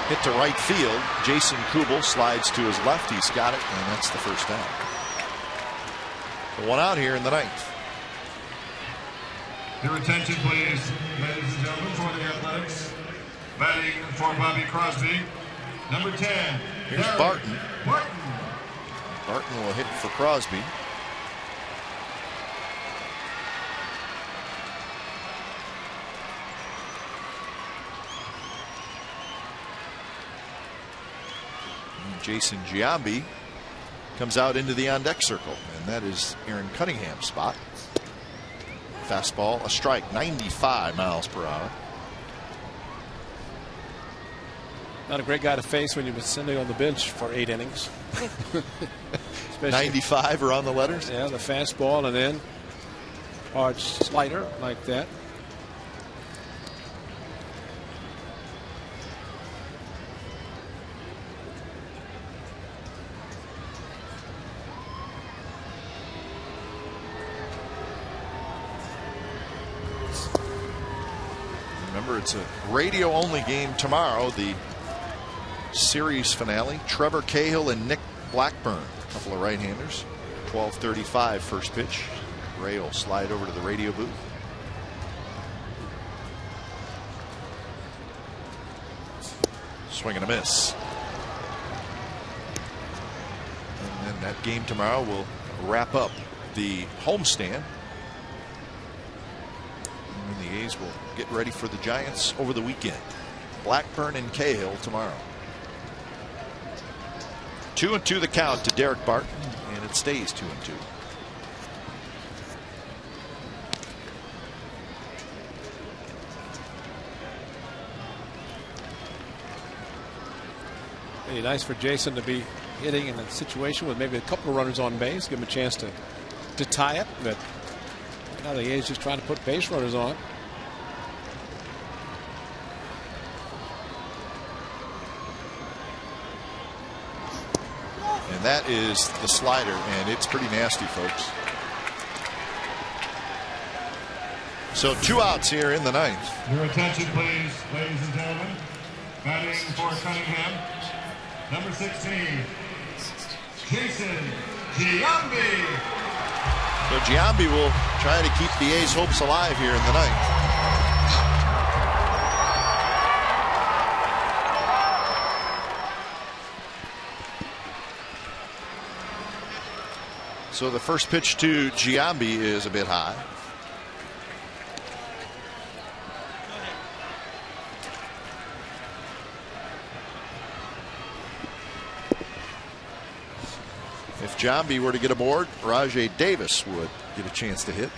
hit to right field. Jason Kubel slides to his left. He's got it, and that's the first down. The one out here in the ninth. Your attention, please, ladies and gentlemen, for the Athletics. Batting for Bobby Crosby, number 10. Here's Derek Barton. Barton. Barton will hit for Crosby. And Jason Giambi comes out into the on-deck circle, and that is Aaron Cunningham's spot. Fastball, a strike, 95 miles per hour. Not a great guy to face when you've been sitting on the bench for 8 innings. 95 are on the letters. Yeah, the fastball and then hard slider like that. Remember, it's a radio-only game tomorrow. The series finale. Trevor Cahill and Nick Blackburn, a couple of right-handers. 12:35 first pitch. Ray will slide over to the radio booth. Swing and a miss. And then that game tomorrow will wrap up the homestand. And the A's will get ready for the Giants over the weekend. Blackburn and Cahill tomorrow. 2-2 the count to Derek Barton, and it stays 2-2. Hey, nice for Jason to be hitting in a situation with maybe a couple of runners on base, give him a chance to tie it. But now the A's just trying to put base runners on. And that is the slider, and it's pretty nasty, folks. So 2 outs here in the ninth. Your attention, please, ladies and gentlemen. Batting for Cunningham, number 16, Jason Giambi. So Giambi will try to keep the A's hopes alive here in the ninth. So the first pitch to Giambi is a bit high. If Giambi were to get aboard, Rajai Davis would get a chance to hit.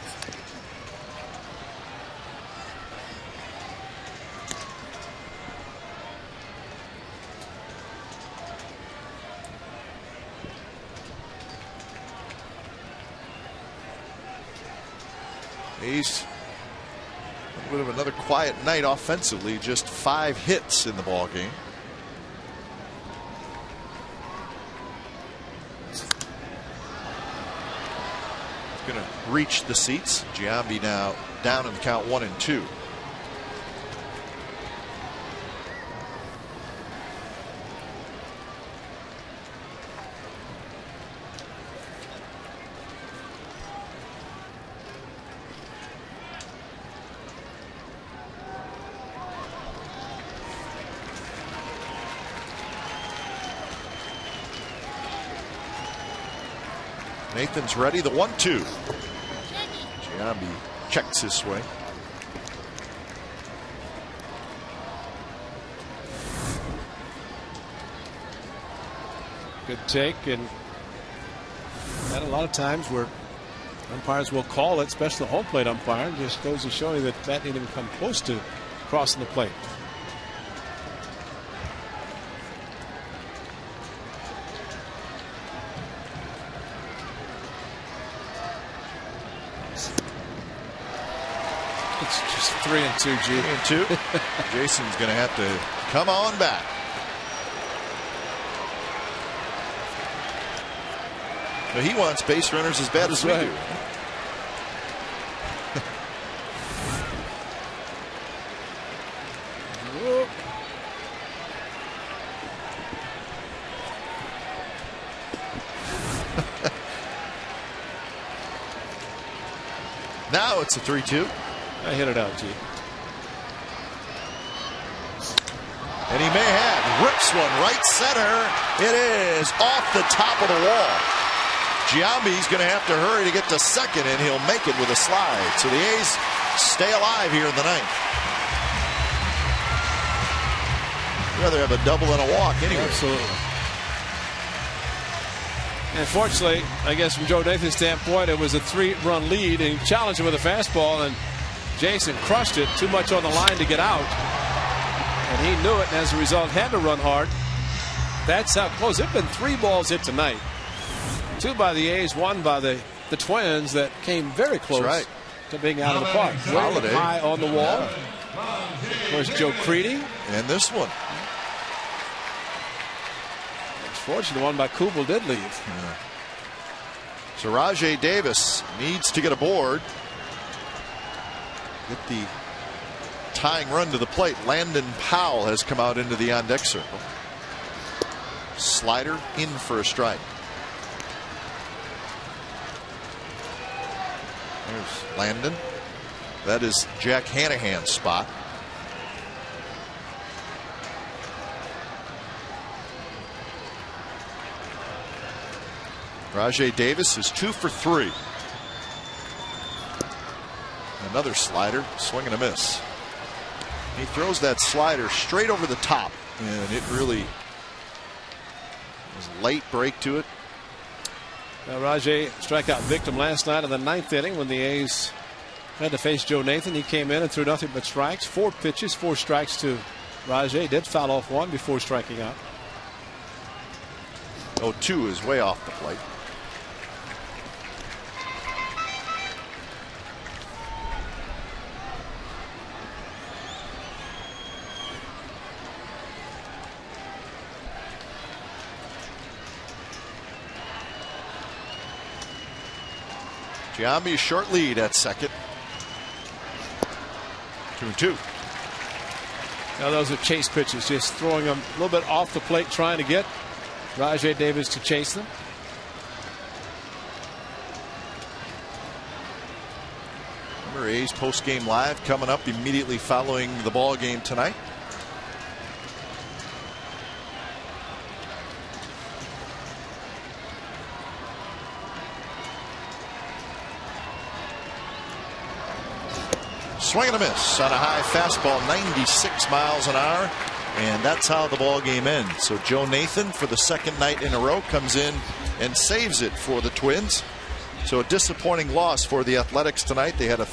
A's a bit of another quiet night offensively, just 5 hits in the ball game. Going to reach the seats. Giambi now down in the count 1-2. Nathan's ready. The 1-2. Giambi checks his swing. Good take, and a lot of times where umpires will call it, especially the home plate umpire. Just goes to show you that that didn't even come close to crossing the plate. It's just 3-2, G. 3-2. Jason's going to have to come on back. But he wants base runners as bad as we do. It's a 3-2. I hit it out, G. And he may have. Rips one right center. It is off the top of the wall. Giambi's going to have to hurry to get to second, and he'll make it with a slide. So the A's stay alive here in the ninth. I'd rather have a double than a walk anyway. Absolutely. And fortunately, I guess from Joe Nathan's standpoint, it was a 3-run lead, and he challenged him with a fastball, and Jason crushed it. Too much on the line to get out. And he knew it, and as a result, had to run hard. That's how close. There have been 3 balls hit tonight. 2 by the A's, 1 by the Twins that came very close to being out of the park. Way high on the wall. Of course, Joe Crede. And this one. Fortunately, the one by Kubel did leave. Yeah. So Rajai Davis needs to get aboard. Get the tying run to the plate. Landon Powell has come out into the on-deck circle. Slider in for a strike. There's Landon. That is Jack Hanahan's spot. Rajai Davis is 2 for 3. Another slider, swing and a miss. He throws that slider straight over the top, and it really was a late break to it. Now, Rajai strikeout victim last night in the 9th inning when the A's had to face Joe Nathan. He came in and threw nothing but strikes. 4 pitches, 4 strikes to Rajai. Did foul off 1 before striking out. 0-2 is way off the plate. Giambi's short lead at second. 2-2. Now those are chase pitches, just throwing them a little bit off the plate, trying to get Rajai Davis to chase them. Remember, A's post-game live coming up immediately following the ball game tonight. Swing and a miss on a high fastball, 96 miles an hour, and that's how the ball game ends. So Joe Nathan, for the 2nd night in a row, comes in and saves it for the Twins. So a disappointing loss for the Athletics tonight. They had a